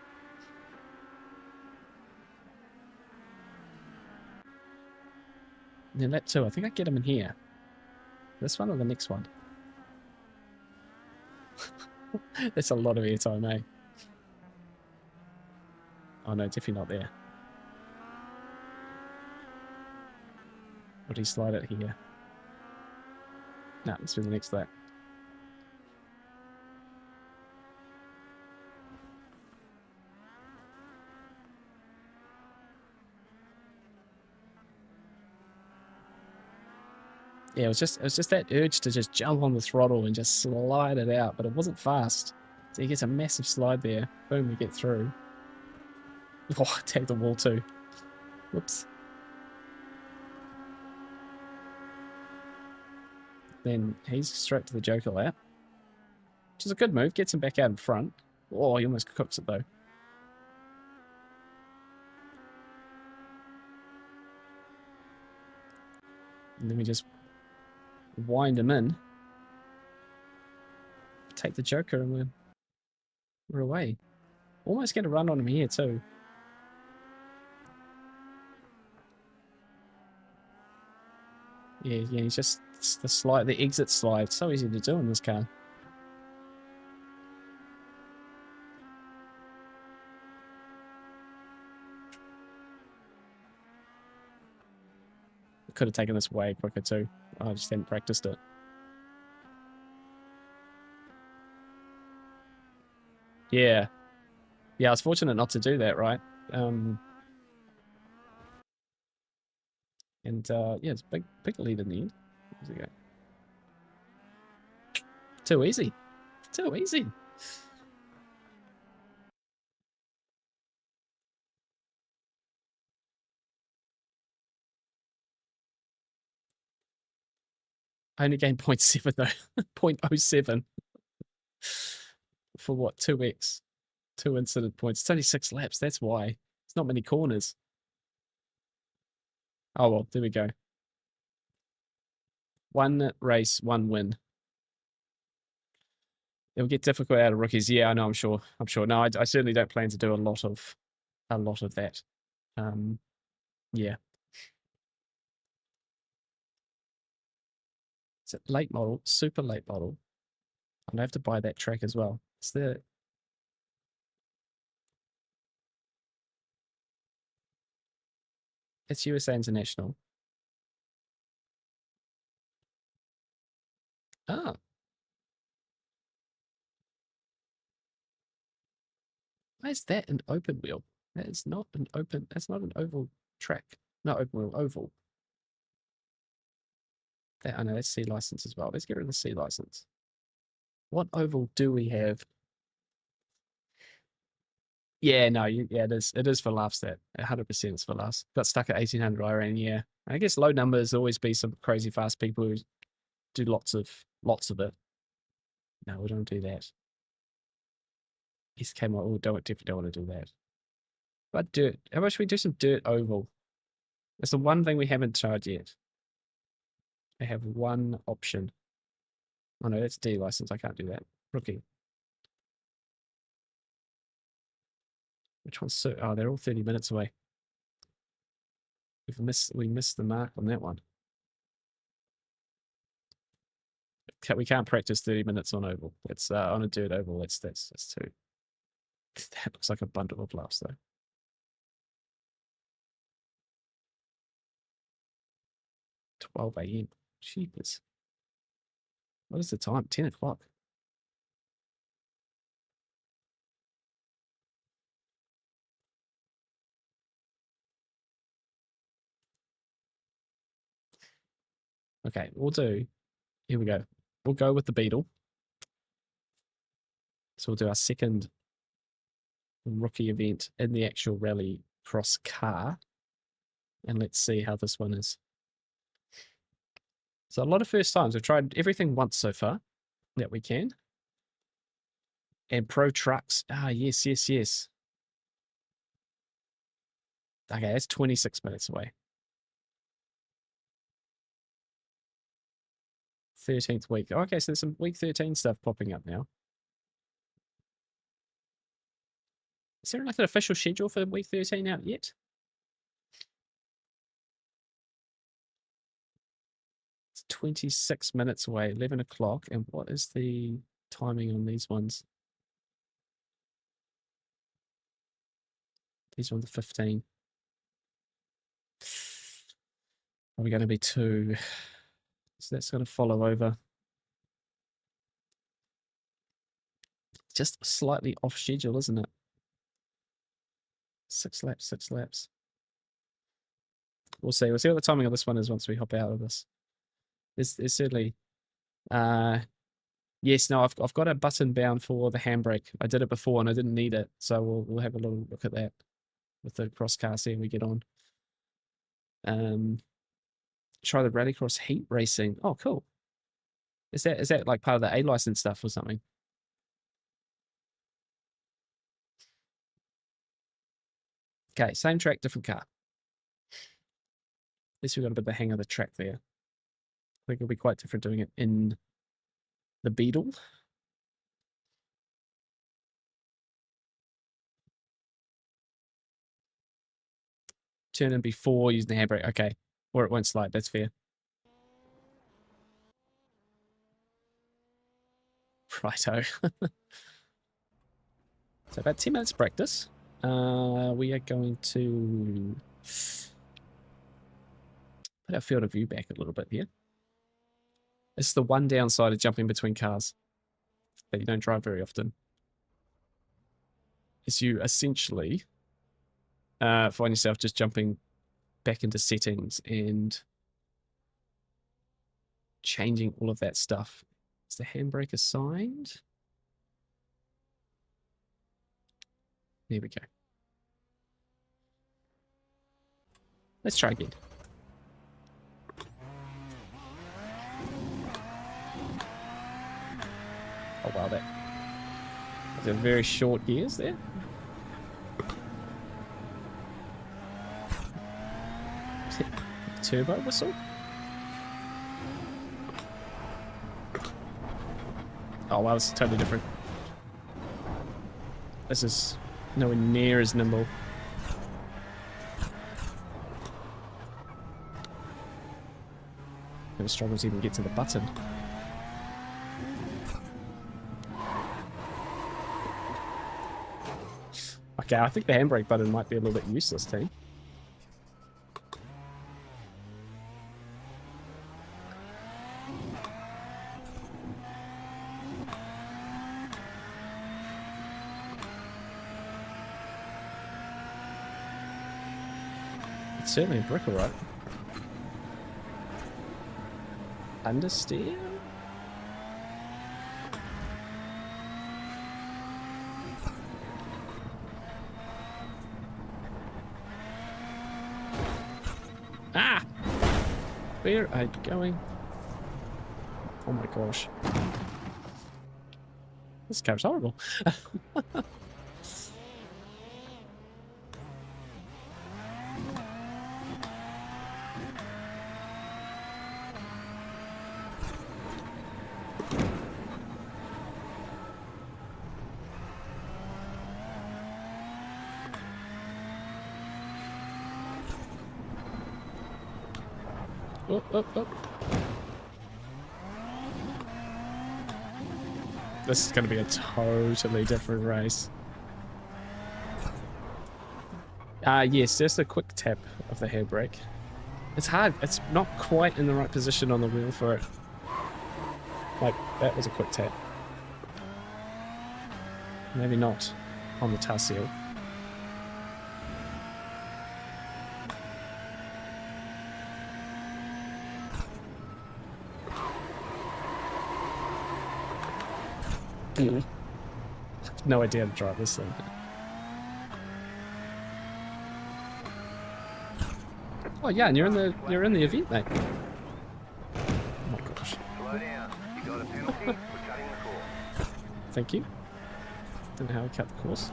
And then lap two, I think I get him in here. This one or the next one? That's a lot of airtime, eh? Oh no, definitely not there. Would he slide it here? No, let's do the next lap. Yeah, it was just that urge to just jump on the throttle and just slide it out, but it wasn't fast. So he gets a massive slide there. Boom, we get through. Oh, take the wall too. Whoops. Then he's straight to the Joker lap, which is a good move. Gets him back out in front. Oh, he almost cooks it though. And then we just wind him in. Take the Joker and we're away. Almost get a run on him here too. Yeah, he's just the exit slide. So easy to do in this car. Could have taken this way quicker too. I just hadn't practiced it. Yeah. Yeah, I was fortunate not to do that, right? Yeah, it's big lead in the end. There we go. Too easy. Too easy. I only gained 0.7 though. 0.07. For what? 2x. 2 incident points. It's only 6 laps. That's why. It's not many corners. Oh well, there we go. One race, one win. It'll get difficult out of rookies. Yeah, I know. I'm sure. No, I certainly don't plan to do a lot of that. Yeah. It's a late model, super late model. I'm gonna have to buy that track as well. It's USA International. Ah, why is that an open wheel? That is not an open. That's not an oval track. Not open wheel, oval. That, I know that's C license as well. Let's get rid of the C license. What oval do we have? Yeah, no, yeah, it is. It is for laughs. That 100% is for laughs. Got stuck at 1800 iron. Yeah, I guess low numbers always be some crazy fast people who do lots of it. No, we don't do that. East came out. Oh, definitely don't want to do that. But dirt. How about should we do some dirt oval? That's the one thing we haven't tried yet. I have one option. Oh no, that's D license. I can't do that. Rookie. Which one's so? Oh, they're all 30 minutes away. We missed the mark on that one. We can't practice 30 minutes on oval. It's on a dirt oval. That's too. That looks like a bundle of laughs though. 12 a.m. Cheapers. What is the time? 10 o'clock. Okay, we'll do. Here we go. We'll go with the Beetle. So we'll do our second rookie event in the actual rally cross car. And let's see how this one is. So a lot of first times. We've tried everything once so far that we can. And pro trucks. Ah, yes, yes, yes. Okay, that's 26 minutes away. 13th week. Oh, okay, so there's some week 13 stuff popping up now. Is there like an official schedule for week 13 out yet? It's 26 minutes away, 11 o'clock. And what is the timing on these ones? These are on the 15. Are we going to be 2? So that's going to follow over. Just slightly off schedule, isn't it? 6 laps, 6 laps. We'll see. We'll see what the timing of this one is once we hop out of this. There's certainly... yes, no, I've got a button bound for the handbrake. I did it before and I didn't need it. So we'll have a little look at that with the cross car, see how we get on. Try the rallycross heat racing. Oh, cool. Is that like part of the A license stuff or something? Okay, same track, different car. At least we got a bit of the hang of the track there. I think it'll be quite different doing it in the Beetle. Turn in before using the handbrake. Okay. Or it won't slide. That's fair. Righto. So about 10 minutes practice. We are going to put our field of view back a little bit here. It's the one downside of jumping between cars that you don't drive very often. Is you essentially find yourself just jumping back into settings and changing all of that stuff. Is the handbrake assigned? There we go. Let's try again. Oh wow, those are very short gears there. Turbo whistle. Oh wow, this is totally different. This is nowhere near as nimble. I'm gonna struggle to even get to the button. Okay, I think the handbrake button might be a little bit useless, team. It's certainly a brick, alright. Understeer? Ah! Where are you going? Oh my gosh. This car's horrible. Oh, oh, oh. This is going to be a totally different race. Yes, just a quick tap of the handbrake. It's hard. It's not quite in the right position on the wheel for it. Like, that was a quick tap. Maybe not on the tar seal. No idea how to drive this thing. Oh yeah, and you're in the event, mate. Oh my gosh. Slow down. You got a penalty for cutting the course. Thank you. Don't know how to cut the course.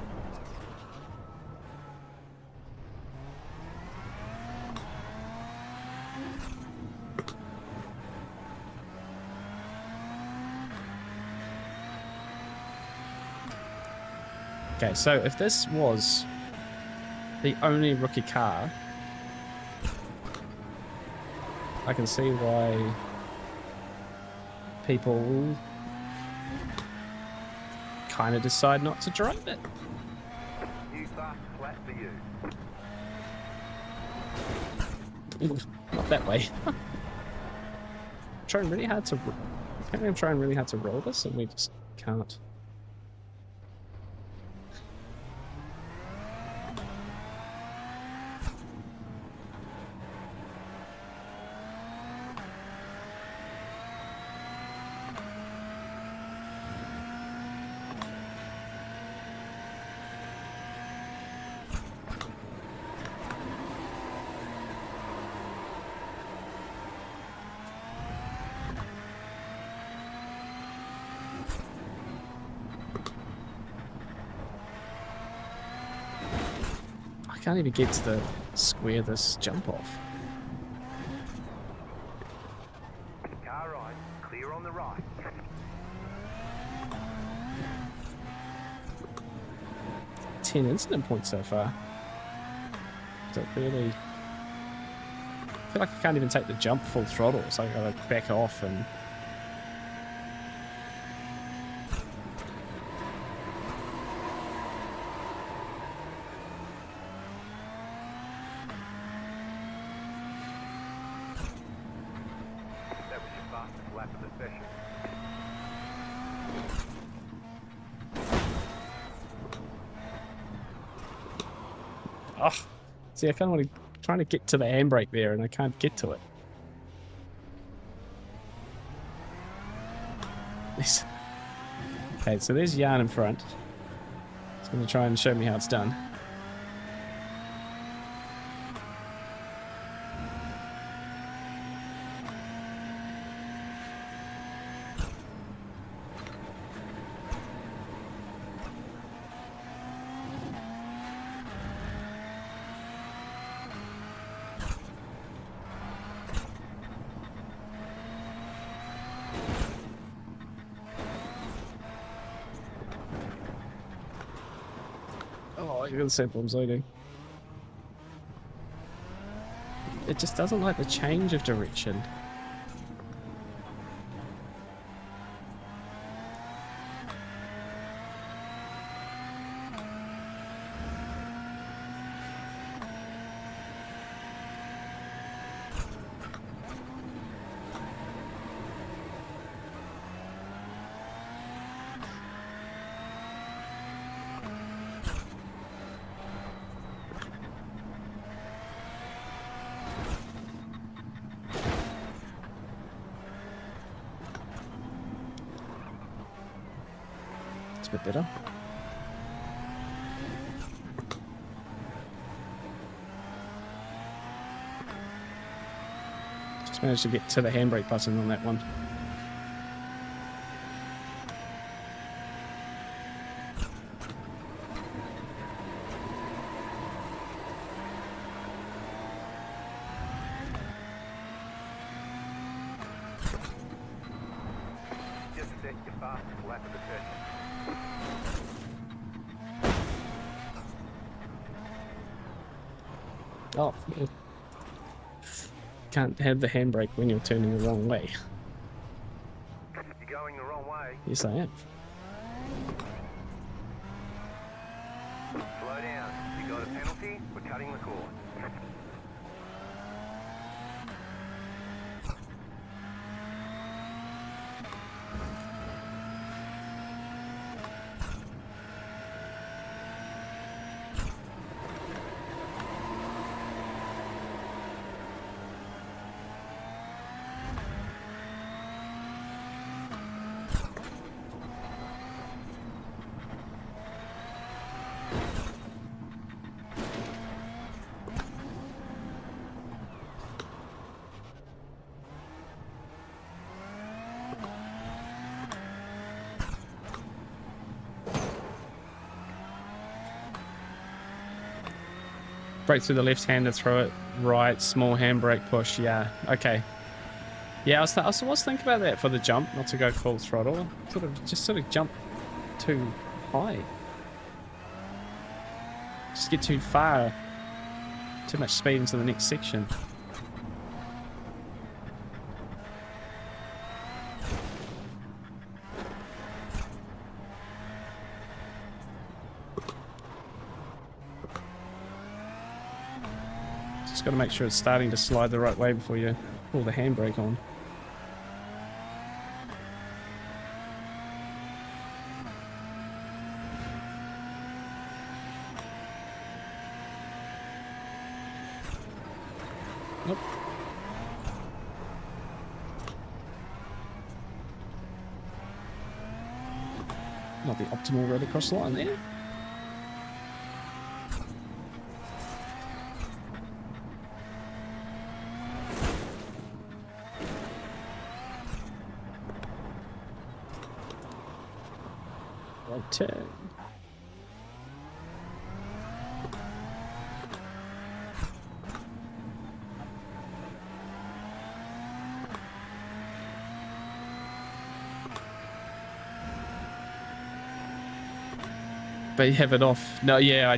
Okay, so if this was the only rookie car, I can see why people kind of decide not to drive it. New fast flat for you. Not that way. Trying really hard to. Apparently, I'm trying really hard to roll this, and we just can't. I can't even get to the square this jump off. Car right. Clear on the right. 10 incident points so far. Is it really? I feel like I can't even take the jump full throttle, so I gotta back off and. That was your fastest lap of the session. Oh, see, I kind of want to trying to get to the handbrake there, and I can't get to it. Okay, so there's Yarn in front. He's going to try and show me how it's done. Oh, look at the sample I'm zoning. It just doesn't like the change of direction. It's a bit better. Just managed to get to the handbrake button on that one. Just set your fastest lap of the session. Oh, can't have the handbrake when you're turning the wrong way. You're going the wrong way. Yes, I am. Slow down. You got a penalty. We're cutting the course. Brake through the left-hander, throw it right, small handbrake push. Yeah, okay. Yeah, I was thinking about that for the jump, not to go full throttle. Sort of jump too high. Just get too far. Too much speed into the next section. Just got to make sure it's starting to slide the right way before you pull the handbrake on. Nope. Not the optimal road across the line there. Right turn. But you have it off. No, yeah, I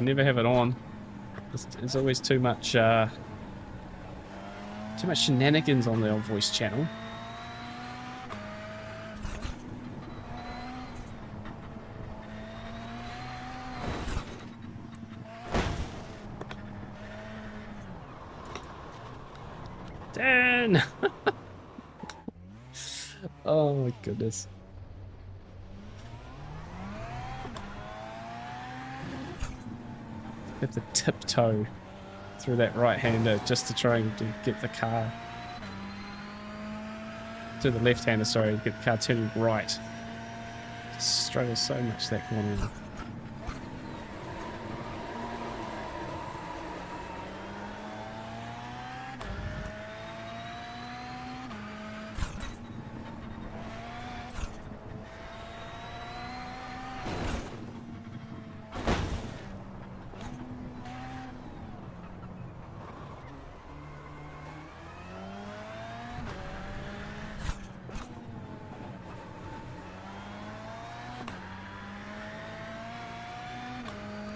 never have it on. There's always too much shenanigans on the old voice channel. Dan! Oh my goodness. Have to tiptoe through that right-hander just to try and get the car to the left-hander, sorry, get the car turning right. Struggle so much that corner.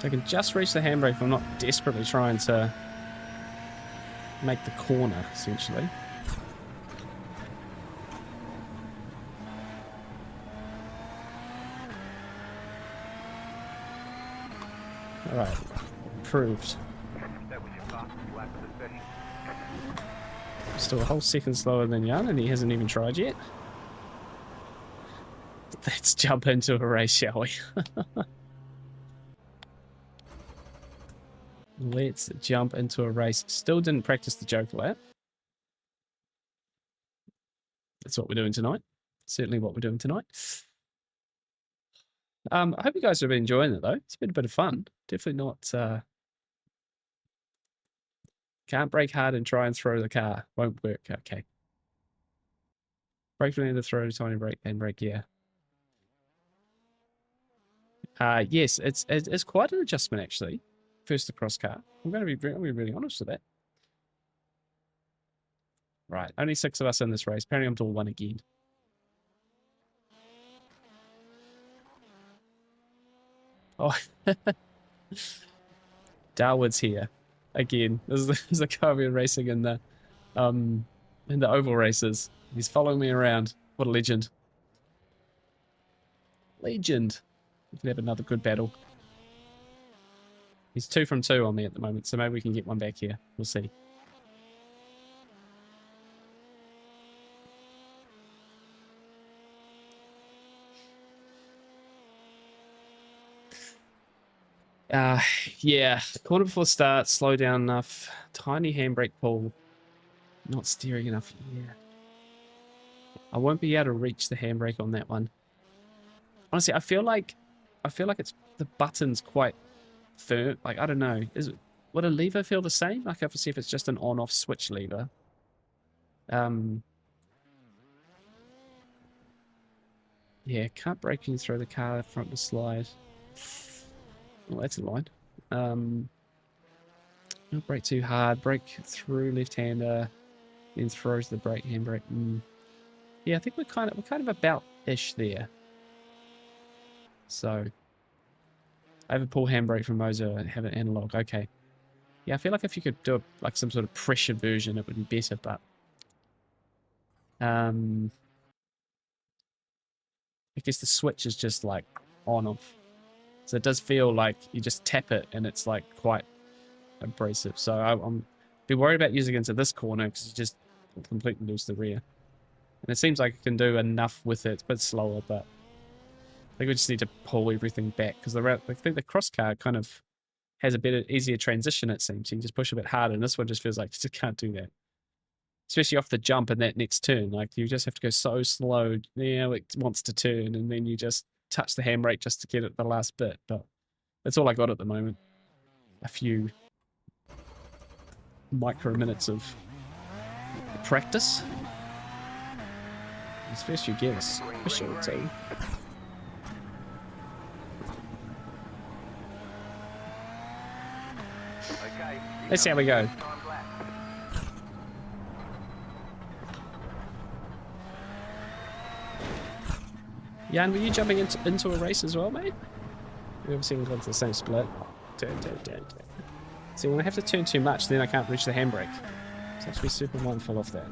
I can just reach the handbrake if I'm not desperately trying to make the corner, essentially. Alright, approved. That was your fastest lap of the session. Still a whole second slower than Jan, and he hasn't even tried yet. Let's jump into a race, shall we? Let's jump into a race. Still didn't practice the joke lap. That's what we're doing tonight. Certainly what we're doing tonight. I hope you guys have been enjoying it though. It's been a bit of fun. Definitely not. Can't brake hard and try and throw the car. Won't work. Okay. Brake from the throw, tiny brake, and brake. Yeah. Yes, it's quite an adjustment actually. First across car. I'm going to be really honest with that. Right, only 6 of us in this race. Apparently I'm to 1 again. Oh, Darwood's here again. This is the car we're racing in the oval races. He's following me around. What a legend! Legend. We can have another good battle. He's 2 from 2 on me at the moment, so maybe we can get one back here. We'll see. Yeah. Corner before start, slow down enough. Tiny handbrake pull. Not steering enough. Yeah. I won't be able to reach the handbrake on that one. Honestly, I feel like it's the button's quite firm. Like, I don't know. Would a lever feel the same? Like, obviously, if it's just an on-off switch lever. Yeah, can't brake when you throw the car front to slide. Well, that's a line. Don't brake too hard. Brake through left-hander, then throws the brake handbrake. Yeah, I think we're kind of about-ish there. So, I have a pull handbrake from Moser and have an analog. Okay. Yeah, I feel like if you could do like some sort of pressure version, it would be better, but I guess the switch is just like on off. So it does feel like you just tap it and it's like quite abrasive. So I'm be worried about using it into this corner because you just completely lose the rear. And it seems like it can do enough with it. It's a bit slower, but I think we just need to pull everything back because I think the cross car kind of has a better, easier transition, it seems. You can just push a bit harder, and this one just feels like you just can't do that. Especially off the jump in that next turn. Like, you just have to go so slow. Now it wants to turn, and then you just touch the handbrake just to get it the last bit. But that's all I got at the moment. A few micro minutes of practice. These first few gears, special too. Okay. Let's see how we go. Jan, were you jumping into a race as well, mate? We obviously went on to the same split. Turn. See, when I have to turn too much, then I can't reach the handbrake. So I have to be super mindful of that.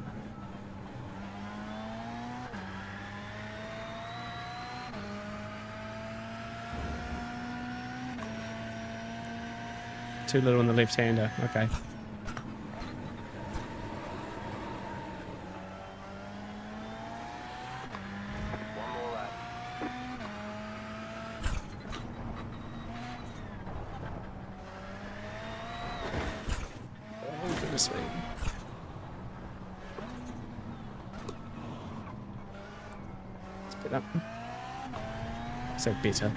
Too little on the left-hander. Okay. One more lap. Oh, goodness me. It's a bit up. I say better.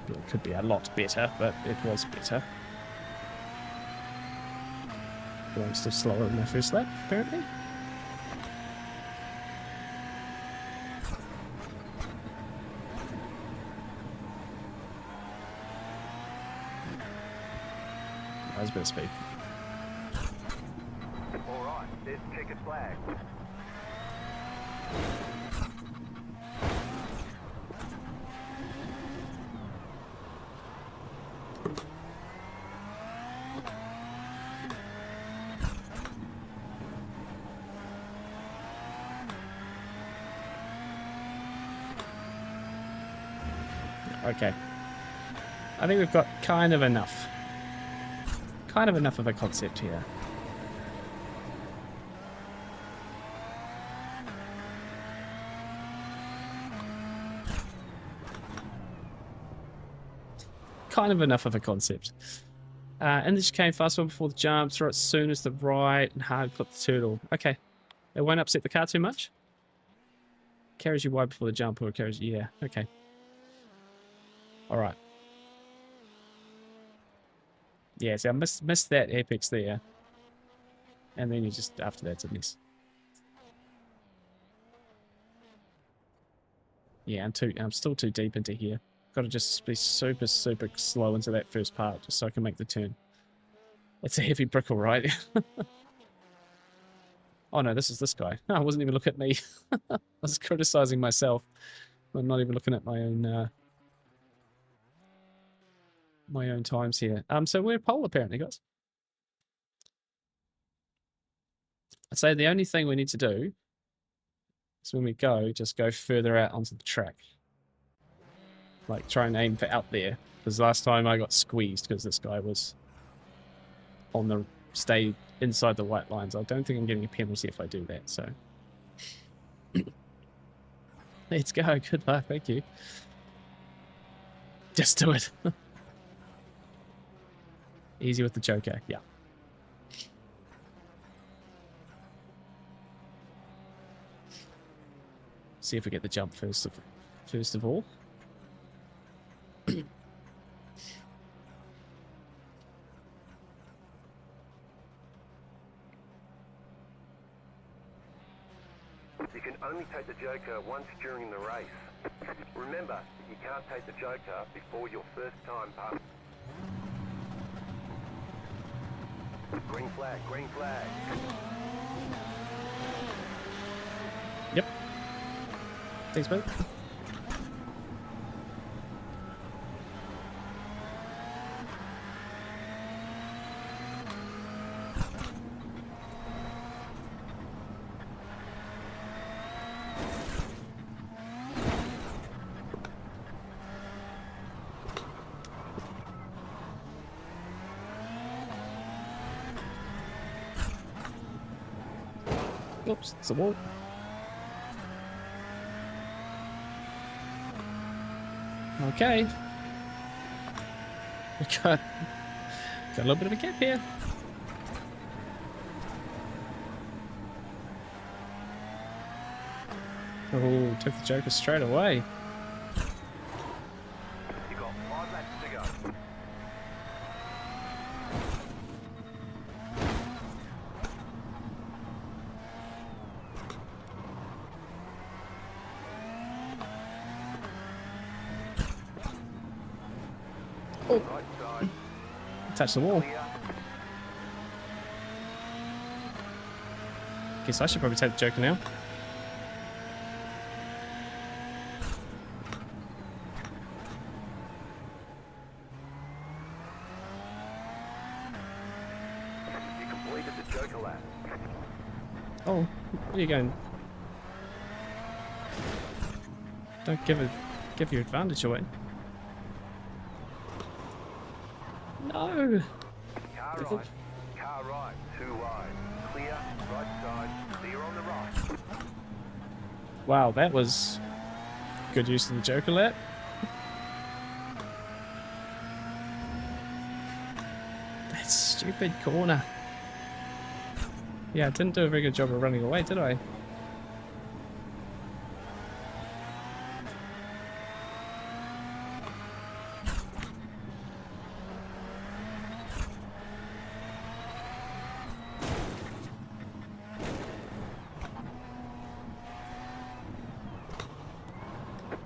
It could be a lot better, but it was better. But I'm still slower in my first lap, apparently. That was a bit of speed. All right. There's checkered flag. Okay. I think we've got kind of enough. Kind of enough of a concept here. Kind of enough of a concept. And this came fast one before the jump, throw it soon as the right, and hard clip the turtle. Okay. It won't upset the car too much? carries you wide before the jump, or carries you... Yeah, okay. All right. Yeah, see, I missed that apex there. And then you just, after that's a mess. Yeah, I'm still too deep into here. Got to just be super, super slow into that first part, just so I can make the turn. It's a heavy brick, all right. Oh no, this is this guy. I wasn't even looking at me. I was criticizing myself. I'm not even looking at my own times here. So we're pole apparently, guys. I'd say the only thing we need to do is when we go, just go further out onto the track. Like try and aim for out there. Because last time I got squeezed because this guy was on the stay inside the white lines. I don't think I'm getting a penalty if I do that, so. Let's go. Good luck. Thank you. Just do it. Easy with the Joker. Yeah. See if we get the jump first of all. You can only take the Joker once during the race. Remember, you can't take the Joker before your first time pass. Green flag, green flag. Yep. Thanks, mate. Oops, it's a wall. Okay. We got a little bit of a gap here. Oh, took the Joker straight away. You got 5 laps to go. Oh. Right side. Touch the wall. Clear. Guess I should probably take the Joker now. You completed the Joker lap. Oh, where are you going? Don't give your advantage away. No. Car right, car right, 2 wide. Clear, right side, clear on the right. Wow, that was good use of the Joker lap. That stupid corner. Yeah, I didn't do a very good job of running away, did I?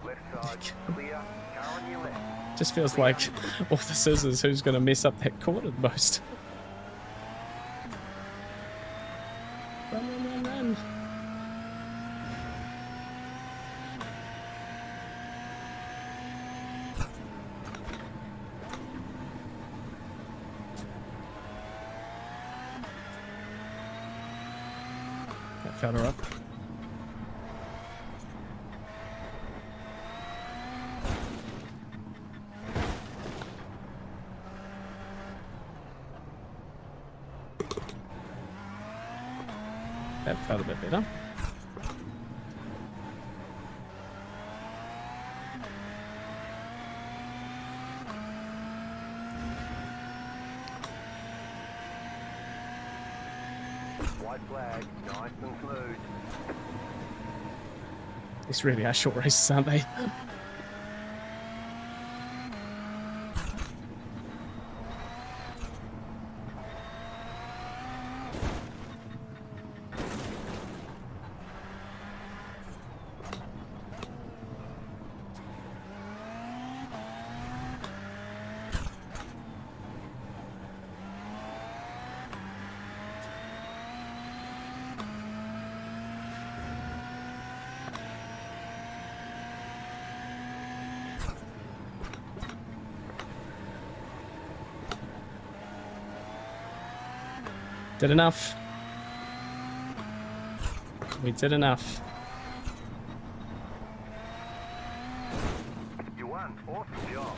Left side, clear, car on your left. Just feels like all this is who's going to mess up that corner the most. Run, run, run, run. That fella up. That felt a bit better. White flag, nice and smooth. These really are short races, aren't they? Did enough. We did enough. You won. Awesome job.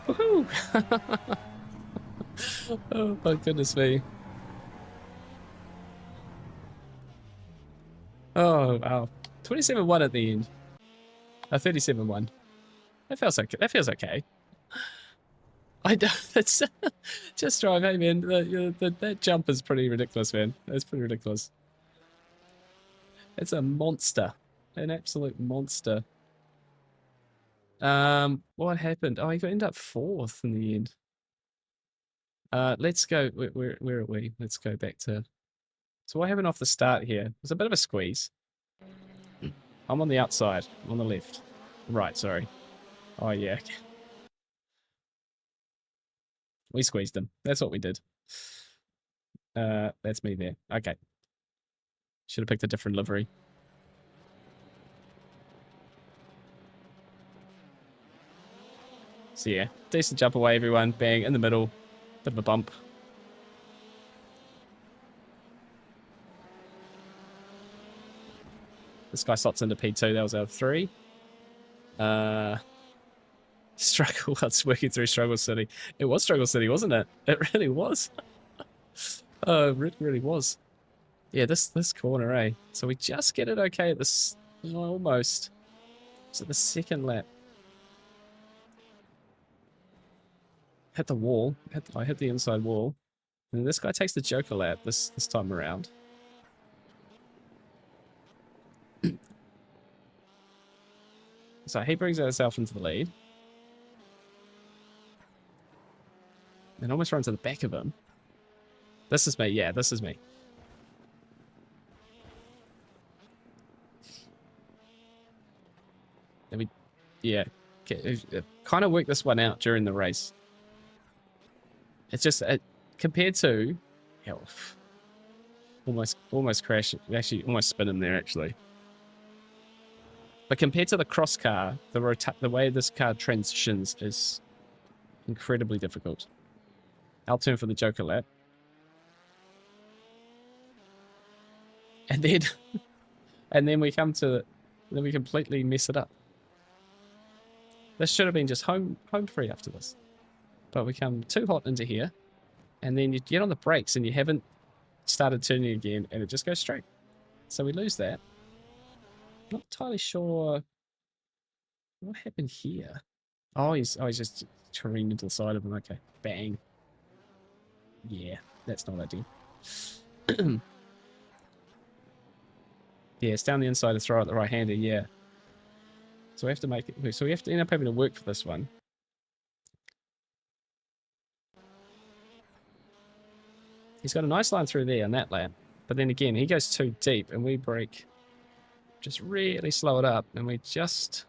Woohoo! Oh my goodness me. Oh wow. 27-1 at the end. 37-1. That feels okay. That feels okay. I know. It's just drive. Hey man, that jump is pretty ridiculous, man. That's pretty ridiculous. It's a monster, an absolute monster. What happened? Oh, he got ended up 4th in the end. Let's go. Where are we? Let's go back to. So what happened off the start here? It was a bit of a squeeze. I'm on the outside, on the left. Right, sorry. Oh, yeah. We squeezed him. That's what we did. That's me there. Okay. Should have picked a different livery. So yeah, decent jump away, everyone. Bang, in the middle. Bit of a bump. This guy slots into P2. That was out of 3. Struggle. It's working through Struggle City. It was Struggle City, wasn't it? It really was. Oh, it really was. Yeah, this corner, eh? So we just get it okay at this, almost. So the second lap. Hit the wall. I hit the inside wall. And this guy takes the Joker lap this time around. So he brings himself into the lead. And almost runs to the back of him. This is me. Yeah, this is me. Let me, yeah. Kind of work this one out during the race. It's just compared to, yeah, almost crash. Actually, almost spin him there. Actually, but compared to the cross car, the way this car transitions is incredibly difficult. I'll turn for the Joker lap, and then we come to, then we completely mess it up. This should have been just home free after this. But we come too hot into here, and then you get on the brakes and you haven't started turning again, and it just goes straight. So we lose that. Not entirely sure what happened here. Oh, he's just careened into the side of him. Okay, bang. Yeah, that's not ideal. Yeah, it's down the inside to throw at the right-hander. Yeah. So we have to make it. So we have to end up having to work for this one. He's got a nice line through there on that lap. But then again, he goes too deep and we brake. Just really slow it up. And we just...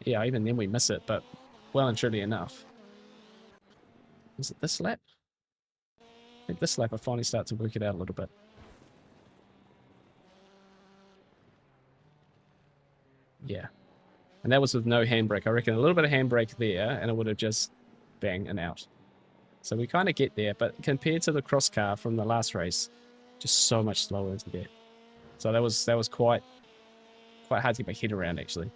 Yeah, even then we miss it. But well and truly enough. Is it this lap? I think this lap I finally start to work it out a little bit. Yeah. And that was with no handbrake. I reckon a little bit of handbrake there and it would have just bang and out. So we kind of get there, but compared to the cross car from the last race, just so much slower to get. So that was quite hard to get my head around, actually.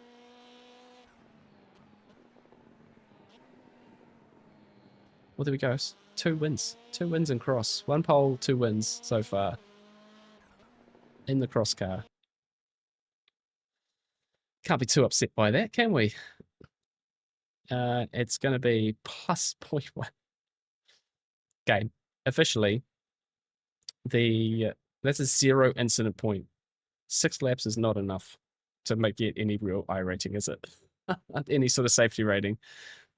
Well, there we go. 2 wins. 2 wins in cross. 1 pole, 2 wins so far. In the cross car. Can't be too upset by that, can we? It's going to be plus 0.1. Game. officially, that's a 0 incident point. 6 laps is not enough to get any real iRating, is it? Any sort of safety rating.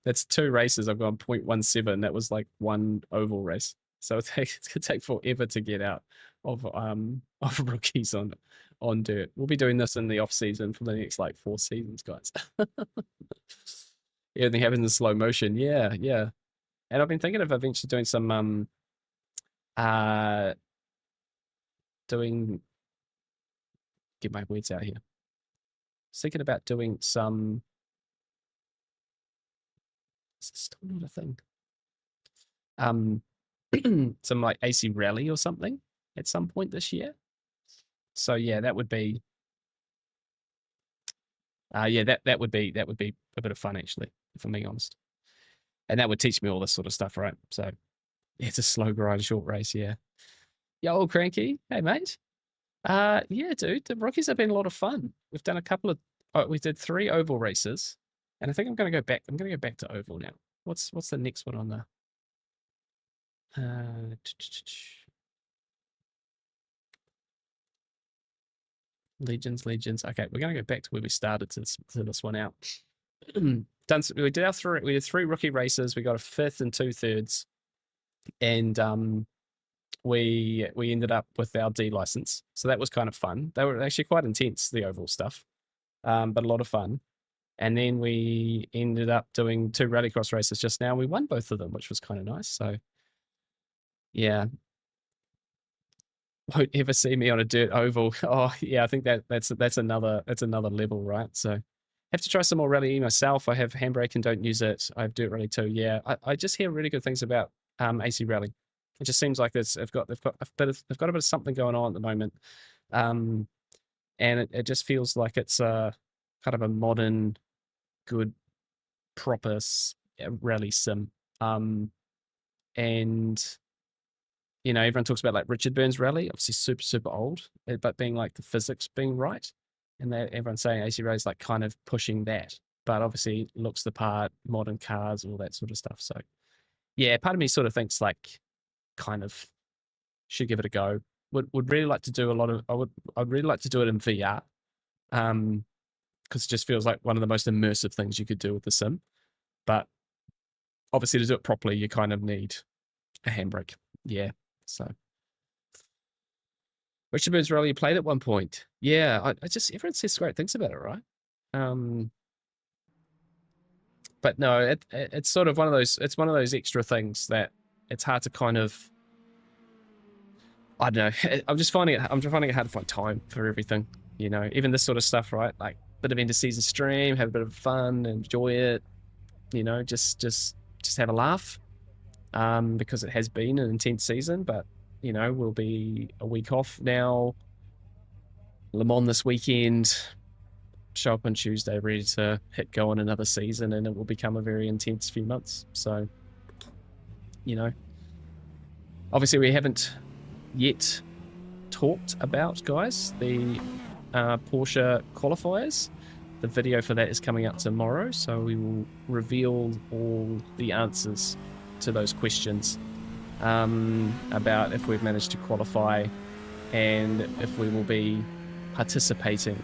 That's 2 races. I've gone 0.17. That was like 1 oval race. So it's going to take forever to get out of of rookies on dirt. We'll be doing this in the off season for the next like 4 seasons, guys. Everything happens in slow motion. Yeah, yeah. And I've been thinking of eventually doing some get my words out here. I was thinking about doing some. Is this still not a thing? Some like AC rally or something at some point this year. So yeah, that would be that would be a bit of fun actually, if I'm being honest. And that would teach me all this sort of stuff, right? So yeah, it's a slow grind, short race, yeah. Yeah, old cranky. Hey mate. Yeah, dude, the rookies have been a lot of fun. We've done a couple of we did 3 oval races, and I think I'm gonna go back. I'm gonna go back to oval now. What's the next one on the Legends. Okay, we're gonna go back to where we started to this one out. We did 3 rookie races. We got a 5th and 2/3, and we ended up with our D license. So that was kind of fun. They were actually quite intense, the oval stuff, but a lot of fun. And then we ended up doing 2 rallycross races just now. We won both of them, which was kind of nice. So yeah, won't ever see me on a dirt oval. Oh yeah, I think that's another level, right? So have to try some more Rally E myself. I have Handbrake and don't use it. I have Dirt Rally too. Yeah, I just hear really good things about AC Rally. It just seems like they've got a bit of something going on at the moment, and it just feels like it's a kind of a modern, good, proper rally sim. And you know, everyone talks about like Richard Burns Rally, obviously super old, but being like the physics being right, and everyone's saying AC Rally is like kind of pushing that, but obviously looks the part, modern cars, all that sort of stuff. So yeah, part of me sort of thinks like kind of should give it a go. Would really like to do I'd really like to do it in VR, because it just feels like one of the most immersive things you could do with the sim. But obviously to do it properly, you kind of need a handbrake. Yeah. So Richard Burns Rally, you played at one point. Yeah, I just everyone says great things about it, right? But no, it's sort of one of those extra things that it's hard to kind of, I don't know. I'm just finding it hard to find time for everything. You know, even this sort of stuff, right? Like bit of end of season stream, have a bit of fun, enjoy it. You know, just have a laugh. Because it has been an intense season, but you know, we'll be a week off now. Le Mans this weekend. Show up on Tuesday, ready to hit go on another season, and it will become a very intense few months. So, you know, obviously we haven't yet talked about, guys, the Porsche qualifiers. The video for that is coming out tomorrow, so we will reveal all the answers to those questions about if we've managed to qualify and if we will be participating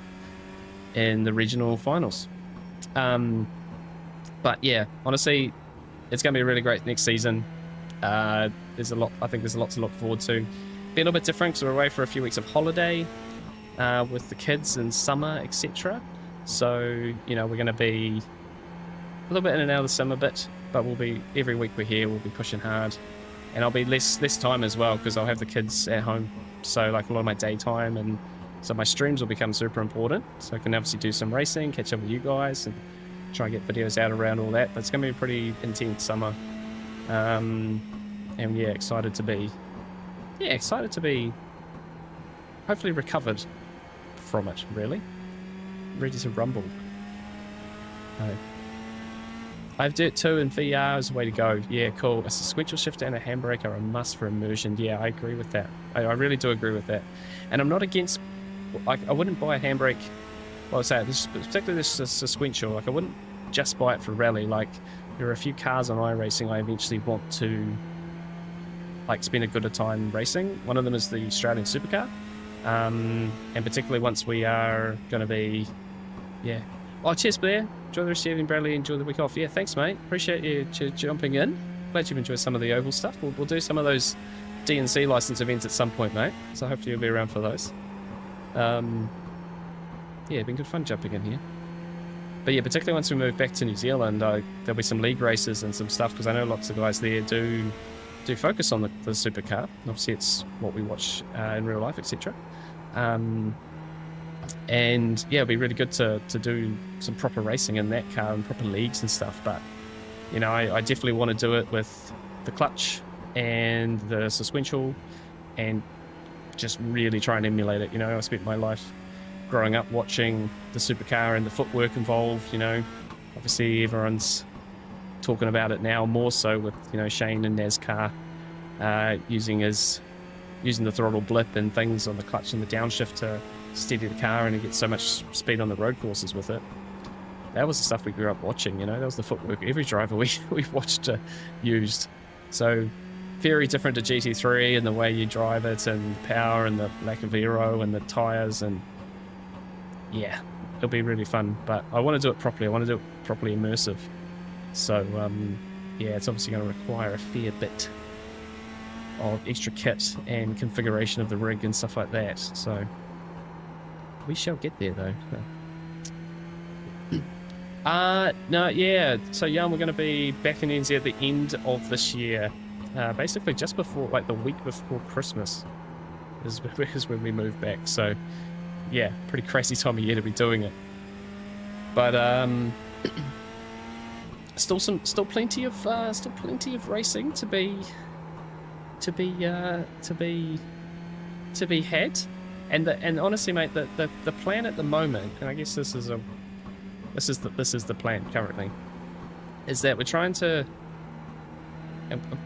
in the regional finals. But yeah, honestly, it's going to be a really great next season. I think there's a lot to look forward to. Be a little bit different because we're away for a few weeks of holiday with the kids in summer, etc. So, you know, we're going to be a little bit in and out of the summer bit, but we'll be, every week we're here, we'll be pushing hard. And I'll be less time as well because I'll have the kids at home. So like a lot of my daytime, and so my streams will become super important. So I can obviously do some racing, catch up with you guys, and try and get videos out around all that. But it's going to be a pretty intense summer. And yeah, excited to be hopefully recovered from it, really. Ready to rumble. I have Dirt 2 and VR as a way to go. Yeah, cool. A sequential shifter and a handbrake are a must for immersion. Yeah, I agree with that. I really do agree with that. And I'm not against, I wouldn't buy a handbrake, well, I say, particularly this sequential, like I wouldn't just buy it for rally. Like there are a few cars on iRacing I eventually want to like spend a good time racing. One of them is the Australian supercar, and particularly once we are going to be, yeah. Oh, cheers, Blair. Enjoy the rest of the evening, Bradley. Enjoy the week off. Yeah, thanks, mate. Appreciate you jumping in. Glad you've enjoyed some of the oval stuff. We'll do some of those DNC license events at some point, mate. So hopefully you'll be around for those. Yeah, been good fun jumping in here. But yeah, particularly once we move back to New Zealand, there'll be some league races and some stuff, because I know lots of guys there do focus on the supercar. Obviously, it's what we watch in real life, etc. And yeah, it'll be really good to do some proper racing in that car and proper leagues and stuff. But you know, I definitely want to do it with the clutch and the sequential, and just really try and emulate it. You know, I spent my life growing up watching the supercar and the footwork involved. You know, obviously everyone's talking about it now more so with, you know, Shane and NASCAR using the throttle blip and things on the clutch and the downshift to steady the car, and it gets so much speed on the road courses with it. That was the stuff we grew up watching, you know. That was the footwork every driver we watched used. So very different to GT3 and the way you drive it, and the power and the lack of aero and the tires, and yeah, it'll be really fun. But I want to do it properly. I want to do it properly immersive. So yeah, it's obviously going to require a fair bit of extra kit and configuration of the rig and stuff like that. So we shall get there, though. No, yeah. So, yeah, we're going to be back in NZ at the end of this year. Basically, just before, like the week before Christmas is when we move back. So, yeah, pretty crazy time of year to be doing it. But still plenty of racing to be had. And honestly, mate, the plan at the moment, and I guess this is the plan currently, is that we're trying to.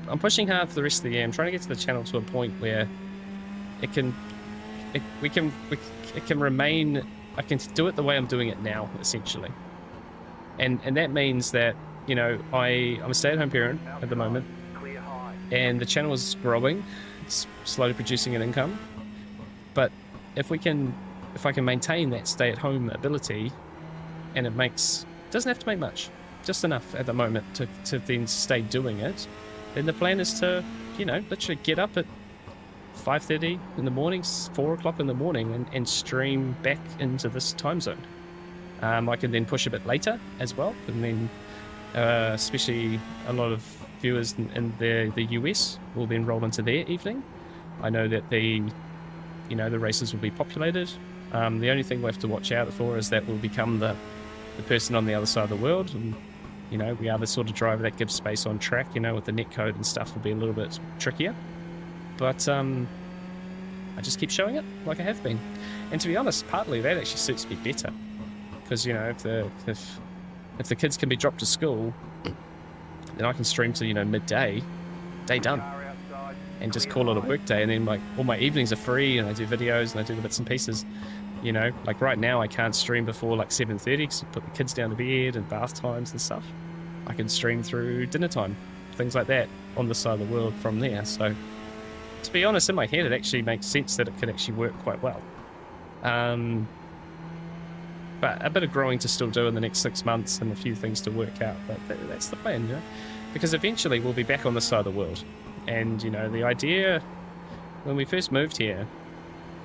I'm pushing hard for the rest of the year. I'm trying to get to the channel to a point where it can remain. I can do it the way I'm doing it now, essentially. And that means that, you know, I'm a stay-at-home parent at the moment, and the channel is growing. It's slowly producing an income. But if I can maintain that stay-at-home ability, and doesn't have to make much, just enough at the moment to then stay doing it, then the plan is to, you know, literally get up at 5:30 in the morning, 4 o'clock in the morning, and stream back into this time zone. I can then push a bit later as well, and then especially a lot of viewers in the US will then roll into their evening. I know that the races will be populated. The only thing we have to watch out for is that we'll become the person on the other side of the world, and you know, we are the sort of driver that gives space on track. You know, with the netcode and stuff will be a little bit trickier, but I just keep showing it like I have been. And to be honest, partly that actually suits me better, because you know, if the kids can be dropped to school, then I can stream to, you know, midday, day done, and just call it a work day. And then like all my evenings are free, and I do videos and I do the bits and pieces. You know, like right now I can't stream before like 7:30 because I put the kids down to bed and bath times and stuff. I can stream through dinner time, things like that, on this side of the world from there. So to be honest, in my head it actually makes sense that it could actually work quite well. But a bit of growing to still do in the next 6 months, and a few things to work out. But that's the plan, you know, because eventually we'll be back on this side of the world. And you know, the idea when we first moved here,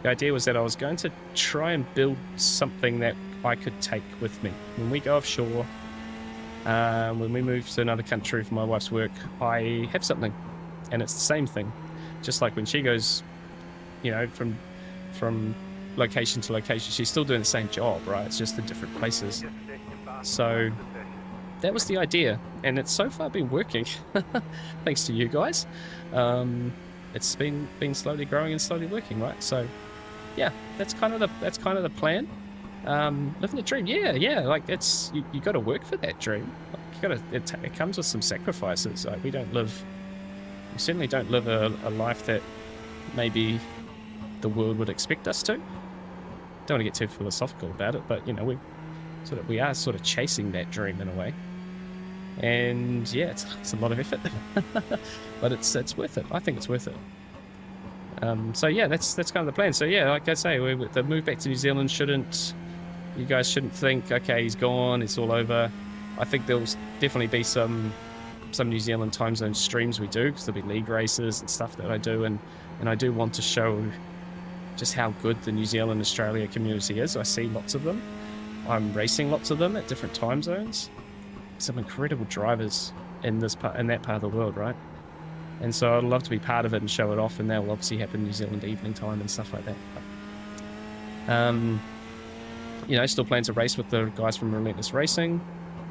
the idea was that I was going to try and build something that I could take with me when we go offshore. When we move to another country for my wife's work, I have something, and it's the same thing. Just like when she goes, you know, from location to location, she's still doing the same job, right? It's just in different places. So that was the idea, and it's so far been working, thanks to you guys. It's been slowly growing and slowly working, right? So yeah, that's kind of the plan. Living the dream, yeah. Like it's you got to work for that dream. Like it comes with some sacrifices. Like we certainly don't live a life that maybe the world would expect us to. Don't want to get too philosophical about it, but you know, we are sort of chasing that dream in a way. And yeah, it's a lot of effort, but it's worth it. I think it's worth it. So yeah, that's kind of the plan. So yeah, like I say, the move back to New Zealand you guys shouldn't think, okay, he's gone, it's all over. I think there'll definitely be some New Zealand time zone streams we do, because there'll be league races and stuff that I do, and I do want to show just how good the New Zealand Australia community is. I see lots of them. I'm racing lots of them at different time zones. Some incredible drivers in that part of the world, right? And so I'd love to be part of it and show it off, and that will obviously happen New Zealand evening time and stuff like that. But, you know, still plan to race with the guys from Relentless Racing.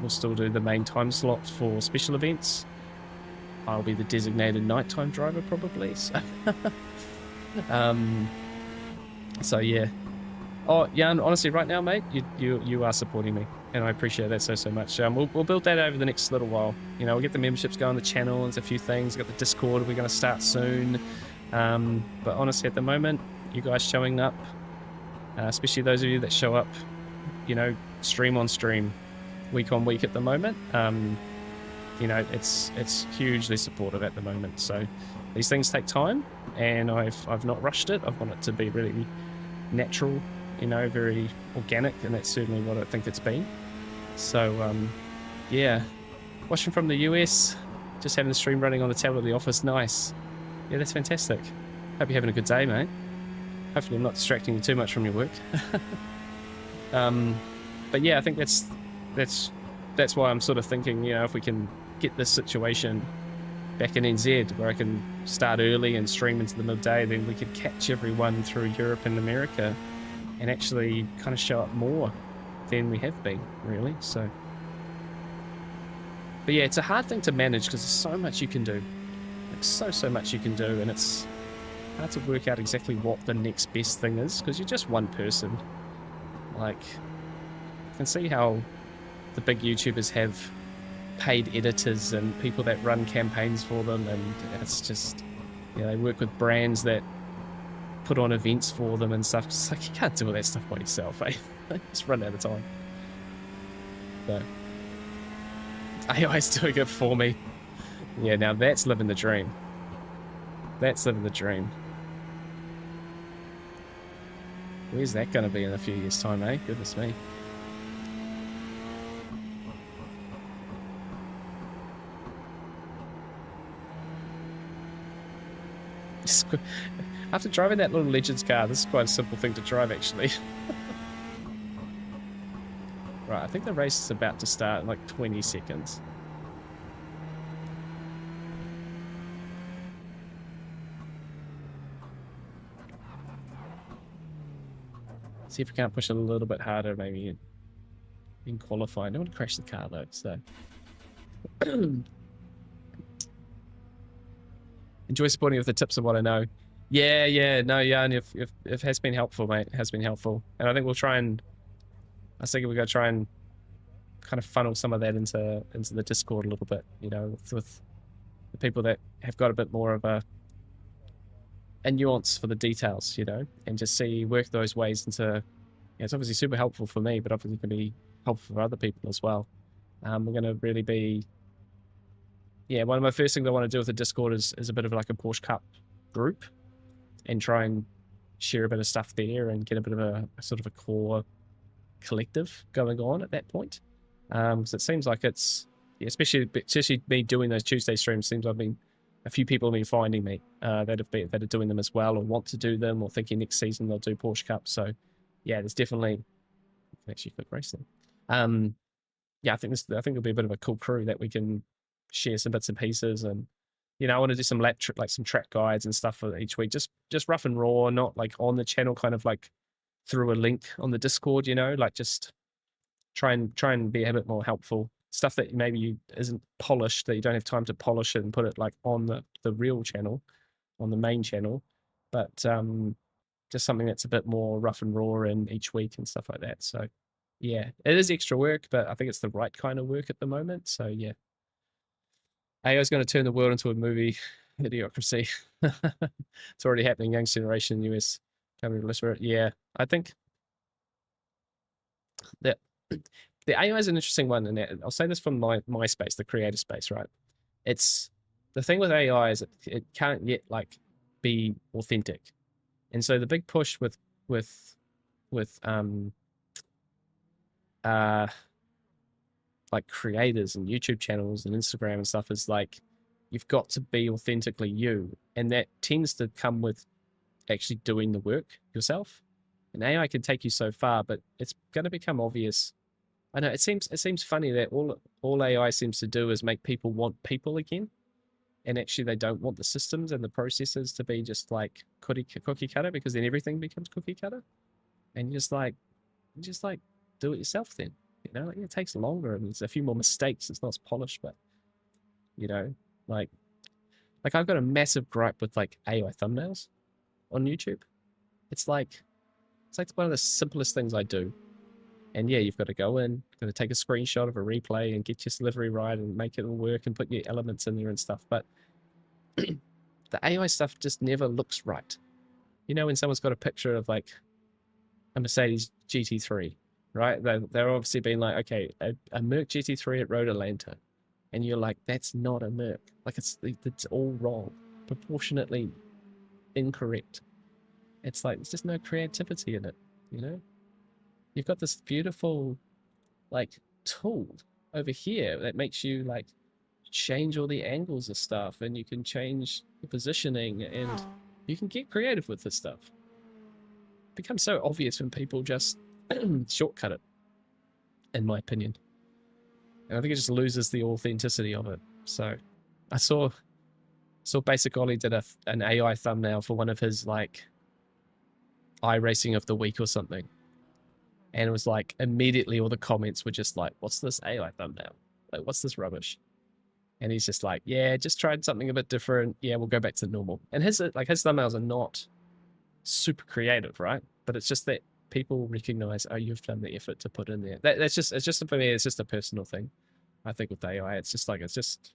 We'll still do the main time slots for special events. I'll be the designated nighttime driver probably. So, so yeah. Oh, Jan, honestly, right now, mate, you are supporting me, and I appreciate that so much. We'll build that over the next little while. You know, we'll get the memberships going, the channel, and a few things. We've got the Discord we're going to start soon. But honestly, at the moment, you guys showing up, especially those of you that show up, you know, stream on stream, week on week at the moment, you know, it's hugely supportive at the moment. So these things take time, and I've not rushed it. I want it to be really natural, you know, very organic, and that's certainly what I think it's been. So yeah, watching from the US, just having the stream running on the tablet of the office, nice. Yeah, that's fantastic. Hope you're having a good day, mate. Hopefully I'm not distracting you too much from your work. But yeah, I think that's why I'm sort of thinking, you know, if we can get this situation back in NZ where I can start early and stream into the midday, then we could catch everyone through Europe and America and actually kind of show up more than we have been, really. So, but yeah, it's a hard thing to manage because there's so much you can do, like so much you can do, and it's hard to work out exactly what the next best thing is because you're just one person. Like, I can see how the big YouTubers have paid editors and people that run campaigns for them, and it's just, you know, they work with brands that put on events for them and stuff. It's like, you can't do all that stuff by yourself, eh? Just run out of time. So AI's doing it for me. Yeah, now that's living the dream. That's living the dream. Where's that going to be in a few years' time, eh? Goodness me. After driving that little Legends car, this is quite a simple thing to drive, actually. Right, I think the race is about to start in like 20 seconds. See if we can't push it a little bit harder, maybe in qualifying. I don't want to crash the car, though, so... Enjoy supporting with the tips of what I know. Yeah, no, and it has been helpful, mate. It has been helpful. And I think we'll try and... I was thinking we're going to try and kind of funnel some of that into the Discord a little bit, you know, with the people that have got a bit more of a nuance for the details, you know, and just work those ways into... Yeah, it's obviously super helpful for me, but obviously can be helpful for other people as well. We're going to really be... Yeah, one of my first things I want to do with the Discord is a bit of like a Porsche Cup group and try and share a bit of stuff there and get a bit of a sort of a core collective going on at that point. Because it seems like it's, yeah, especially me doing those Tuesday streams, seems like a few people have been finding me that are doing them as well or want to do them or thinking next season they'll do Porsche Cup. So yeah, there's definitely, you can actually click racing. Yeah, I think there'll be a bit of a cool crew that we can share some bits and pieces, and you know, I want to do some some track guides and stuff for each week, just rough and raw, not like on the channel, kind of like through a link on the Discord, you know, like just try and be a bit more helpful. Stuff that maybe isn't polished, that you don't have time to polish it and put it like on the real channel, on the main channel, but just something that's a bit more rough and raw in each week and stuff like that. So yeah, it is extra work, but I think it's the right kind of work at the moment. So yeah. AI is going to turn the world into a movie. Idiocracy. It's already happening. Young generation US coming to listen. Yeah, I think that the AI is an interesting one, and I'll say this from my space, the creator space, right? It's the thing with AI is it can't yet like be authentic, and so the big push with with uh like creators and YouTube channels and Instagram and stuff is like you've got to be authentically you, and that tends to come with actually doing the work yourself. And AI can take you so far, but it's going to become obvious. I know it seems funny that all AI seems to do is make people want people again, and actually they don't want the systems and the processes to be just like cookie cutter, because then everything becomes cookie cutter, and you just like do it yourself then. Like, it takes longer and there's a few more mistakes. It's not as polished, but you know, like I've got a massive gripe with like AI thumbnails on YouTube. It's like one of the simplest things I do. And yeah, you've got to go in, got to take a screenshot of a replay and get your delivery right and make it all work and put your elements in there and stuff. But the AI stuff just never looks right. When someone's got a picture of like a Mercedes GT3, right? They're obviously being like, okay, a Merc GT3 at Road Atlanta. And you're like, that's not a Merc. Like, it's all wrong, proportionately incorrect. It's like, there's just no creativity in it, You've got this beautiful, like, tool over here that makes you, like, change all the angles of stuff, and you can change the positioning, and you can get creative with this stuff. It becomes so obvious when people just shortcut it, in my opinion. And I think it just loses the authenticity of it. So I saw Basic Ollie did an AI thumbnail for one of his like iRacing of the week or something. And it was like immediately all the comments were just like, what's this AI thumbnail? Like, what's this rubbish? And he's just like, yeah, just tried something a bit different. Yeah, we'll go back to normal. And his thumbnails are not super creative, right? But it's just that people recognize, oh, you've done the effort to put in there. It's just for me, it's just a personal thing. I think with AI, it's just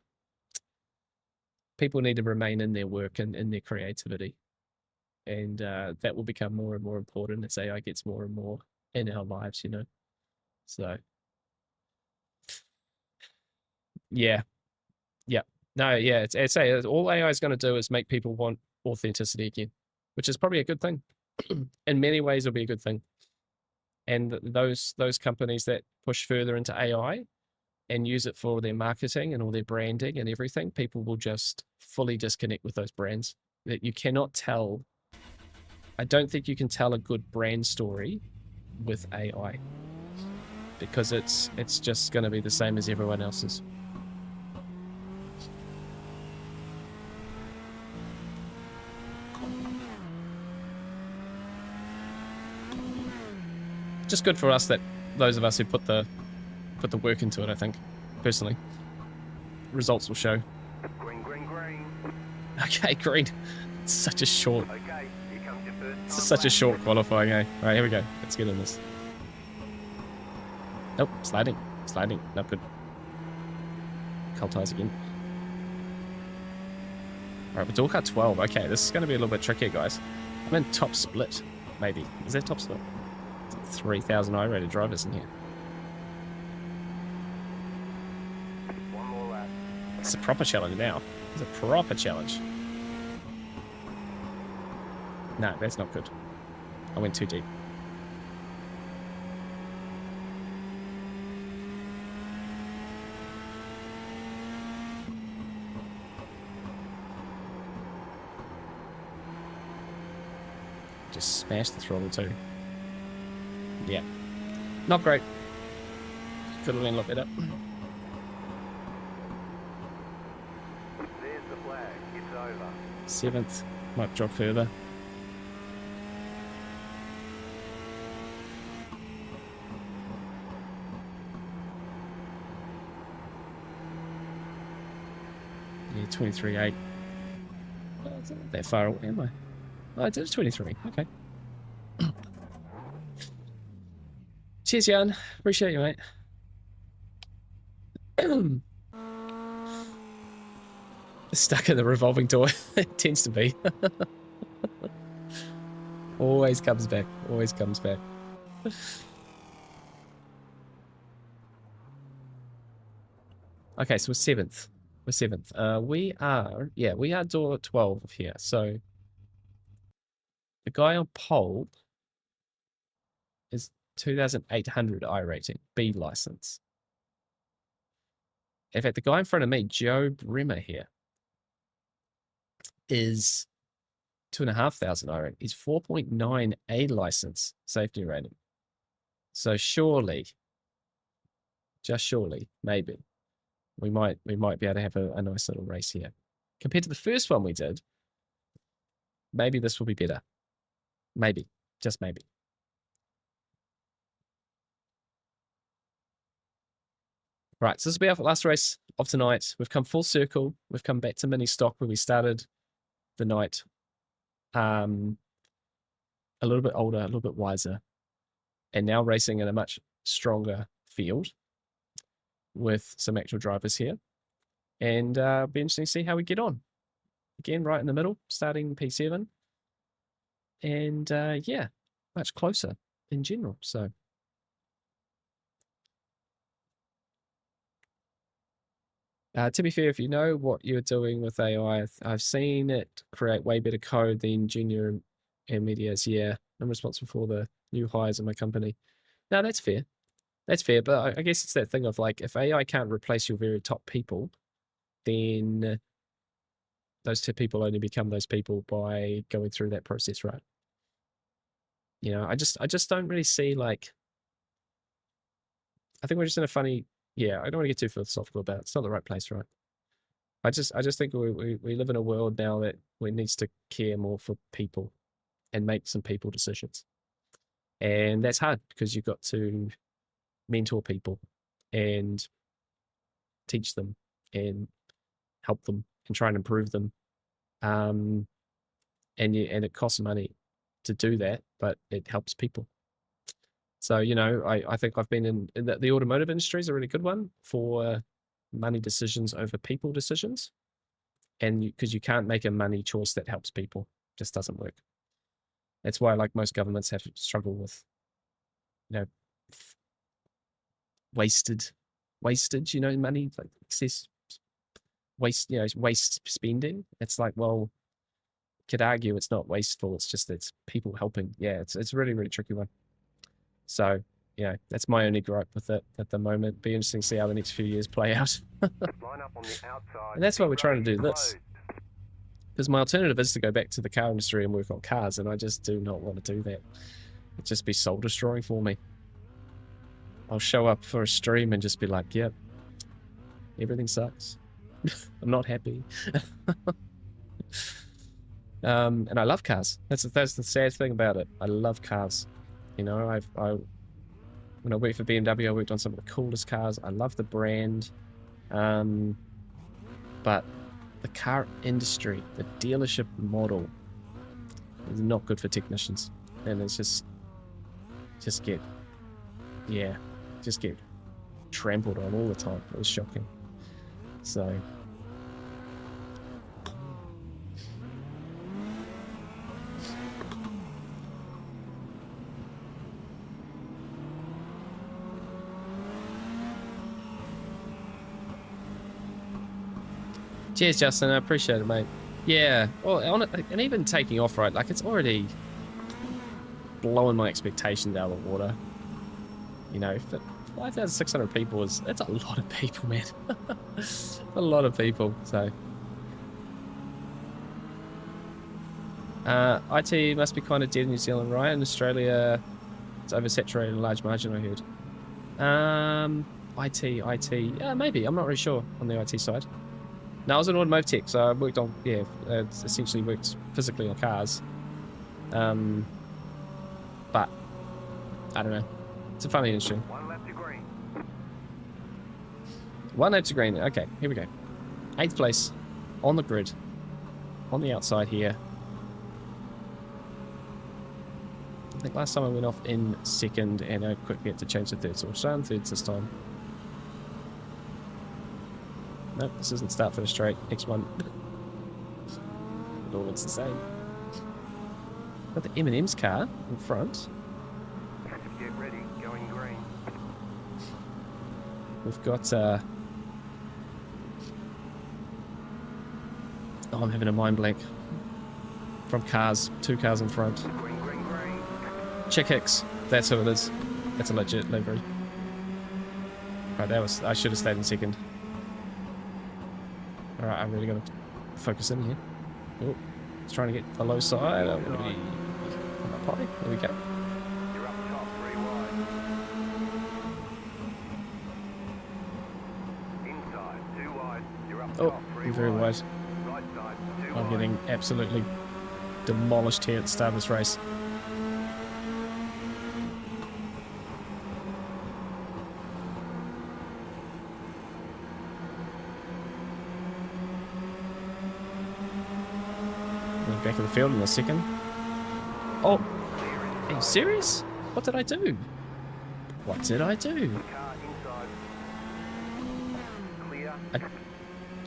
people need to remain in their work and in their creativity. And that will become more and more important as AI gets more and more in our lives, So, yeah. Yeah. No, yeah. It's all AI is going to do is make people want authenticity again, which is probably a good thing. In many ways, it'll be a good thing. And those companies that push further into AI and use it for their marketing and all their branding and everything, people will just fully disconnect with those brands. That you cannot tell. I don't think you can tell a good brand story with AI, because it's just going to be the same as everyone else's. Just good for us, that those of us who put the work into it, I think, personally. Results will show. Green, green, green. Okay, green. It's such a short. Okay, here comes your first. It's such a short qualifying, eh? All right, here we go. Let's get in this. Nope, sliding. Not good. Cull ties again. All right, we're door car 12. Okay, this is going to be a little bit trickier, guys. I'm in top split, maybe. Is that top split? 3,000 I-rated drivers in here. One more lap. It's a proper challenge now. It's a proper challenge. No, that's not good. I went too deep. Just smashed the throttle too. Yeah. Not great. Could have been a lot better. There's the flag. It's over. 7th. Might drop further. Yeah, 23.8. Oh, it's not that far away, am I? Oh, I did 23. Okay. Cheers, Jan. Appreciate you, mate. Stuck in the revolving door. It tends to be. Always comes back. Always comes back. Okay, so we're 7th. We're 7th. We are door 12 here. So the guy on pole is 2,800 iRating, B license. In fact, the guy in front of me, Joe Bremer here, is 2,500 iRating. He's 4.9 A license safety rating. So surely, just surely, maybe, we might be able to have a nice little race here. Compared to the first one we did, maybe this will be better. Maybe, just maybe. Right, so this will be our last race of tonight. We've come full circle. We've come back to mini stock where we started the night. A little bit older, a little bit wiser, and now racing in a much stronger field with some actual drivers here. And be interesting to see how we get on. Again, right in the middle, starting P7. And yeah, much closer in general. So to be fair, if you know what you're doing with AI, I've seen it create way better code than Junior and Media's. Yeah, I'm responsible for the new hires in my company. Now, that's fair. That's fair, but I guess it's that thing of like, if AI can't replace your very top people, then those two people only become those people by going through that process, right? You know, I just don't really see like. I think we're just in a funny. Yeah, I don't want to get too philosophical about it. It's not the right place, right? I just think we live in a world now that we needs to care more for people and make some people decisions, and that's hard because you've got to mentor people and teach them and help them and try and improve them. And it costs money to do that, but it helps people. So, you know, I think I've been in the automotive industry is a really good one for money decisions over people decisions. And because you can't make a money choice that helps people, just doesn't work. That's why, like most governments, have struggled with, you know, wastage, you know, money, like excess waste, you know, waste spending. It's like, well, could argue it's not wasteful. It's just it's people helping. Yeah, it's a really, really tricky one. So, you know, that's my only gripe with it at the moment. Be interesting to see how the next few years play out. Line up on the outside. And that's why we're trying to do this. Closed. Because my alternative is to go back to the car industry and work on cars, and I just do not want to do that. It'd just be soul destroying for me. I'll show up for a stream and just be like, yep, everything sucks. I'm not happy. And I love cars. That's the sad thing about it. I love cars. You know, when I worked for BMW, I worked on some of the coolest cars. I love the brand. But the car industry, the dealership model is not good for technicians. And it's just get trampled on all the time. It was shocking. So cheers, Justin. I appreciate it, mate. Yeah. Well, on it, and even taking off, right? Like, it's already blowing my expectations out of the water. You know, 5,600 people that's a lot of people, man. A lot of people. So, IT must be kind of dead in New Zealand, right? In Australia, it's oversaturated in a large margin, I heard. IT. Yeah, maybe. I'm not really sure on the IT side. No, I was in automotive tech, so I worked on, essentially worked physically on cars. But, I don't know. It's a funny industry. One lap to green. One lap to green. Okay, here we go. 8th place on the grid, on the outside here. I think last time I went off in 2nd, and I quickly had to change to 3rd, so we'll start on 3rd this time. Nope, this isn't start finish straight. Next one. It all looks the same. Got the M&M's car in front. Get ready, going green. We've got Oh, I'm having a mind blank. From cars. 2 cars in front. Green, green, green. Chick Hicks. That's who it is. That's a legit livery. Right, that was... I should have stayed in second. Alright, I'm really going to focus in here. Oh, it's trying to get the low side. I'm going to be... on my potty. There we go. You're up top, 3 wide. Inside, 2 wide. You're up Oh, top, 3 I'm very wide. Right side, 2 I'm wide. getting absolutely demolished here at the start of this race. Back of the field in a second. Oh, are you serious? What did I do? What did I do? Car inside. Clear.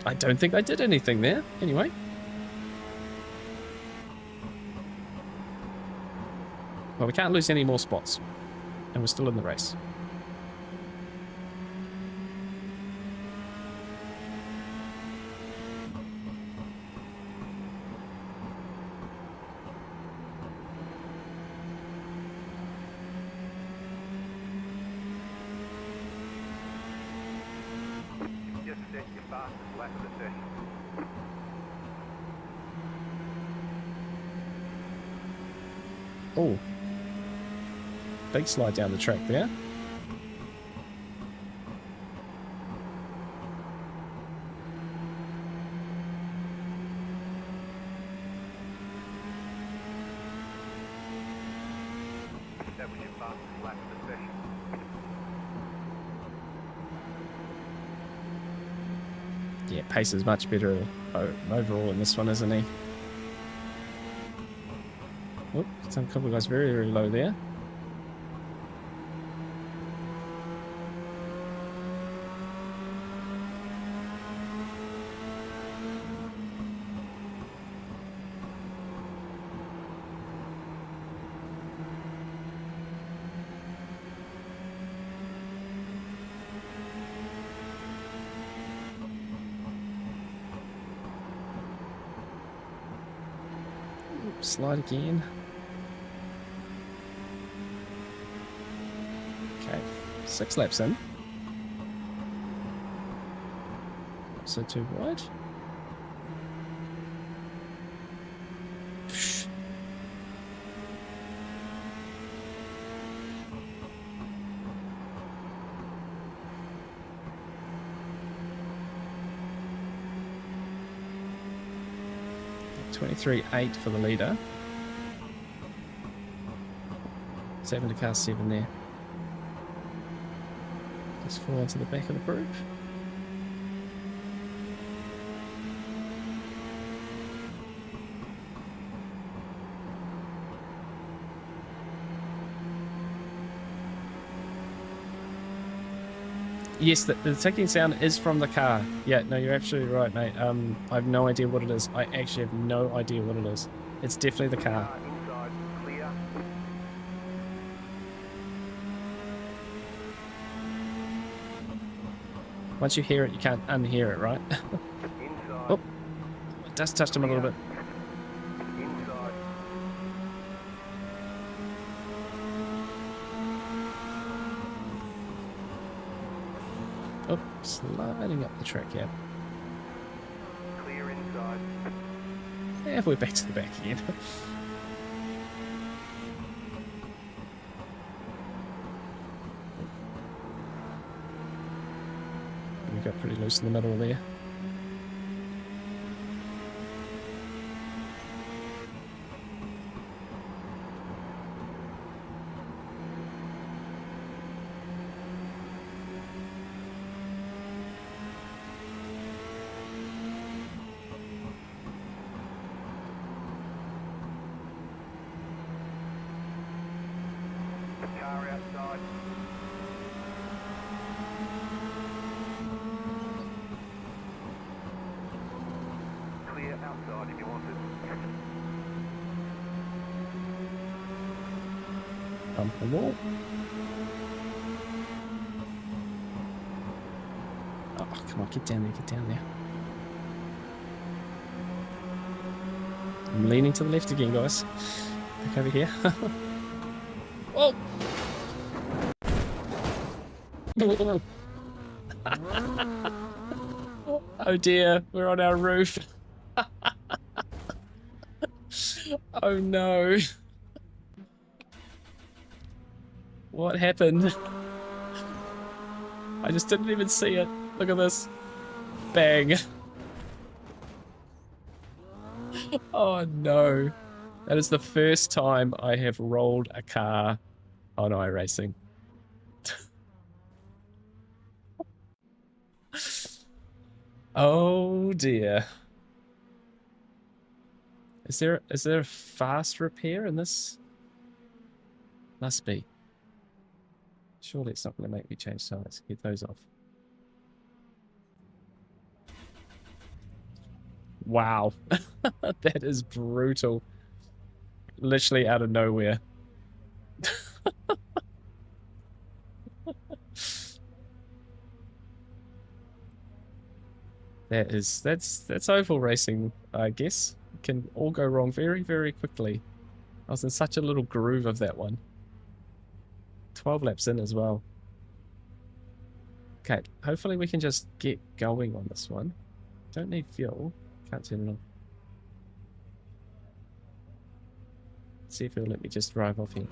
I don't think I did anything there. Anyway. Well, we can't lose any more spots. And we're still in the race. Just set your fastest lap of the session. Oh. Big slide down the track there. That was your fastest lap of the session. Yeah, pace is much better overall in this one, isn't he? Oh, some couple of guys very, very low there. Slide again. Okay, 6 laps in. So 2 wide. Psh. .23.8 for the leader. 7 to car 7 there. Just fall into the back of the group. Yes, the ticking sound is from the car. Yeah, no, you're absolutely right, mate. I have no idea what it is. I actually have no idea what it is. It's definitely the car. Car inside, clear. Once you hear it, you can't unhear it, right? Inside. Oh, it does touch him a little bit. Inside. Oh, sliding up the track, yeah. Clear inside. Yeah, we're back to the back again. We got pretty loose in the middle there. Car outside. Clear outside if you want it. Bump the wall. Oh, come on, get down there, get down there. I'm leaning to the left again, guys. Back over here. Oh! Oh dear, we're on our roof. Oh no. What happened? I just didn't even see it. Look at this. Bang. Oh no. That is the first time I have rolled a car on iRacing. Oh dear. Is there a fast repair in this? Must be. Surely it's not going to make me change tires. Get those off. Wow. That is brutal. Literally out of nowhere. That's oval racing, I guess. It can all go wrong very, very quickly. I was in such a little groove of that one. 12 laps in as well. Okay, hopefully we can just get going on this one. Don't need fuel. Can't turn it on. See if it'll let me just drive off here.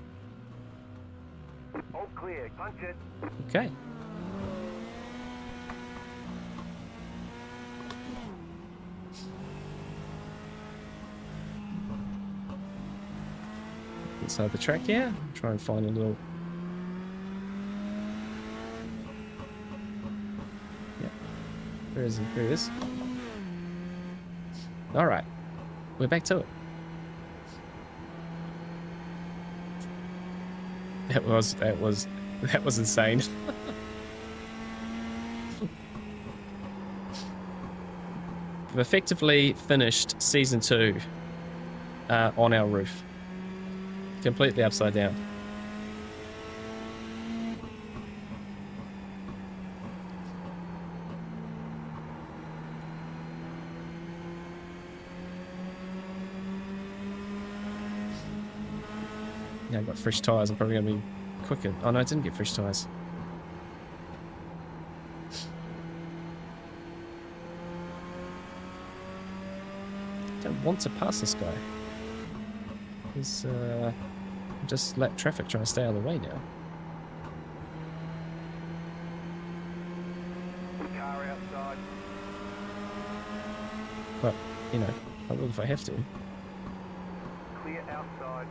All clear, punch it. Okay. Inside the track here. Try and find a little... Yeah. Where is he? There he is. Alright. We're back to it. That was insane. We've effectively finished season 2 on our roof. Completely upside down. Yeah, I got fresh tyres. I'm probably going to be quicker. Oh no, I didn't get fresh tyres. I don't want to pass this guy. He's just let traffic try and stay out of the way now. Car outside. But, you know, I will if I have to. Clear outside.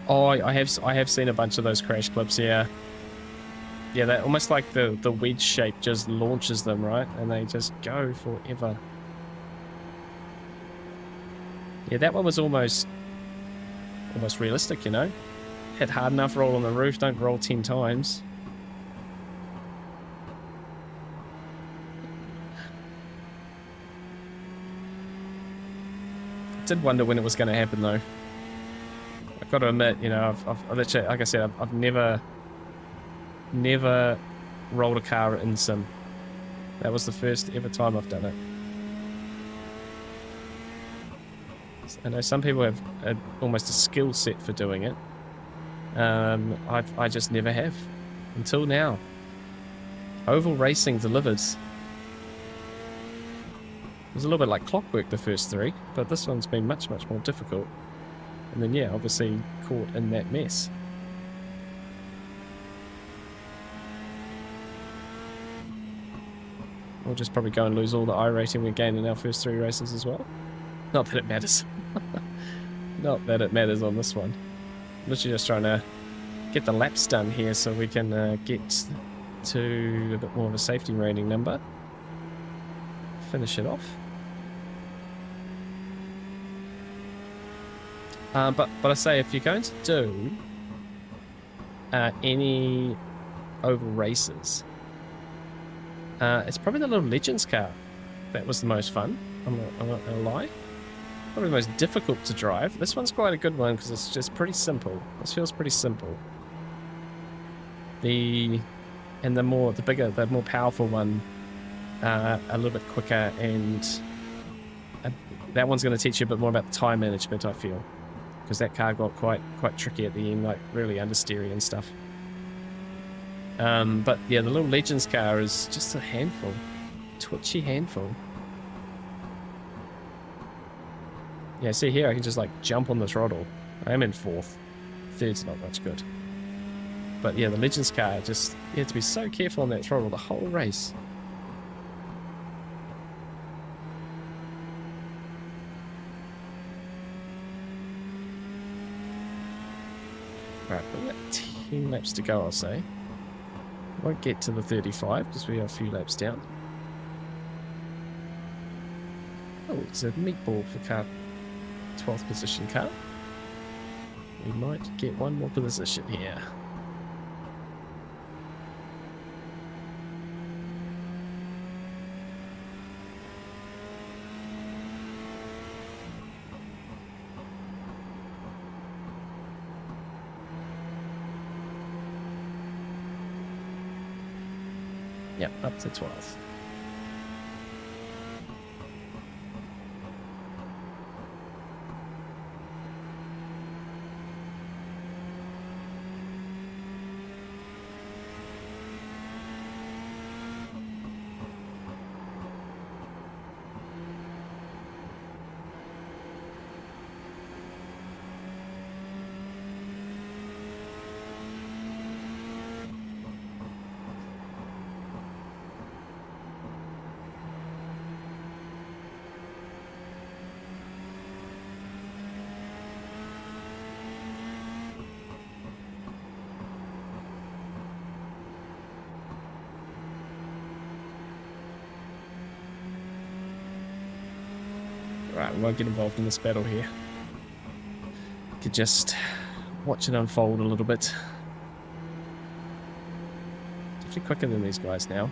Oh, I have seen a bunch of those crash clips, yeah. Yeah, they're almost like the wedge shape just launches them, right? And they just go forever. Yeah, that one was almost realistic, you know? Hit hard enough, roll on the roof, don't roll 10 times. I did wonder when it was going to happen, though. I've got to admit, you know, I've literally, like I said, I've never rolled a car in sim. That was the first ever time I've done it. I know some people have almost a skill set for doing it. I just never have until now. Oval racing delivers. It was a little bit like clockwork the first 3, but this one's been much more difficult. And then yeah, obviously caught in that mess. We'll just probably go and lose all the iRating we gained in our first 3 races as well. Not that it matters. Not that it matters on this one. I'm literally just trying to get the laps done here so we can get to a bit more of a safety rating number. Finish it off. But I say, if you're going to do any oval races, it's probably the little Legends car that was the most fun. I'm not gonna lie. Probably the most difficult to drive. This one's quite a good one because it's just pretty simple. This feels pretty simple. The bigger, the more powerful one, a little bit quicker, and that one's going to teach you a bit more about the time management, I feel, because that car got quite tricky at the end, like really understeery and stuff. But yeah, the little Legends car is just a handful, twitchy handful. Yeah, see here, I can just like jump on the throttle. I am in fourth. Third's not much good. But yeah, the Legends car, just, you have to be so careful on that throttle the whole race. Right, we've got 10 laps to go, I'll say. Won't get to the 35 because we are a few laps down. Oh, it's a meatball for car 12th position car. We might get one more position here. Yep, up to 12th. Right, we won't get involved in this battle here. Could just watch it unfold a little bit. Definitely quicker than these guys now.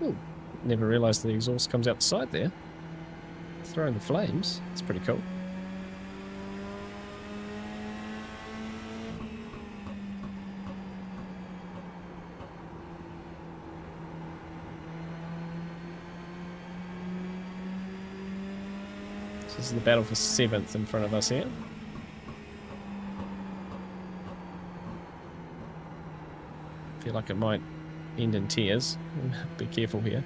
Ooh, never realised the exhaust comes out the side there. Throwing the flames. It's pretty cool. So this is the battle for 7th in front of us here. Feel like it might end in tears. Be careful here.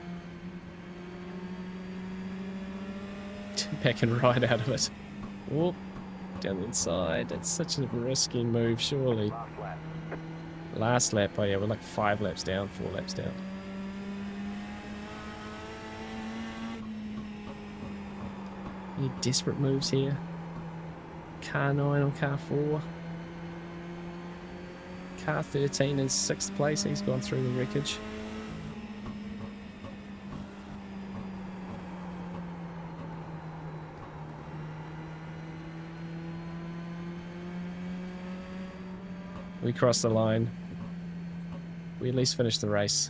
Backing right out of it. Whoop. Down the inside. That's such a risky move, surely. Last lap. Oh yeah, we're like 5 laps down, 4 laps down. Any desperate moves here? Car 9 or car 4? Car 13 in 6th place. He's gone through the wreckage. We crossed the line. We at least finished the race.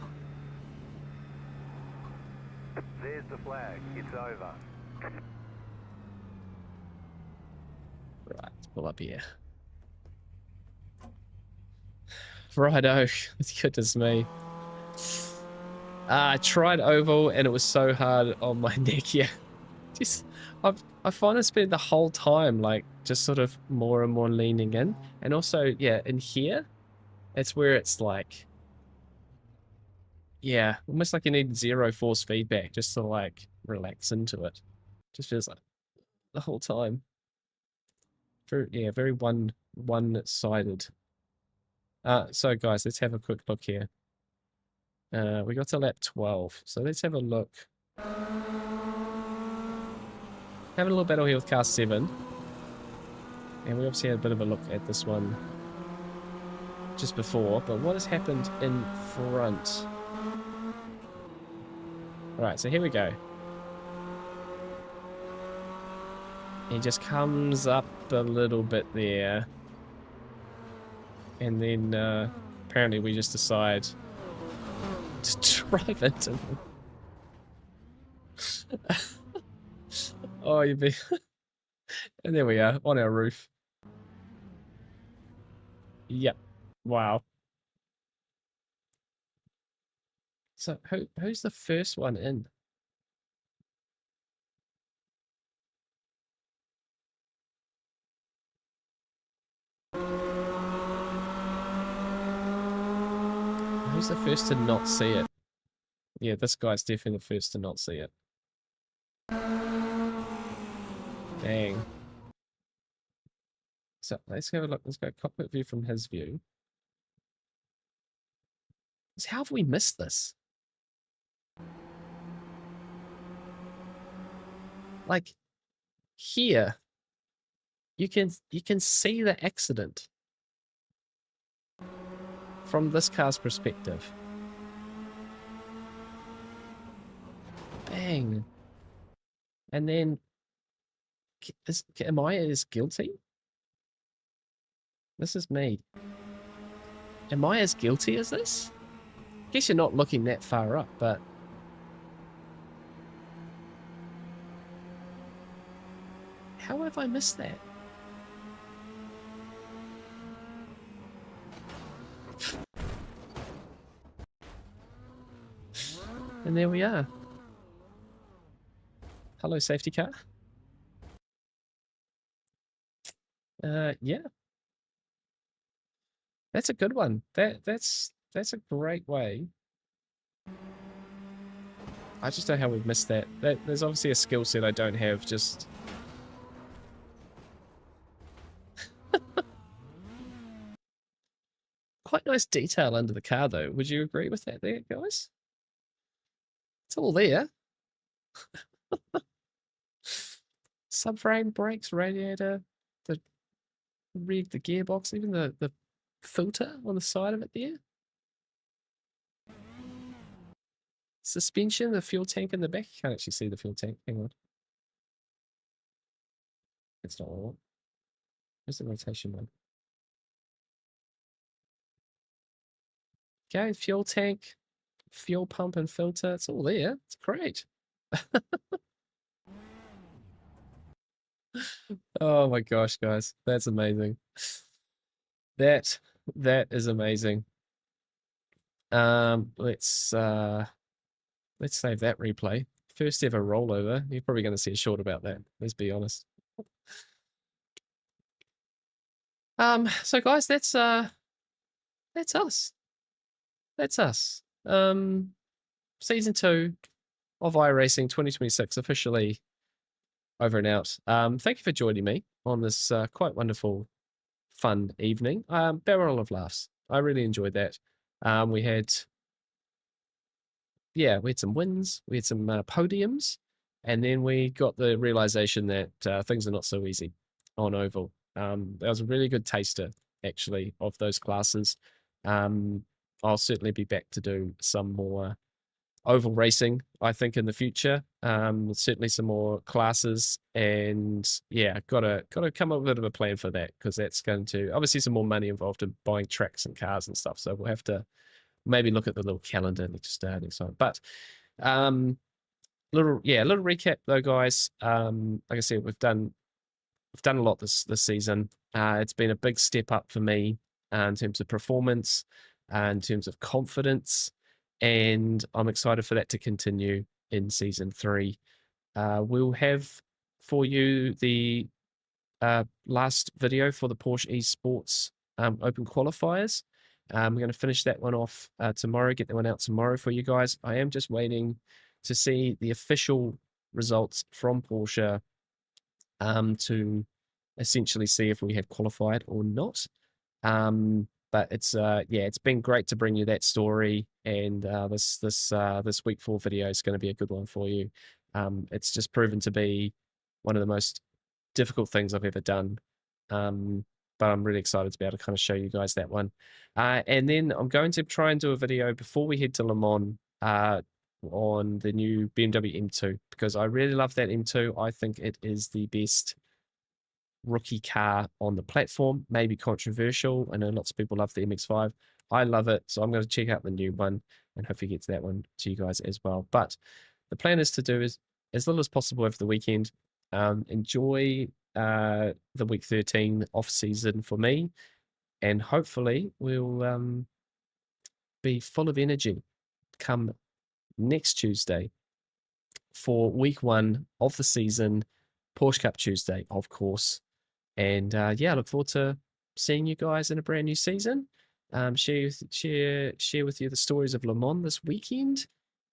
There's the flag. It's over. Right, let's pull up here. Righto, goodness me. I tried oval and it was so hard on my neck here. just I find I spend the whole time like just sort of more and more leaning in, and also yeah, in here, it's where it's like yeah, almost like you need zero force feedback just to like relax into it. Just feels like the whole time. Very yeah, very one-sided. So guys, let's have a quick look here. We got to lap 12, so let's have a look. Having a little battle here with car 7. And we obviously had a bit of a look at this one just before, but what has happened in front? Alright, so here we go. He just comes up a little bit there. And then apparently we just decide to drive into him. Oh, you be. And there we are, on our roof. Yep. Wow. So who's the first one in? Who's the first to not see it? Yeah, this guy's definitely the first to not see it. Dang. So let's have a look. Let's go cockpit view from his view. So how have we missed this? Like here, you can see the accident from this car's perspective. Bang. And then am I as guilty? This is me. Am I as guilty as this? I guess you're not looking that far up, but how have I missed that? And there we are. Hello, safety car. Yeah. That's a good one. That's a great way. I just don't know how we've missed that. There's obviously a skill set I don't have, just quite nice detail under the car though. Would you agree with that there, guys? It's all there. Subframe, brakes, radiator, the rig, the gearbox, even the filter on the side of it there. Suspension, the fuel tank in the back. You can't actually see the fuel tank. Hang on. That's not what I want. Where's the rotation one? Okay, fuel tank, fuel pump and filter. It's all there. It's great. Oh my gosh, guys. That's amazing. That is amazing. Let's save that replay. First ever rollover. You're probably going to see a short about that. Let's be honest. So guys, that's us. That's us. Season 2 of iRacing 2026 officially over and out. Thank you for joining me on this quite wonderful, fun evening. Barrel of laughs. I really enjoyed that. We had some wins, we had some podiums, and then we got the realization that things are not so easy on oval. That was a really good taster, actually, of those classes. I'll certainly be back to do some more oval racing, I think, in the future. Certainly some more classes, and yeah, gotta come up with a bit of a plan for that, because that's going to obviously some more money involved in buying tracks and cars and stuff. So we'll have to maybe look at the little calendar next time. But little recap though, guys. Like I said, we've done a lot this season. It's been a big step up for me in terms of performance, in terms of confidence, and I'm excited for that to continue in season 3. We'll have for you the last video for the Porsche Esports Open qualifiers. We're going to finish that one off tomorrow, get that one out tomorrow for you guys. I am just waiting to see the official results from Porsche to essentially see if we have qualified or not. But it's been great to bring you that story, and this week 4 video is going to be a good one for you. It's just proven to be one of the most difficult things I've ever done. But I'm really excited to be able to kind of show you guys that one. And then I'm going to try and do a video before we head to Le Mans on the new BMW M2, because I really love that M2. I think it is the best rookie car on the platform. Maybe controversial. I know lots of people love the MX-5. I love it, so I'm going to check out the new one and hopefully get to that one to you guys as well. But the plan is to do is as little as possible over the weekend. Enjoy the week 13 off season for me, and hopefully we'll be full of energy come next Tuesday for week 1 of the season, Porsche Cup Tuesday, of course. And I look forward to seeing you guys in a brand new season. Share with you the stories of Le Mans this weekend.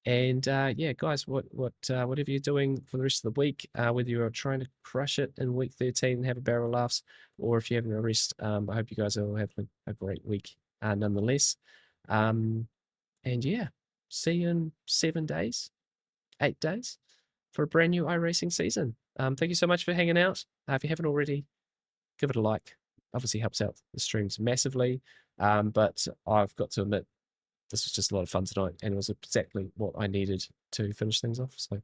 And guys, whatever you're doing for the rest of the week, whether you're trying to crush it in week 13 and have a barrel of laughs, or if you're having a rest, I hope you guys will have a great week nonetheless. See you in 7 days, 8 days for a brand new iRacing season. Thank you so much for hanging out. If you haven't already, give it a like. Obviously helps out the streams massively. But I've got to admit, this was just a lot of fun tonight, and it was exactly what I needed to finish things off. So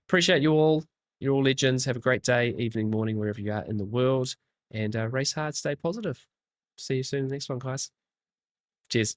appreciate you all. You're all legends. Have a great day, evening, morning, wherever you are in the world. And race hard, stay positive. See you soon in the next one, guys. Cheers.